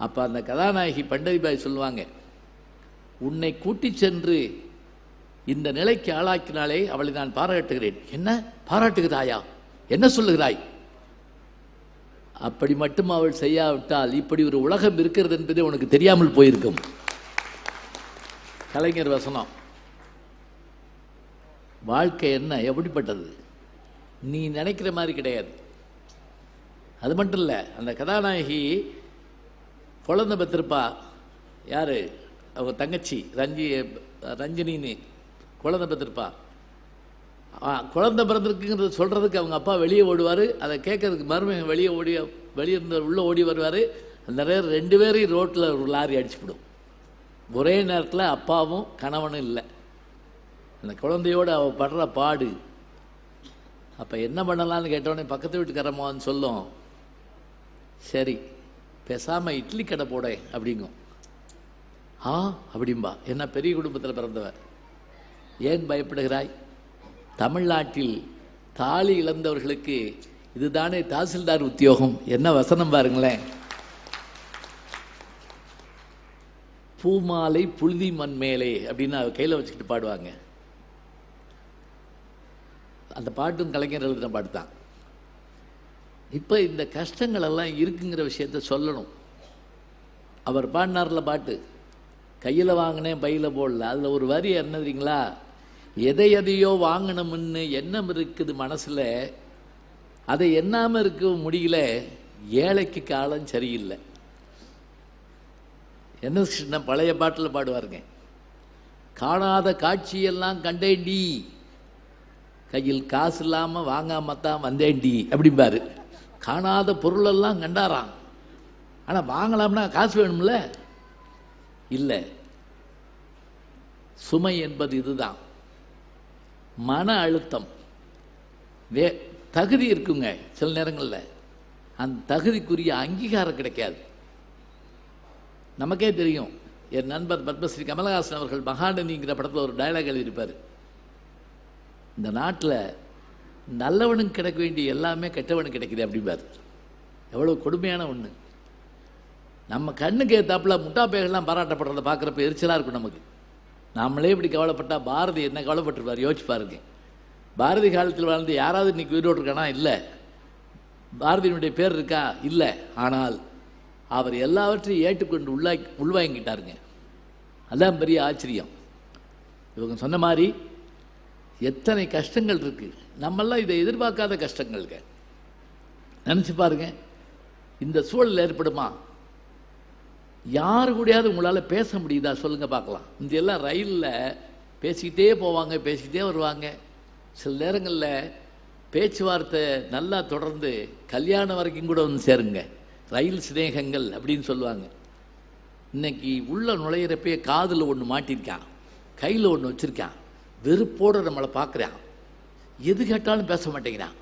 அப்போ அந்த கதாநாயகி பண்டரிபாய் சொல்லுவாங்க, உன்னை கூட்டி சென்று இந்த நிலைக்கு ஆளாக்கினாலே அவளை நான் பாராட்டுகிறேன். என்ன பாராட்டுகிறாயா? என்ன சொல்லுகிறாய்? அப்படி மட்டும் அவள் செய்யாவிட்டால் இப்படி ஒரு உலகம் இருக்கிறது என்பதே உனக்கு தெரியாமல் போயிருக்கும். கலைஞர் வசனம். வாழ்க்கை என்ன எப்படிப்பட்டது? நீ நினைக்கிற மாதிரி கிடையாது. அது மட்டும் இல்லை, அந்த கதாநாயகி குழந்தை பெற்றிருப்பா. யாரு? அவங்க தங்கச்சி ரஞ்சினின்னு குழந்தை பெற்றிருப்பா. குழந்தை பிறந்திருக்குங்கிறது சொல்றதுக்கு அவங்க அப்பா வெளியே ஓடுவார். அதை கேட்கறதுக்கு மருமகன் வெளியே இருந்த உள்ள ஓடி வருவார். அந்த நேரம் 2 பேரையும் ரோட்டில் ஒரு லாரி அடிச்சுவிடும். ஒரே நேரத்தில் அப்பாவும் கணவனும் இல்லை. அந்த குழந்தையோடு அவள் படுற பாடு. அப்போ என்ன பண்ணலான்னு கேட்டோடனே பக்கத்து வீட்டுக்காரம்மான்னு சொல்லும், சரி பேசாமல் இட்லி கடை போட அப்படிங்கும். அப்படிம்பா. என்ன பெரிய குடும்பத்தில் பிறந்தவர், ஏன் பயப்படுகிறாய்? தமிழ்நாட்டில் தாலி இழந்தவர்களுக்கு இதுதானே தாசில்தார் உத்தியோகம். என்ன வசனம் பாருங்களேன். பூமாலை புழுதி மண் மேலே அப்படின்னு கையில் வச்சுக்கிட்டு பாடுவாங்க. அந்த பாட்டும் கலைஞர் எழுதின பாட்டு தான். இப்போ இந்த கஷ்டங்கள் எல்லாம் இருக்குங்கிற விஷயத்த சொல்லணும். அவர் பாடினார்ல பாட்டு, கையில் வாங்கினேன் பையில் போடல. அதில் ஒரு வரி என்ன தெரியுங்களா? எதையோ வாங்கணும்னு எண்ணம் இருக்குது மனசுல, அதை எண்ணாம இருக்க முடியல, ஏழைக்கு காலம் சரியில்லை. என்ன கிருஷ்ணன் பழைய பாட்டில் பாடுவாருங்க, காணாத காட்சியெல்லாம் கண்டேண்டி, கையில் காசு இல்லாம வாங்காமத்தான் வந்தேண்டி அப்படிம்பாரு. காணாத பொருள் எல்லாம் கண்டாராம், ஆனா வாங்கலாம்னா காசு வேணும்ல. இல்லை, சுமை என்பது இதுதான். மன அழுத்தம். தகுதி இருக்குங்க சில நேரங்களில், அந்த தகுதிக்குரிய அங்கீகாரம் கிடைக்காது. நமக்கே தெரியும். என் நண்பர் பத்மஸ்ரீ கமலஹாசன் அவர்கள் மகாநதிங்கிற படத்தில் ஒரு டயலாக் எழுதியிருப்பார். இந்த நாட்டில் நல்லவனுக்கு கிடைக்க வேண்டிய எல்லாமே கெட்டவனுக்கு கிடைக்குது அப்படிம்பார். எவ்வளோ கொடுமையான ஒன்று. நம்ம கண்ணுக்கு ஏத்தாப்புல முட்டாப்பைகள்லாம் பாராட்டப்படுறத பார்க்குறப்ப எரிச்சலாக இருக்கும் நமக்கு. நாமளே இப்படி கவலைப்பட்டா பாரதி என்ன கவலைப்பட்டிருப்பார் யோசிச்சு பாருங்க. பாரதி காலத்தில் வாழ்ந்து யாராவது இன்னைக்கு உயிரோடு இருக்கானா? இல்லை. பாரதியினுடைய பேர் இருக்கா? இல்லை. ஆனால் அவர் எல்லாவற்றையும் ஏற்றுக்கொண்டு உள்வாங்கிட்டாருங்க. அதான் பெரிய ஆச்சரியம். இவங்க சொன்ன மாதிரி எத்தனை கஷ்டங்கள் இருக்கு. நம்மெல்லாம் இதை எதிர்பார்க்காத கஷ்டங்களுக்கு நினைச்சு பாருங்க. இந்த சூழல் ஏற்படுமா? யாரு கூடயாவது உங்களால பேச முடியுதா சொல்லுங்க பார்க்கலாம். இந்த எல்லாம் ரயில்ல பேசிக்கிட்டே போவாங்க, பேசிக்கிட்டே வருவாங்க. சில நேரங்களில் பேச்சுவார்த்தை நல்லா தொடர்ந்து கல்யாணம் வரைக்கும் கூட வந்து சேருங்க. ரயில் சிநேகங்கள் அப்படின்னு சொல்லுவாங்க. இன்னைக்கு உள்ள நுழையிறப்பே காதில் ஒன்று மாட்டிருக்கான், கையில் ஒன்று வச்சிருக்கான், வெறுப்போடு நம்மளை பார்க்குறான், எது கேட்டாலும் பேச மாட்டேங்கிறான்.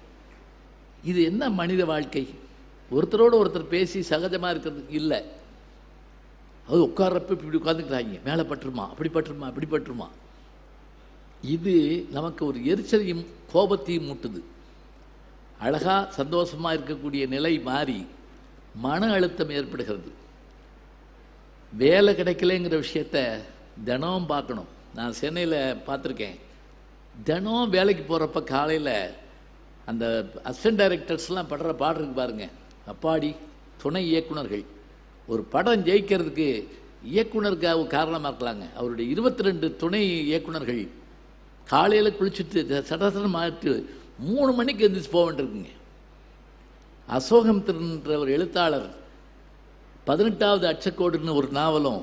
இது என்ன மனித வாழ்க்கை? ஒருத்தரோடு ஒருத்தர் பேசி சகஜமாக இருக்கிறதுக்கு இல்லை. அது உட்கார்றப்ப இப்படி உட்காந்துக்கிறாங்க, மேலே பட்டுருமா, அப்படி பட்டுருமா, இப்படி பட்டுருமா. இது நமக்கு ஒரு எரிச்சலையும் கோபத்தையும் மூட்டுது. அழகா சந்தோஷமா இருக்கக்கூடிய நிலை மாறி மன அழுத்தம் ஏற்படுகிறது. வேலை கிடைக்கலங்கிற விஷயத்த தினம் பார்க்கணும். நான் சென்னையில் பார்த்துருக்கேன். தினம் வேலைக்கு போகிறப்ப காலையில் அந்த அசிஸ்டன்ட் டைரக்டர்ஸ்லாம் படுற பாடு இருக்கு பாருங்க. அப்பாடி, துணை இயக்குனர்கள் ஒரு படம் ஜெயிக்கிறதுக்கு இயக்குனருக்காக காரணமாக இருக்கலாங்க. அவருடைய 22 துணை இயக்குனர்கள் காலையில் குளிச்சுட்டு சடசடம் மாட்டு 3 மணிக்கு எந்திரிச்சு போக வேண்டியிருக்குங்க. அசோகம் திருன்ற ஒரு எழுத்தாளர் 18வது அச்சக்கோடுன்னு ஒரு நாவலும்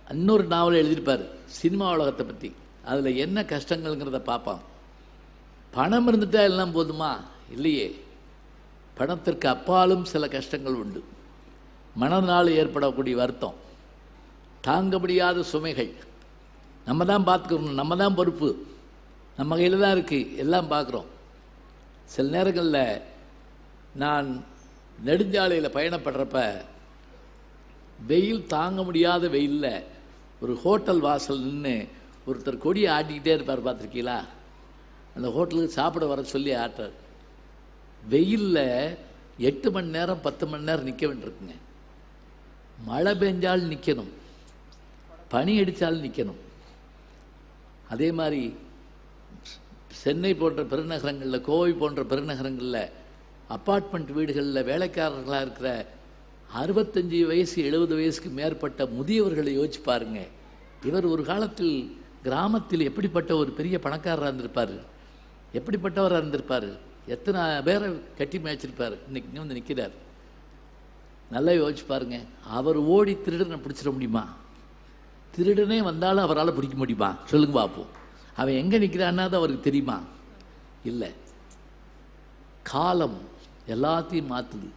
இன்னொரு நாவலும் எழுதியிருப்பார் சினிமா உலகத்தை பற்றி. அதில் என்ன கஷ்டங்கள்ங்கிறத பார்ப்பான். பணம் இருந்துட்டா எல்லாம் போதுமா? இல்லையே. பணத்திற்கு அப்பாலும் சில கஷ்டங்கள் உண்டு. மனநாள் ஏற்படக்கூடிய வருத்தம், தாங்க முடியாத சுமைகள். நம்ம தான் பார்த்துக்கணும், நம்ம தான் பொறுப்பு, நம்ம கையில் தான் இருக்கு, எல்லாம் பார்க்குறோம். சில நேரங்களில் நான் நெடுஞ்சாலையில் பயணப்படுறப்ப வெயில் தாங்க முடியாத வெயிலில் ஒரு ஹோட்டல் வாசல் நின்று ஒருத்தர் கொடியை ஆட்டிக்கிட்டே இருப்பார், பார்த்துருக்கீங்களா? அந்த ஹோட்டலுக்கு சாப்பிட வர சொல்லி ஆட்டார். வெயிலில் 8 மணி நேரம் 10 மணி நேரம் நிற்க வேண்டியிருக்குங்க. மழை பெஞ்சால் நிற்கணும், பனி அடித்தாலும் நிற்கணும். அதே மாதிரி சென்னை போன்ற பெருநகரங்களில், கோவை போன்ற பெருநகரங்களில் அப்பார்ட்மெண்ட் வீடுகளில் வேலைக்காரர்களாக இருக்கிற 65 வயசு 70 வயசுக்கு மேற்பட்ட முதியவர்களை யோசிச்சு பாருங்க. இவர் ஒரு காலத்தில் கிராமத்தில் எப்படிப்பட்ட ஒரு பெரிய பணக்காரராக இருந்திருப்பார், எப்படிப்பட்டவராக இருந்திருப்பார், எத்தனை பேரை கட்டி மேய்ச்சிருப்பார். இன்னைக்கு இங்கே வந்து நிற்கிறார். நல்லா யோசிச்சு பாருங்க. அவர் ஓடி திருடனை பிடிச்சிட முடியுமா? திருடனே வந்தாலும் அவரால் பிடிக்க முடியுமா? சொல்லுங்க பார்ப்போம். அவன் எங்கே நிற்கிறான்னாவது அவருக்கு தெரியுமா? இல்லை. காலம் எல்லாத்தையும் மாற்றுது.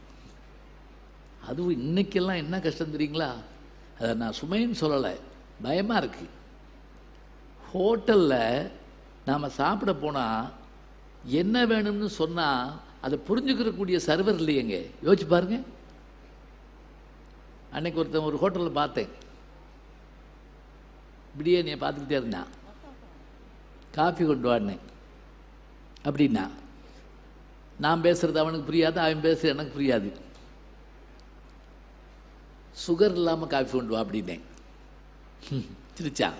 அதுவும் இன்னைக்கெல்லாம் என்ன கஷ்டம் தெரியுங்களா? அதை நான் சுமைன்னு சொல்லலை, பயமாக இருக்கு. ஹோட்டலில் நாம் சாப்பிட போனால் என்ன வேணும்னு சொன்னால் அதை புரிஞ்சுக்கிறக்கூடிய சர்வர் இல்லையேங்க. யோசிச்சு பாருங்க. அன்னைக்கு ஒருத்தன் ஒரு ஹோட்டலில் பார்த்தேன், பிரியாணியை பார்த்துக்கிட்டே இருந்தான். காஃபி கொண்டு வாடினேன் அப்படின்னா நான் பேசுறது அவனுக்கு புரியாது, அவன் பேசுறது எனக்கு புரியாது. சுகர் இல்லாமல் காஃபி கொண்டு வா அப்படின்னேன். சிரிச்சான்.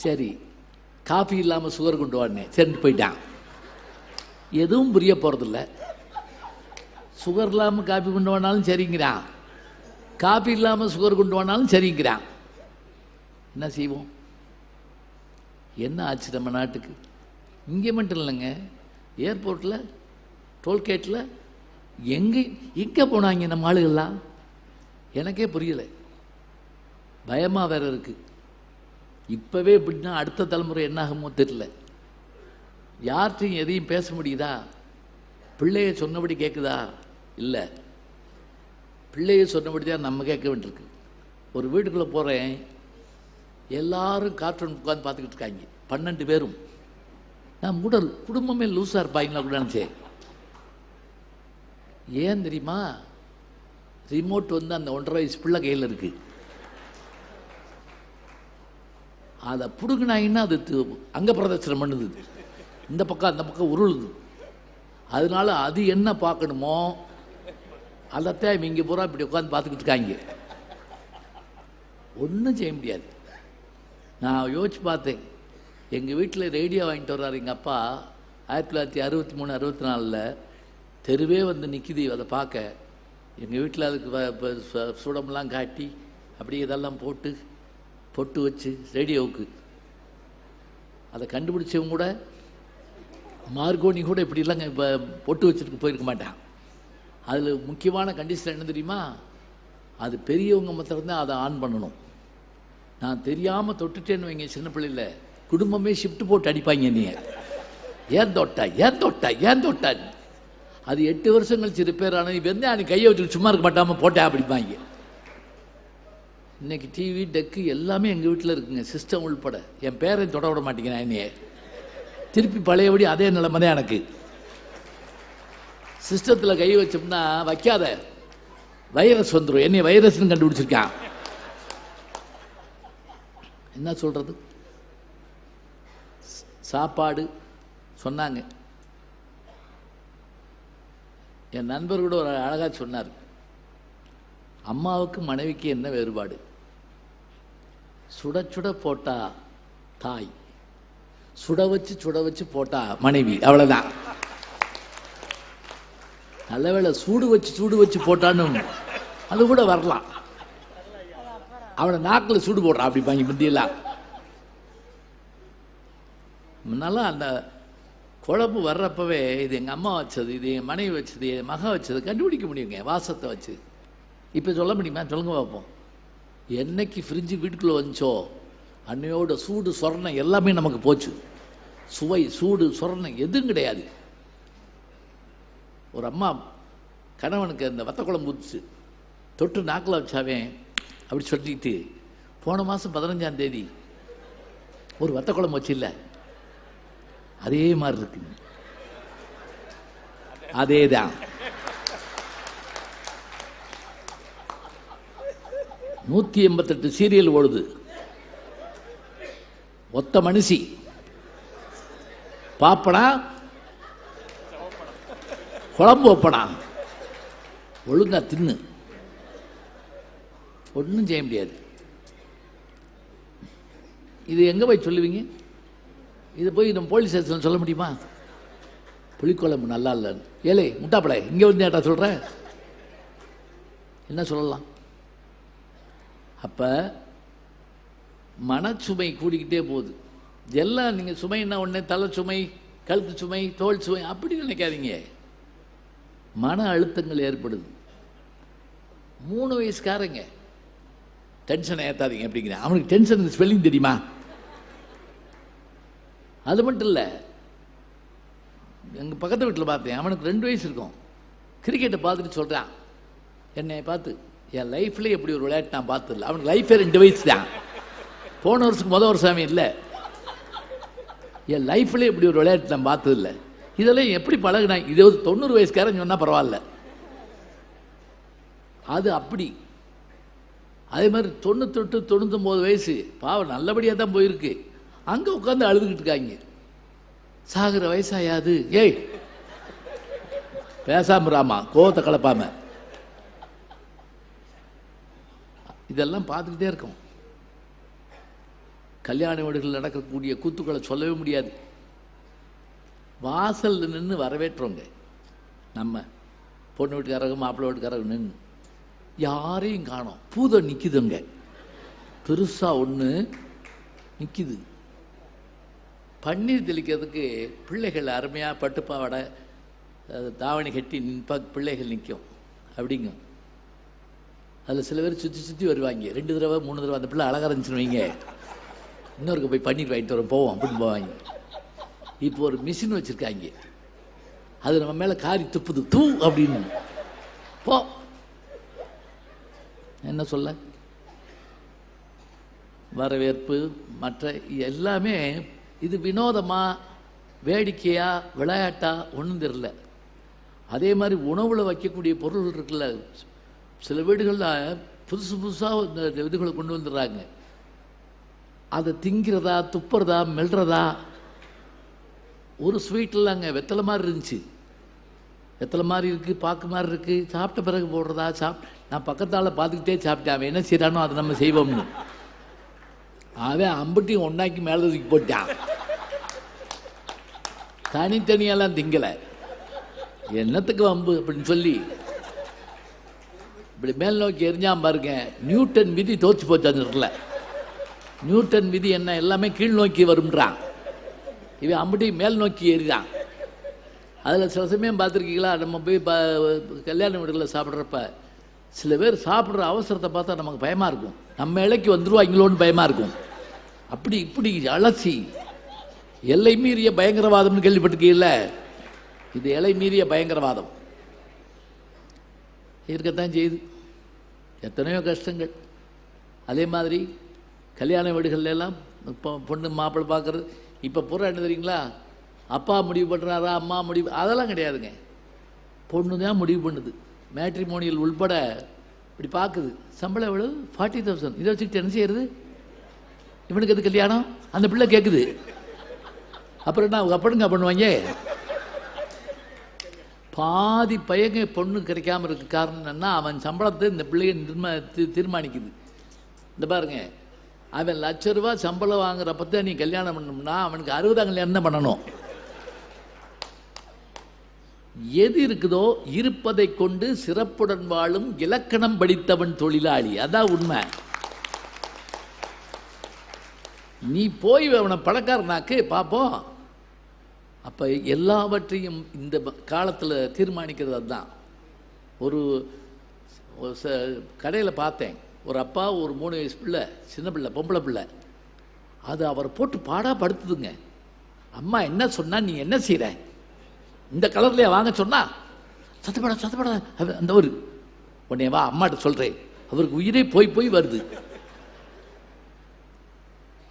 சரி, காஃபி இல்லாமல் சுகர் கொண்டு வாடினேன். சரிட்டு போயிட்டான். எதுவும் புரிய போறதில்லை. சுகர் இல்லாமல் காஃபி கொண்டு வானாலும் சரிங்கிறான், காஃபி இல்லாமல் சுகர் கொண்டு வானாலும் சரிங்கிறான். என்ன செய்வோம்? என்ன ஆச்சு நம்ம நாட்டுக்கு? இங்கே மட்டும் இல்லைங்க, ஏர்போர்ட்டில், டோல்கேட்டில், எங்கே போனாங்க நம்ம ஆளுகள்லாம்? எனக்கே புரியலை. பயமாக வேற இருக்கு. இப்போவே இப்படின்னா அடுத்த தலைமுறை என்ன ஆகுமோ தெரியல. யார்கிட்டையும் எதையும் பேச முடியுதா? பிள்ளைய சொன்னபடி கேட்குதா? இல்லை. பிள்ளைய சொன்னபடி தான் நம்ம கேட்க வேண்டியிருக்கு. ஒரு வீட்டுக்குள்ளே போகிறேன், எல்லாரும் கார்ட்டூன் உட்காந்து பார்த்துக்கிட்டு இருக்காங்க, 12 பேரும். நான் உடல் குடும்பமே லூஸா இருப்பாங்களா கூட நினைச்சேன். ஏன் தெரியுமா? ரிமோட் வந்து அந்த 1.5 வயசு பிள்ளை கையில் இருக்கு. அதை புடுங்கினாங்கன்னா அது அங்க பிரதட்சணம் பண்ணுது, இந்த பக்கம் அந்த பக்கம் உருளுது. அதனால அது என்ன பார்க்கணுமோ அதைத்தான் இங்க பூரா இப்படி உட்காந்து பார்த்துக்கிட்டு இருக்காங்க. ஒன்றும் செய்ய முடியாது. நான் யோசிச்சு பார்த்தேன், எங்க வீட்டில் ரேடியோ வாங்கிட்டு வர்றாரு எங்க அப்பா 1963 64 தெருவே வந்து நிக்குது அதை பார்க்க. எங்க வீட்டில் அதுக்கு சுடமெல்லாம் காட்டி அப்படி இதெல்லாம் போட்டு பொட்டு வச்சு ரேடியோவுக்கு அதை கண்டுபிடிச்சவங்க கூட மார்கோனி கூட இப்படி இல்லைங்க இப்போ பொட்டு வச்சுட்டு போயிருக்க மாட்டான். அதில் முக்கியமான கண்டிஷன் என்ன தெரியுமா? அது பெரியவங்க மாத்திரம்தான் அதை ஆன் பண்ணணும். நான் தெரியாமல் தொட்டுட்டேன்னு வைங்க, சின்ன பிள்ளைல குடும்பமே ஷிஃப்ட் போட்டு அடிப்பாங்க. நீ ஏன் தொட்டா ஏன் தொட்டா ஏன் தொட்டா. அது 8 வருஷம் கழிச்சு ரிப்பேர் ஆன வந்து அன்னைக்கு கையை வச்சுட்டு சும்மா இருக்க மாட்டாமல் போட்டா அப்படிப்பாங்க. இன்னைக்கு டிவி டெக்கு எல்லாமே எங்கள் வீட்டில் இருக்குங்க, சிஸ்டம் உள்பட. என் பேரை தொட விட மாட்டேங்கிறேன். என்னையே திருப்பி பழையபடி அதே நிலைமை தான் எனக்கு. சிஸ்டத்தில் கை வச்சோம்னா வைக்காத, வைரஸ் வந்துடும். என்னை வைரஸ்ன்னு கண்டுபிடிச்சிருக்கான். என்ன சொல்றது? சாப்பாடு சொன்னாங்க. என் நண்பர் கூட ஒரு அழகா சொன்னார், அம்மாவுக்கு மனைவிக்கு என்ன வேறுபாடு? சுட சுட போட்டா தாய், சுட வச்சு போட்டா மனைவி, அவ்வளவுதான். நல்லவேளை சூடு வச்சு போட்டான்னு அது கூட வரலாம். அவனை நாக்கில் சூடு போடுறான் அப்படி பாங்க முந்தியெல்லாம். முன்னால அந்த குழம்பு வர்றப்பவே இது எங்க அம்மா வச்சது, இது என் மனைவி வச்சது, என் மக வச்சது கண்டுபிடிக்க முடியுங்க வாசத்தை வச்சு. இப்ப சொல்ல முடியுமா? சொல்லுங்க பார்ப்போம். என்னைக்கு ஃப்ரிட்ஜு வீட்டுக்குள்ள வந்துச்சோ அன்னையோட சூடு சொரணம் எல்லாமே நமக்கு போச்சு. சுவை சூடு சொரணம் எதுவும் கிடையாது. ஒரு அம்மா கணவனுக்கு அந்த வத்த குழம்பு ஊத்துச்சு, தொட்டு நாக்கில் வச்சாவே அப்படி சொல்லிட்டு போன மாசம் 15ஆம் தேதி ஒரு வத்த குழம்பு வச்சு இல்ல, அதே மாதிரி இருக்கு. அதேதான் 188 சீரியல் ஓடுது. ஒத்த மனுஷி பாப்பனா குழம்பு வைப்பனா, ஒழுங்கா தின்னு. ஒன்றும் செய்ய முடியாது. இது எங்க போய் சொல்லுவீங்க? இது போய் நம்ம போலீஸ் ஸ்டேஷன் சொல்ல முடியுமா? புளிக்குழம்பு நல்லா இல்லைன்னு. ஏலே முட்டாப்படை இங்க வந்து ஏட்டா சொல்ற, என்ன சொல்லலாம்? அப்ப மனச்சுமை கூடிக்கிட்டே போகுது. எல்லாம் நீங்க சுமைன்னா உடனே தலை சுமை, கழுத்து சுமை, தோல் சுமை அப்படி நினைக்காதீங்க. மன அழுத்தங்கள் ஏற்படுது. 3 வயசுக்காரங்க டென்ஷனை ஏத்தாதீங்க அப்படிங்கிற. அவனுக்கு டென்ஷன் ஸ்பெல்லிங் தெரியுமா? அது மட்டும் இல்ல, எங்க பக்கத்து வீட்டில் பார்த்தேன், அவனுக்கு 2 வயசு இருக்கும். கிரிக்கெட்டை பார்த்துட்டு சொல்றான், என்னை பார்த்து என் லைஃப்ல எப்படி ஒரு விளையாட்டு நான் பார்த்ததில்லை. அவனுக்கு லைஃபே 2 வயசு தான். போன வருஷத்துக்கு முதல் வருஷமே இல்லை. என் லைஃப்ல எப்படி ஒரு விளையாட்டு நான் பார்த்ததில்லை. இதெல்லாம் எப்படி பழகுனா? இது 90 வயசுக்காரன் சொன்னா பரவாயில்ல. அது அப்படி. அதே மாதிரி 98 99 வயசு பாவம் நல்லபடியா தான் போயிருக்கு. அங்க உட்கார்ந்து அழுதுகிட்டு இருக்காங்க. சாகுற வயசாயாது. ஏய் பேசாம ராமா, கோவத்தை கலப்பாம. இதெல்லாம் பார்த்துக்கிட்டே இருக்கும். கல்யாண வீடுகள் நடக்கக்கூடிய கூத்துக்களை சொல்லவே முடியாது. வாசல் நின்று வரவேற்றோங்க. நம்ம பொண்ணு வீட்டுக்காரங்க மாப்பிள்ளை வீட்டுக்காரங்க நின்று யாரையும் காணோம். பூதம் நிக்குதுங்க, பெருசா ஒண்ணு நிக்குது. பன்னீர் தெளிக்கிறதுக்கு பிள்ளைகள் அருமையா பட்டுப்பாவடை தாவணி கட்டி பிள்ளைகள் நிற்கும் அப்படிங்க. அதில் சில பேர் சுற்றி சுற்றி வருவாங்க. 2 தடவை 3 தடவை அந்த பிள்ளை அழகா இருந்துச்சுன்னு வைங்க, இன்னொருக்கு போய் பன்னீர் வாங்கிட்டு வரோம் போவோம் அப்படின்னு போவாங்க. இப்போ ஒரு மிஷின் வச்சிருக்காங்க, அது நம்ம மேல காரி துப்புது, தூ அப்படின்னு. போ என்ன சொல்ல? வரவேற்பு மற்ற எல்லாமே இது வினோதமா வேடிக்கையா விளையாட்டா ஒன்றும் தெரியல. அதே மாதிரி உணவில் வைக்கக்கூடிய பொருள் இருக்குல்ல, சில வீடுகளில் புதுசு புதுசாக இந்த இதுகளை கொண்டு வந்துடுறாங்க. அதை திங்கிறதா துப்புறதா மெல்றதா. ஒரு ஸ்வீட்டில் அங்கே வெத்தலை மாதிரி இருந்துச்சு, வெத்தலை மாதிரி இருக்குது, பாக்கு மாதிரி இருக்குது, சாப்பிட்ட பிறகு போடுறதா நான் பக்கத்தால் பார்த்துக்கிட்டே சாப்பிட்டேன். அவன் என்ன செய்யறானோ அதை நம்ம செய்வோம்னு. அவன் அம்பட்டியும் ஒன்னாக்கி மேலே தூக்கி போட்டான். தனித்தனியெல்லாம் திங்கலை, என்னத்துக்கு வம்பு அப்படின்னு சொல்லி இப்படி மேல் நோக்கி எரிஞ்சாம பாருங்க. நியூட்டன் விதி தோச்சு போச்சு. அந்த இடத்துல நியூட்டன் விதி என்ன, எல்லாமே கீழ் நோக்கி வரும்ன்றான். இவன் அம்பட்டி மேல் நோக்கி எறிறான். அதில் சில சமயம் பார்த்துருக்கீங்களா, நம்ம போய் கல்யாண வீடுகளில் சாப்பிட்றப்ப சில பேர் சாப்பிட்ற அவசரத்தை பார்த்தா நமக்கு பயமாக இருக்கும். நம்ம இலைக்கு வந்துருவாங்களோன்னு பயமாக இருக்கும். அப்படி இப்படி அலசி எல்லை மீறிய பயங்கரவாதம்னு கேள்விப்பட்டிருக்கீங்கள, இது எல்லை மீறிய பயங்கரவாதம் இருக்கத்தான் செய்யுது. எத்தனையோ கஷ்டங்கள். அதே மாதிரி கல்யாண வீடுகள்ல எல்லாம் இப்போ பொண்ணு மாப்பிள்ளை பார்க்கறது இப்போ பூரா என்ன தெரியுங்களா, அப்பா முடிவு பண்ணுறாரா அம்மா முடிவு, அதெல்லாம் கிடையாதுங்க. பொண்ணு தான் முடிவு பண்ணுது. மேட்ரிமோனியல் உள்பட இப்படி பார்க்குது. சம்பளம் எவ்வளவு? 40,000. இதை வச்சுக்கிட்டு என்ன செய்யறது? இவனுக்கு அது கல்யாணம், அந்த பிள்ளை கேட்குது. அப்புறம் என்ன அப்படிங்க பண்ணுவாங்க? பாதி பையங்க பொண்ணு கிடைக்காம இருக்கு. காரணம் என்னன்னா, அவன் சம்பளத்தை இந்த பிள்ளைய தீர்மானிக்குது. இந்த பாருங்க, அவன் ₹1,00,000 சம்பளம் வாங்குறப்ப நீ கல்யாணம் பண்ணணும்னா அவனுக்கு 60 கல்யாணம் தான் பண்ணணும். எது இருக்குதோ இருப்பதை கொண்டு சிறப்புடன் வாழும் இலக்கணம் படித்தவன் தொழிலாளி. அதான் உண்மை. நீ போய் அவனை பணக்காரனாக்கு பார்ப்போம். அப்ப எல்லாவற்றையும் இந்த காலத்துல தீர்மானிக்கிறது அதுதான். ஒரு கடையில பார்த்தேன், ஒரு அப்பா ஒரு 3 வயசு பிள்ளை, சின்ன பிள்ளை, பொம்பளை பிள்ளை. அது அவரை போட்டு பாடா படுத்துதுங்க. அம்மா என்ன சொன்னா, நீ என்ன செய்யற, இந்த கலர்லயே வாங்க சொன்னா சத்தப்பட அந்த ஒரு உடனே வா அம்மாட்ட சொல்றேன். அவருக்கு உயிரே போய் போய் வருது.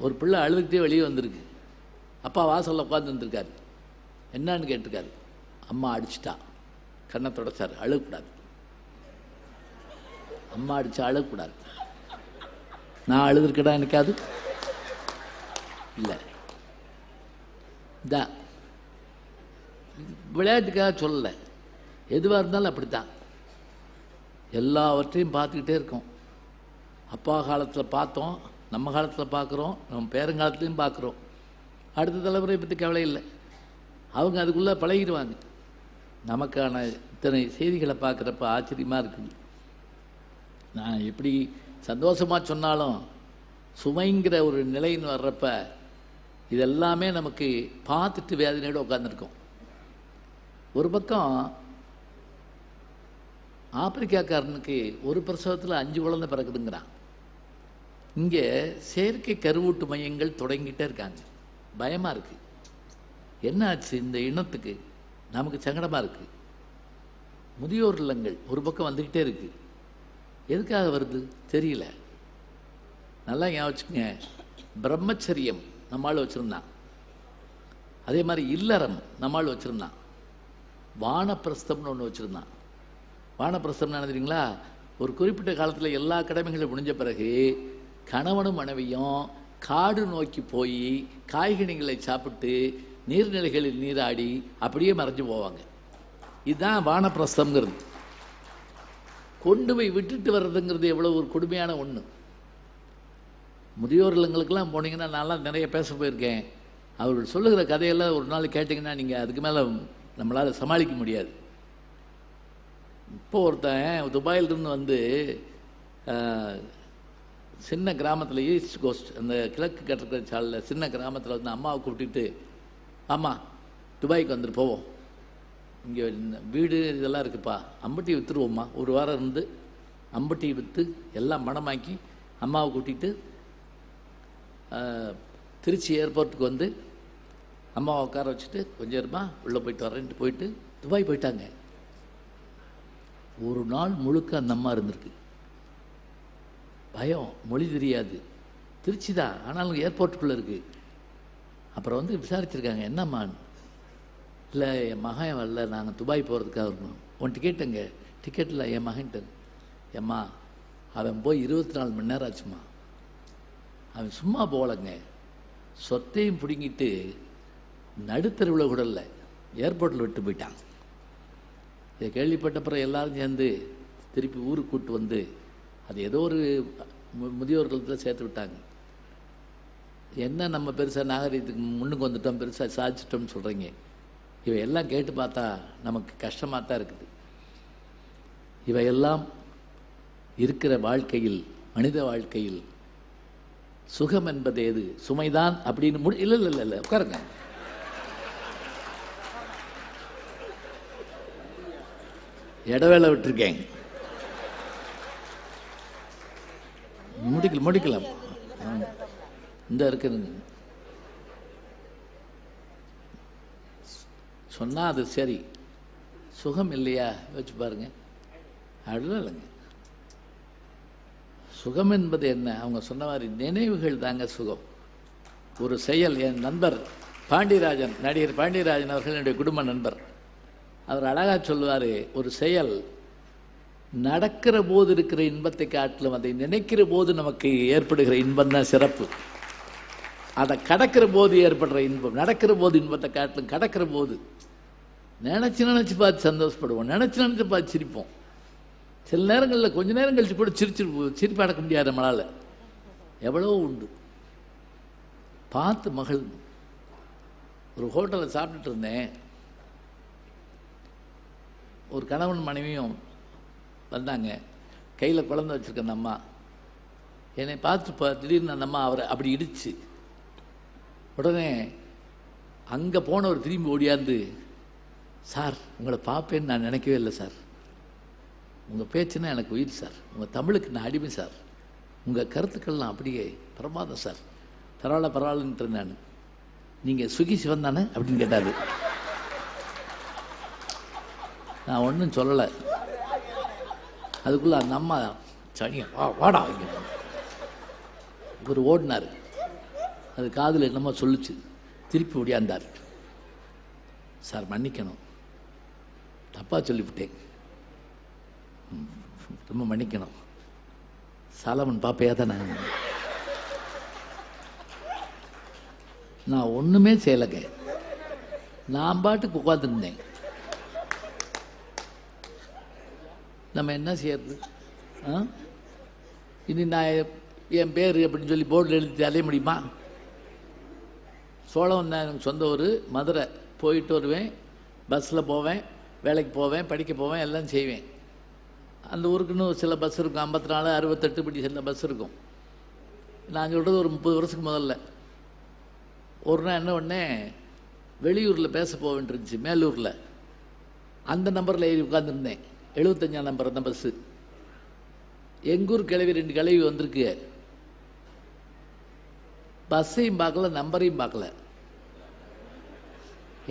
ஒரு பிள்ளை அழுதுகிட்டே வெளியே வந்திருக்கு. அப்பா வாசல்ல உட்கார்ந்து வந்திருக்காரு. என்னன்னு கேட்டிருக்காரு. அம்மா அடிச்சுட்டா. கண்ணை தொடச்சாரு. அழக்கூடாது, அம்மா அடிச்சா அழக்கூடாது. நான் அழுதுருக்கடா எனக்காது இல்லை. விளையாட்டுக்காக சொல்லலை, எதுவாக இருந்தாலும் அப்படித்தான். எல்லாவற்றையும் பார்த்துக்கிட்டே இருக்கோம். அப்பா காலத்தில் பார்த்தோம், நம்ம காலத்தில் பார்க்குறோம், நம்ம பேரங்காலத்துலையும் பார்க்குறோம். அடுத்த தலைமுறை பற்றி கவலை இல்லை, அவங்க அதுக்குள்ளே பழகிடுவாங்க. நமக்கான இத்தனை செய்திகளை பார்க்குறப்ப ஆச்சரியமாக இருக்குது. நான் எப்படி சந்தோஷமாக சொன்னாலும் சுமைங்கிற ஒரு நிலைன்னு வர்றப்ப இதெல்லாமே நமக்கு பார்த்துட்டு வேதனையோடு உட்காந்துருக்கோம். ஒரு பக்கம் ஆப்பிரிக்காக்காரனுக்கு ஒரு பிரசவத்தில் 5 குழந்தை பிறக்குதுங்கிறான். இங்கே செயற்கை கருவூட்டு மையங்கள் தொடங்கிட்டே இருக்காங்க. பயமாக இருக்கு. என்ன ஆச்சு இந்த இனத்துக்கு? நமக்கு சங்கடமாக இருக்கு. முதியோர் இல்லங்கள் ஒரு பக்கம் வந்துக்கிட்டே இருக்கு. எதுக்காக வருது தெரியல. நல்லா ஞாபகம் வச்சுக்கோங்க, பிரம்மச்சரியம் நம்மால் வச்சுருந்தான், அதே மாதிரி இல்லறம் நம்மால் வச்சுருந்தான், வானப்பிரஸ்தம்னு ஒன்று வச்சுருந்தான். வானப்பிரஸ்தம்னு நினைக்கிறீங்களா? ஒரு குறிப்பிட்ட காலத்தில் எல்லா கடமைகளும் முடிஞ்ச பிறகு கணவனும் மனைவியும் காடு நோக்கி போய் காய்கனிகளை சாப்பிட்டு நீர்நிலைகளில் நீராடி அப்படியே மறைஞ்சு போவாங்க. இதுதான் வானப்பிரஸ்தம்ங்கிறது. கொண்டு போய் விட்டுட்டு வர்றதுங்கிறது எவ்வளவு ஒரு கொடுமையான ஒன்று. முதியோர் இல்லங்களுக்கெல்லாம் போனீங்கன்னா, நான்லாம் நிறைய பேச போயிருக்கேன். அவர்கள் சொல்லுகிற கதையெல்லாம் ஒரு நாள் கேட்டிங்கன்னா நீங்கள் அதுக்கு மேலே நம்மளால் சமாளிக்க முடியாது. இப்போ ஒருத்தன் துபாயிலிருந்து வந்து சின்ன கிராமத்தில், ஈஸ்ட் கோஸ்ட் அந்த கிழக்கு கடற்கரை சாலையில் சின்ன கிராமத்தில் வந்து அம்மாவை கூப்பிட்டுட்டு, அம்மா துபாய்க்கு வந்துட்டு போவோம், இங்கே வீடு இதெல்லாம் இருக்குப்பா, அம்பட்டி விற்றுருவோம்மா, ஒரு வாரம் இருந்து அம்பட்டி விற்று எல்லாம் மணமாக்கி அம்மாவை கூட்டிகிட்டு திருச்சி ஏர்போர்ட்டுக்கு வந்து அம்மாவை உட்கார வச்சுட்டு கொஞ்சம் நேரமா உள்ளே போயிட்டு வரேன்ட்டு போயிட்டு துபாய் போயிட்டாங்க. ஒரு நாள் முழுக்க அந்த அம்மா இருந்திருக்கு. பயம், மொழி தெரியாது, திருச்சி தான், ஆனாலும் ஏர்போர்ட்டுக்குள்ளே இருக்குது. அப்புறம் வந்து விசாரிச்சிருக்காங்க, என்னம்மான்னு. இல்லை என் மகன் வரல, நாங்கள் துபாய் போகிறதுக்காக இருக்கணும். உன் டிக்கெட்டுங்க? டிக்கெட்டில் என் மகன்ட்டு. ஏம்மா அவன் போய் 24 மணி நேரம் ஆச்சுமா. அவன் சும்மா போகலைங்க, சொத்தையும் பிடுங்கிட்டு நடுத்தருவில் கூட இல்லை, ஏர்போர்ட்டில் விட்டு போயிட்டான். இதை கேள்விப்பட்டப்புறம் எல்லாரும் சேர்ந்து திருப்பி ஊருக்கு கூப்பிட்டு வந்து அது ஏதோ ஒரு முதியோர்களத்தில் சேர்த்து விட்டாங்க. என்ன நம்ம பெருசாக நாகரீகத்துக்கு முன்னுக்கு வந்துட்டோம், பெருசாக சாதிச்சிட்டோம்னு சொல்கிறீங்க. இவையெல்லாம் கேட்டு பார்த்தா நமக்கு கஷ்டமாக தான் இருக்குது. இவையெல்லாம் இருக்கிற வாழ்க்கையில், மனித வாழ்க்கையில் சுகம் என்பது எது? சுமைதான் அப்படின்னு இல்லை இல்லை இல்லை உட்காருங்க. இடவேளை விட்டுருக்கேன், முடிக்கலாம். இந்த இருக்குதுங்க சொன்னா அது சரி, சுகம் இல்லையா வச்சு பாருங்க. அதுதான் இல்லைங்க. சுகம் என்பது என்ன? அவங்க சொன்ன மாதிரி நினைவுகள் தாங்க சுகம். ஒரு செயல், என் நண்பர் பாண்டியராஜன், நடிகர் பாண்டியராஜன் அவர்கள் என்னுடைய குடும்ப நண்பர், அவர் அழகா சொல்லுவாரு, ஒரு செயல் நடக்கிற போது இருக்கிற இன்பத்தை காட்டிலும் அதை நினைக்கிற போது நமக்கு ஏற்படுகிற இன்பம் தான் சிறப்பு. அதை கடக்கிற போது ஏற்படுற இன்பம், நடக்கிற போது இன்பத்தை காட்டிலும் கடக்கிற போது நினைச்சு பார்த்து சந்தோஷப்படுவோம், நினைச்சு பார்த்து சிரிப்போம். சில நேரங்களில் கொஞ்ச நேரம் கழிச்சு கூட சிரிப்பு அடக்க முடியாது நம்மளால. எவ்வளவோ உண்டு. பார்த்து மகள். ஒரு ஹோட்டலில் சாப்பிட்டுட்டு இருந்தேன், ஒரு கணவன் மனைவியும் வந்தாங்க, கையில் குழந்தை வச்சிருக்க அந்த அம்மா. என்னை பார்த்து திடீர்னு அந்த அம்மா அவரை அப்படி இடிச்சு, உடனே அங்கே போனவர் திரும்பி ஓடியாந்து, சார் உங்களை பார்ப்பேன்னு நான் நினைக்கவே இல்லை சார், உங்கள் பேச்சுன்னா எனக்கு உயிர் சார், உங்கள் தமிழுக்கு நான் அடிமை சார், உங்கள் கருத்துக்கள்லாம் அப்படியே பிரமாதம் சார், பரவாயில்லன்ட்டு நான். நீங்கள் சுகி சிவன் தானே அப்படின்னு கேட்டாரு. நான் ஒன்றும் சொல்லலை. அதுக்குள்ள அந்த அம்மா சனியா வாடா இங்க ஒரு ஓடினார். அது காதில் என்னமோ சொல்லிச்சு, திருப்பி ஓடியாந்தார். சார் மன்னிக்கணும், தப்பா சொல்லிவிட்டேன், ரொம்ப மன்னிக்கணும். சாலமன் பாப்பையா தானே? நான் ஒண்ணுமே செய்யலைங்க, நான் பாட்டுக்கு உட்காந்துருந்தேன். நம்ம என்ன செய்யறது? இனி நான் என் பேர் அப்படின்னு சொல்லி போர்டில் எழுதி அலைய முடியுமா? சோழம் தான் எனக்கு சொந்த ஊர், மதுரை. போயிட்டு வருவேன், பஸ்ஸில் போவேன், வேலைக்கு போவேன், படிக்க போவேன், எல்லாம் செய்வேன். அந்த ஊருக்குன்னு சில பஸ் இருக்கும், 54, 68 இப்படி சில பஸ் இருக்கும். நான் சொல்கிறது ஒரு 30 வருஷத்துக்கு முதல்ல. ஒரு நாள் என்ன பண்ணேன், வெளியூரில் பேச போக வேண்டியிருந்துச்சு, மேலூரில். அந்த நம்பரில் ஏறி உட்காந்துருந்தேன், 75ஆம் நம்பர் அந்த பஸ்ஸு. எங்கூர் கிளவி 2 கிளவி வந்திருக்கு. பஸ்ஸையும் பார்க்கல, நம்பரையும் பார்க்கல,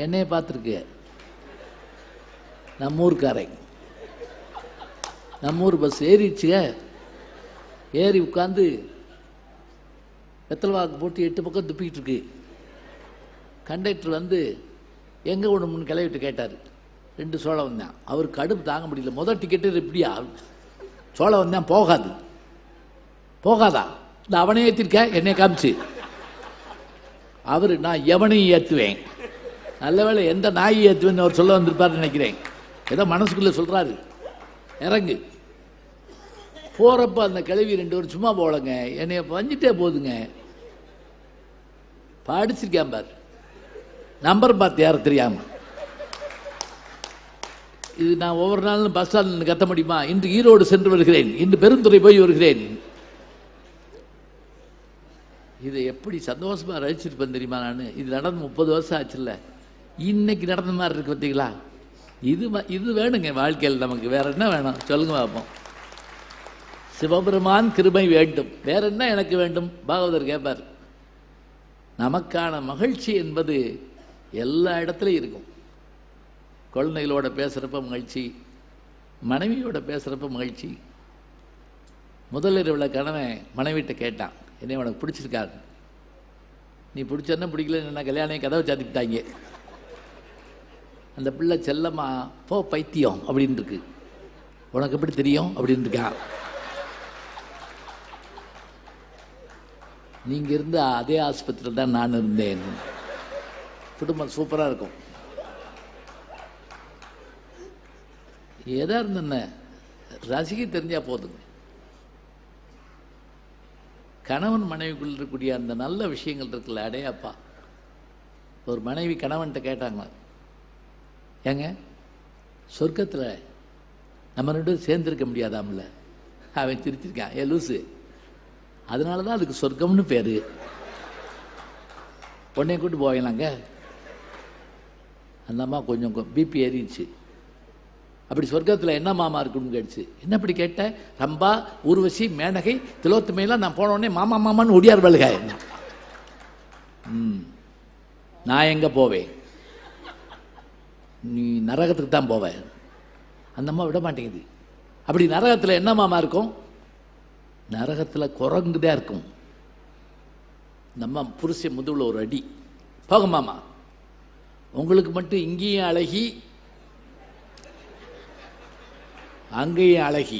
என்னைய பார்த்துருக்கு. நம்ம ஊருக்காரை, நம்ம ஊர் பஸ் ஏறிடுச்சுங்க. ஏறி உட்காந்து வெத்தலை வாக்கு போட்டு 8 பக்கம் துப்பிக்கிட்டு இருக்கு. கண்டக்டர் வந்து எங்கே ஒன்று கிளவிட்டு கேட்டார். 2 சோழம் வந்தான். அவருக்கு கடுப்பு தாங்க முடியல. முதல் டிக்கெட்டு எப்படியா சோழம் வந்தான், போகாது போகாதா, இந்த அவனே ஏற்றிருக்க என்னை காமிச்சு. அவரு நான் எவனையும் ஏற்றுவேன், நல்ல வேளை எந்த நாயை ஏற்றுவேன்னு அவர் சொல்ல வந்திருப்பார் நினைக்கிறேன். ஏதோ மனசுக்குள்ள சொல்றாரு, இறங்கு. போறப்ப அந்த கிளவி 2 பேரும் சும்மா போலங்க, என்னைய வஞ்சிட்டே போகுதுங்க. படிச்சிருக்கேன் பார், நம்பர் பார்த்து யாரும் தெரியாம. இது நான் ஒவ்வொரு நாளும் பஸ் ஸ்டாண்ட் கத்த முடியுமா? இன்று ஈரோடு சென்று வருகிறேன், இன்று பெருந்துறை போய் வருகிறேன். இதை எப்படி சந்தோஷமா ரசிச்சிருப்பேன் தெரியுமா? நான் இது நடந்து 30 வருஷம் ஆச்சுல்ல, இன்னைக்கு நடந்த மாதிரி இருக்கு பார்த்தீங்களா? இது வேணுங்க வாழ்க்கையில் நமக்கு. வேற என்ன வேணும் சொல்லுங்க பார்ப்போம். சிவபெருமான் கிருபை வேண்டும், வேற என்ன எனக்கு வேண்டும்? பாகவதர் கேட்பார். நமக்கான மகிழ்ச்சி என்பது எல்லா இடத்துலையும் இருக்கும். குழந்தைகளோட பேசுறப்ப மகிழ்ச்சி, மனைவியோட பேசுறப்ப மகிழ்ச்சி. முதலிரவுல கணவன் மனைவிட்ட கேட்டான், என்னை உனக்கு பிடிச்சிருக்காரு, நீ பிடிச்சன்னா பிடிக்கல, என்ன கல்யாணம் கதவை சாத்திட்டாங்க. அந்த பிள்ளை செல்லம்மா போ பைத்தியம் அப்படின்னு இருக்கு, உனக்கு எப்படி தெரியும் அப்படின்னு இருக்கா. நீங்க இருந்த அதே ஆஸ்பத்திரியில் தான் நான் இருந்தேன். குடும்பம் சூப்பரா இருக்கும். எதா இருந்த ரசிக்க தெரிஞ்சா போதுங்க. கணவன் மனைவிக்குள்ள இருக்கக்கூடிய அந்த நல்ல விஷயங்கள் இருக்குல்ல, அடையாப்பா. ஒரு மனைவி கணவன்கிட்ட கேட்டாங்க, ஏங்க சொர்க்கத்தில் நம்ம ரெண்டு சேர்ந்திருக்க முடியாதாம்ல. அவன் சிரிச்சிருக்கான், ஏ லூசு, அதனாலதான் அதுக்கு சொர்க்கம்னு பேரு, உடனே கூட்டு போகலாங்க. அந்த அம்மா கொஞ்சம் பிபி ஏறிடுச்சு. அப்படி சொர்க்கத்தில் என்ன மாமா இருக்குன்னு கேட்டுச்சு. என்ன அப்படி கேட்ட? ரம்பா, ஊர்வசி, மேனகை, திலோத்தமையெல்லாம் நான் போன உடனே மாமா மாமான்னு ஒடியார் வலுக. நான் எங்க போவேன், நீ நரகத்துக்கு தான் போவ. அந்த அம்மா விட மாட்டேங்குது. அப்படி நரகத்தில் என்ன மாமா இருக்கும்? நரகத்தில் குரங்குதான் இருக்கும். நம்ம புருஷன் முதுகுல ஒரு அடி, போக மாமா, உங்களுக்கு மட்டும் இங்கேயும் அழகி அங்கேயும் அழகி,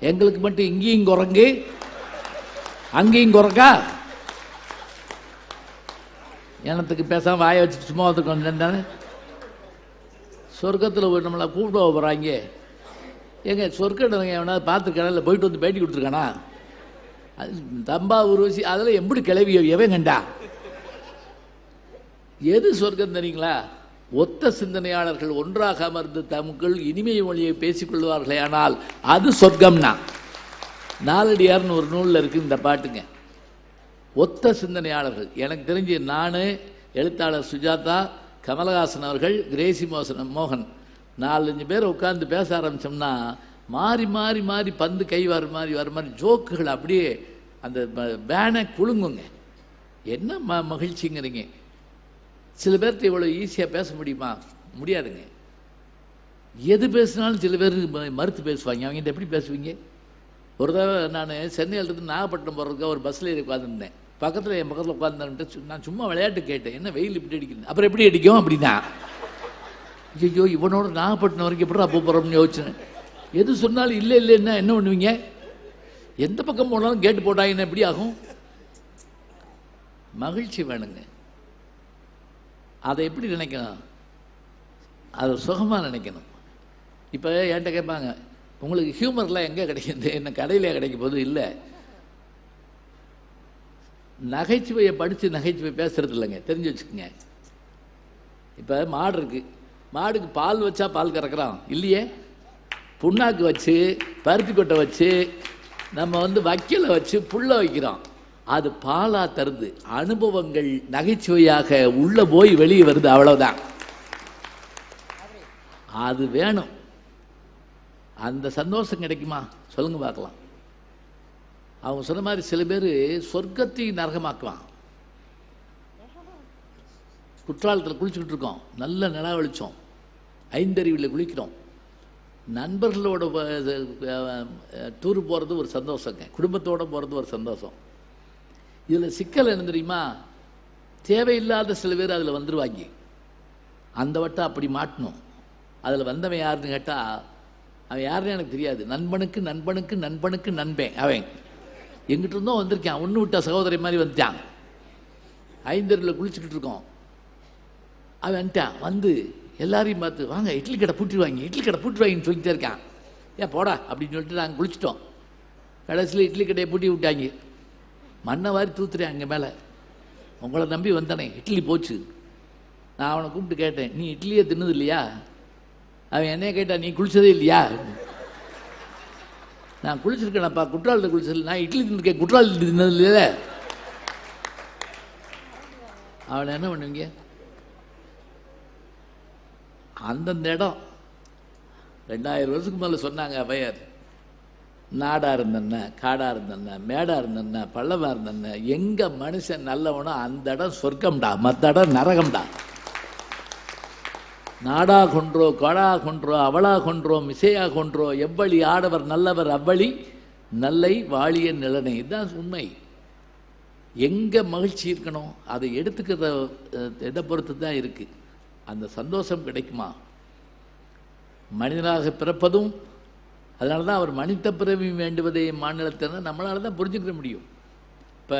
எங்களுக்கு மட்டும் இங்கேயும் குரங்கு அங்கேயும் குரங்கா. எனத்துக்கு பேசாம வாய வச்சுட்டு சும்மா வந்து சொர்க்கத்தில் நம்மளை கூப்பிட போறாங்க. எங்க சொர்க்கம் எவனாவது பார்த்து கடலில் போயிட்டு வந்து பேட்டி கொடுத்துருக்கானா? தம்பா உருவசி அதெல்லாம் எப்படி கிளவி எவன் கண்டா? எது சொர்க்கம் தெரியுங்களா? ஒத்த சிந்தனையாளர்கள் ஒன்றாக அமர்ந்து தமக்குள் இனிமை மொழியை பேசிக் கொள்வார்களே, ஆனால் அது சொர்க்கம்னா. நாலடியார்னு ஒரு நூலில் இருக்கு இந்த பாட்டுங்க. ஒத்த சிந்தனையாளர்கள், எனக்கு தெரிஞ்சு நானு, எழுத்தாளர் சுஜாதா, கமலஹாசன் அவர்கள், கிரேசி மோகன் 4-5 பேர் உட்கார்ந்து பேச ஆரம்பிச்சோம்னா மாறி மாறி மாறி பந்து கை வர மாதிரி ஜோக்குகள் அப்படியே அந்த பேனை குலுங்குங்க. என்ன மகிழ்ச்சிங்கிறீங்க. சில பேர்த்து இவ்வளவு ஈஸியா பேச முடியுமா? முடியாதுங்க. எது பேசினாலும் சில பேர் மறுத்து பேசுவாங்க. அவங்க எப்படி பேசுவீங்க? ஒரு தடவை நான் சென்னையிலிருந்து நாகப்பட்டினம் போறதுக்கு ஒரு பஸ்ல ஏறி உட்காந்துருந்தேன். பக்கத்தில் என் பக்கத்தில் உட்கார்ந்து நான் சும்மா விளையாட்டு கேட்டேன், என்ன வெயில் இப்படி அடிக்குது? அப்புறம் எப்படி அடிக்கும் அப்படின்னா, ஐயோ இவனோட நாகப்பட்டினம் வரைக்கும் எப்படி அப்போ போறோம்னு யோசிச்சேன். எது சொன்னாலும் இல்லை இல்லைன்னா என்ன பண்ணுவீங்க? எந்த பக்கம் போனாலும் கேட்டு போட்டாங்கன்னா எப்படி ஆகும்? மகிழ்ச்சி வேணுங்க. அதை எப்படி நினைக்கணும்? அதை சுகமா நினைக்கணும். இப்ப என்கிட்ட கேட்பாங்க, உங்களுக்கு ஹியூமர்லாம் எங்க கிடைக்குது? என்ன கடையில கிடைக்கும் போது இல்லை. நகைச்சுவையை படிச்சு நகைச்சுவை பேசுறது இல்லைங்க, தெரிஞ்சு வச்சுக்கோங்க. இப்ப மாடு இருக்கு, மாடுக்கு பால் வச்சா பால் கறக்குறோம் இல்லையே, புண்ணாக்கு வச்சு பருத்தி கொட்டை வச்சு நம்ம வக்கீல வச்சு புள்ள வைக்கிறோம், அது பாலா தருது. அனுபவங்கள் நகைச்சுவையாக உள்ள போய் வெளியே வருது, அவ்வளவுதான். அது வேணும். அந்த சந்தோஷம் கிடைக்குமா சொல்லுங்க பார்க்கலாம். அவங்க சொன்ன மாதிரி சில பேர் சொர்க்கத்தை நரகமாக்குவான். குற்றாலத்தில் குளிச்சுக்கிட்டு இருக்கோம், நல்ல நிலா வெளிச்சம், ஐந்தருவியில் குளிக்கிறோம். நண்பர்களோட டூர் போறது ஒரு சந்தோஷங்க, குடும்பத்தோட போறது ஒரு சந்தோஷம். இதுல சிக்கல் என்ன தெரியுமா? தேவையில்லாத சில பேர் அதுல வந்துருவாங்க. அந்த வட்டம் அப்படி மாட்டணும். அதுல வந்தவன் யாருன்னு கேட்டா, அவன் யாருன்னு எனக்கு தெரியாது. நண்பனுக்கு நண்பனுக்கு நண்பனுக்கு நண்பன். அவன் எங்கிட்ட இருந்தோ வந்திருக்கான், ஒண்ணு விட்ட சகோதரி மாதிரி வந்துட்டான். ஐந்தருவில் குளிச்சுக்கிட்டு இருக்கோம், அவன் வந்துட்டான். வந்து எல்லாரையும் பார்த்து, வாங்க இட்லி கடை பூட்டிடுவாங்க, இட்லி கடை பூட்டிடுவாங்கன்னு சொல்லிட்டே இருக்கான். ஏன் போடா அப்படின்னு சொல்லிட்டு நாங்கள் குளிச்சிட்டோம். கடைசியில் இட்லி கடையை பூட்டி விட்டாங்க. மண்ணை வாரி தூத்துறேன் அங்கே மேலே. உங்களை நம்பி வந்தானே, இட்லி போச்சு. நான் அவனை கூப்பிட்டு கேட்டேன், நீ இட்லியே தின்னது இல்லையா? அவன் என்னைய கேட்டா, நீ குளிச்சதே இல்லையா? நான் குளிச்சிருக்கேனப்பா, குற்றாலத்தை குளிச்சது. நான் இட்லி தின்னுருக்கேன், குற்றாலத்தில் தின்னது இல்லையா? அவனை என்ன பண்ணுவீங்க? அந்தந்த இடம் 2000 வருஷத்துக்கு மேல சொன்னாங்க அவையார். நாடா இருந்தன, காடா இருந்தன, மேடா இருந்தன, பள்ளமா இருந்தன, எங்க மனுஷன் நல்லவனோ அந்த இடம் சொர்க்கம்டா, மத்த இடம் நரகம்டா. நாடா கொன்றோ, காடா கொன்றோ, அவளா கொன்றோ, மிசையா கொன்றோ, எவ்வளி ஆடவர் நல்லவர் அவ்வளி நல்லை வாழிய நிலனை, இதுதான் உண்மை. எங்கே மகிழ்ச்சி இருக்கணும் அதை எடுத்துக்கிற இதை பொறுத்து தான் இருக்கு. அந்த சந்தோஷம் கிடைக்குமா? மனிதனாக பிறப்பதும், அதனால தான் அவர் மனித பிறவி வேண்டுவதே மாநிலத்தினர் நம்மளால தான் புரிஞ்சுக்கிற முடியும். இப்போ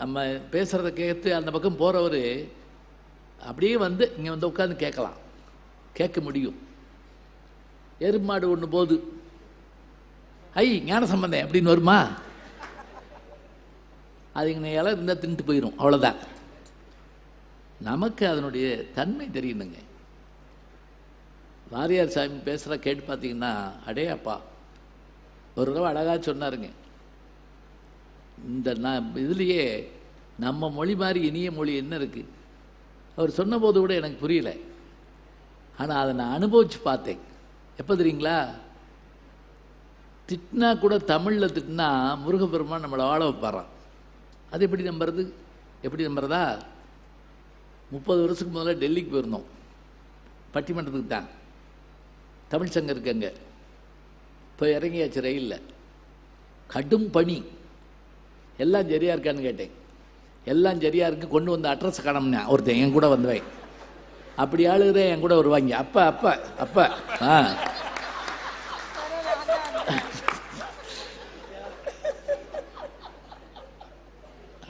நம்ம பேசுகிறத கேட்டு அந்த பக்கம் போகிறவர் அப்படியே வந்து இங்கே வந்து உட்காந்து கேட்கலாம், கேட்க முடியும். எருமாடு ஒன்று போது ஐ ஞான சம்பந்தம் அப்படின்னு வருமா? அது இங்கே இலை இருந்தால் தின்ட்டு போயிடும், அவ்வளோதான். நமக்கு அதனுடைய தன்மை தெரியணுங்க. வாரியார் சாமி பேசுகிற கேட்டு பார்த்தீங்கன்னா, அடே அப்பா ஒரு தடவை அழகாக சொன்னாருங்க, இந்த இதுலேயே நம்ம மொழி மாதிரி இனிய மொழி என்ன இருக்குது? அவர் சொன்னபோது கூட எனக்கு புரியல, ஆனால் அதை நான் அனுபவித்து பார்த்தேன். எப்போ தெரியுங்களா? திட்டினா கூட தமிழில் திட்டினா முருகப்பெருமான் நம்மளை வாழ வைப்பாரான். அது எப்படி நம்புறது? எப்படி நம்புறதா? 30 வருஷத்துக்கு முதல்ல டெல்லிக்கு போயிருந்தோம், பட்டிமன்றத்துக்கு தான். தமிழ் சங்கம் இருக்குங்க. இப்போ இறங்கியாச்சு ரயிலில், கடும் பனி. எல்லாம் சரியா இருக்கான்னு கேட்டேன். எல்லாம் சரியா இருக்கு, கொண்டு வந்து அட்ரஸ் காணோம்னா ஒருத்தன் என் கூட வந்தவன். அப்படி ஆளுகிறேன் என் கூட வருவாங்க. அப்ப அப்ப அப்ப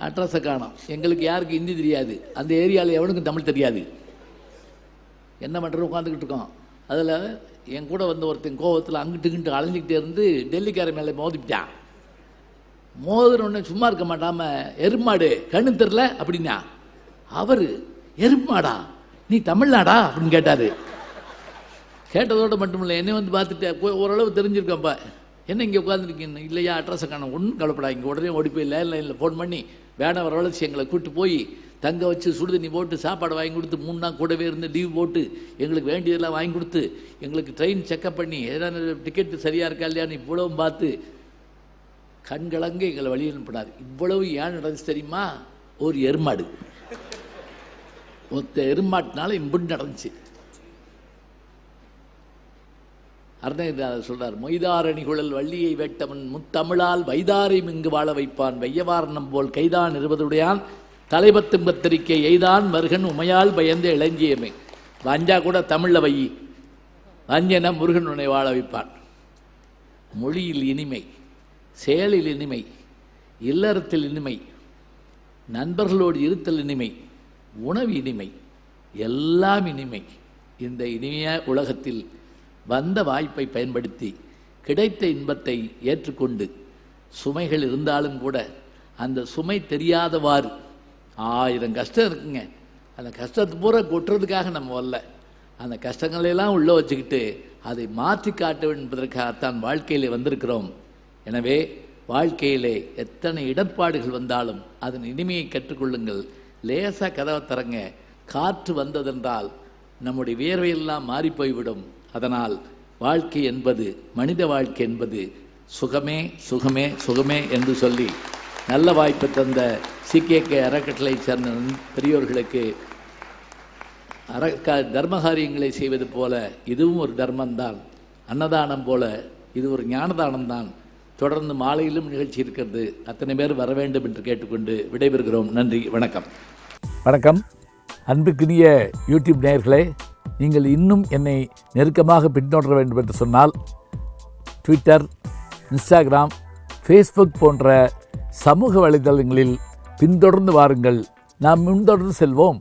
அட்ரஸை காணோம். எங்களுக்கு யாருக்கு ஹிந்தி தெரியாது, அந்த ஏரியாவில் எவனுக்கும் தமிழ் தெரியாது. என்ன பண்ணுறது, உட்காந்துக்கிட்டு இருக்கோம். அதில் என் கூட வந்து ஒருத்தன் கோவத்தில் அங்கிட்டு அலைஞ்சிக்கிட்டே இருந்து டெல்லிக்கார மேலே மோதிப்பிட்டான். மோதினொடனே சும்மா இருக்க மாட்டாம, எருமாடு கண்ணு தெரில அப்படின்னா, அவர் எருமாடா நீ தமிழ்நாடா அப்படின்னு கேட்டாரு. கேட்டதோடு மட்டும் இல்லை, என்னை வந்து பார்த்துட்டு ஓரளவு தெரிஞ்சிருக்கேன்ப்பா, என்ன இங்கே உட்காந்துருக்கீங்க? இல்லையா அட்ரஸை காணும். ஒன்றும் கவலைப்படா, இங்கே உடனே ஓடி போய் லேண்ட்லைனில் ஃபோன் பண்ணி வேணாம் வரவழைச்சி எங்களை கூப்பிட்டு போய் தங்க வச்சு சுடுதண்ணி போட்டு சாப்பாடு வாங்கி கொடுத்து 3 நாள் கூடவே இருந்து லீவ் போட்டு எங்களுக்கு வேண்டியதெல்லாம் வாங்கி கொடுத்து எங்களுக்கு ட்ரெயின் செக்கப் பண்ணி ஏதாவது டிக்கெட்டு சரியாக இருக்கா இல்லையான்னு இவ்வளவும் பார்த்து கண்கலங்க எங்களை வழி அனுப்பினார். இவ்வளவு ஏன் நடந்துச்சு தெரியுமா? ஒரு எருமாடு, ஒத்த எருமாட்டினால இம்புட்டு நடந்துச்சு. அருணகிரிநாதர் சொல்றார், மொய்தாரணிகுழல் வள்ளியை வெட்டவன் முத்தமிழால் வைதாரை இங்கு வாழ வைப்பான், வையவாரணம் போல் கைதான் இருபதுடையான் தலைபத்தும்பத்திரிக்கை எய்தான் மருகன் உமையால் பயந்த இளஞ்சியமை. வஞ்சா கூட தமிழ்ல வை, வஞ்சன முருகன் உன்னை வாழ வைப்பான். மொழியில் இனிமை, செயலில் இனிமை, இல்லறத்தில் இனிமை, நண்பர்களோடு இருத்தல் இனிமை, உணவு இனிமை, எல்லாம் இனிமை. இந்த இனிமைய உலகத்தில் வந்த வாய்ப்பை பயன்படுத்தி கிடைத்த இன்பத்தை ஏற்றுக்கொண்டு, சுமைகள் இருந்தாலும் கூட அந்த சுமை தெரியாதவாறு 1000 கஷ்டம் இருக்குங்க, அந்த கஷ்டத்தை பூரா கொட்டுறதுக்காக நம்ம வரல, அந்த கஷ்டங்களெல்லாம் உள்ள வச்சுக்கிட்டு அதை மாற்றி காட்ட என்பதற்காகத்தான் வாழ்க்கையிலே வந்திருக்கிறோம். எனவே வாழ்க்கையிலே எத்தனை இடர்பாடுகள் வந்தாலும் அதன் இனிமையை கற்றுக்கொள்ளுங்கள். லேசா கதவை தரங்க, காற்று வந்ததென்றால் நம்முடைய வியர்வையெல்லாம் மாறி போய்விடும். அதனால் வாழ்க்கை என்பது, மனித வாழ்க்கை என்பது சுகமே சுகமே சுகமே என்று சொல்லி நல்ல வாய்ப்பு தந்த CKK அறக்கட்டளை சேர்ந்த பெரியோர்களுக்கு தர்ம காரியங்களை செய்வது போல இதுவும் ஒரு தர்மம்தான், அன்னதானம் போல இது ஒரு ஞானதானம் தான். தொடர்ந்து மாலையிலும் நிகழ்ச்சி இருக்கிறது, அத்தனை பேர் வர வேண்டும் என்று கேட்டுக்கொண்டு விடைபெறுகிறோம். நன்றி, வணக்கம். வணக்கம். அன்புக்குரிய யூடியூப் நேயர்களே, நீங்கள் இன்னும் என்னை நெருக்கமாக பின்தொடர வேண்டும் என்று சொன்னால் ட்விட்டர், இன்ஸ்டாகிராம், ஃபேஸ்புக் போன்ற சமூக வலைதளங்களில் பின்தொடர்ந்து வாருங்கள். நாம் முன்தொடர்ந்து செல்வோம்.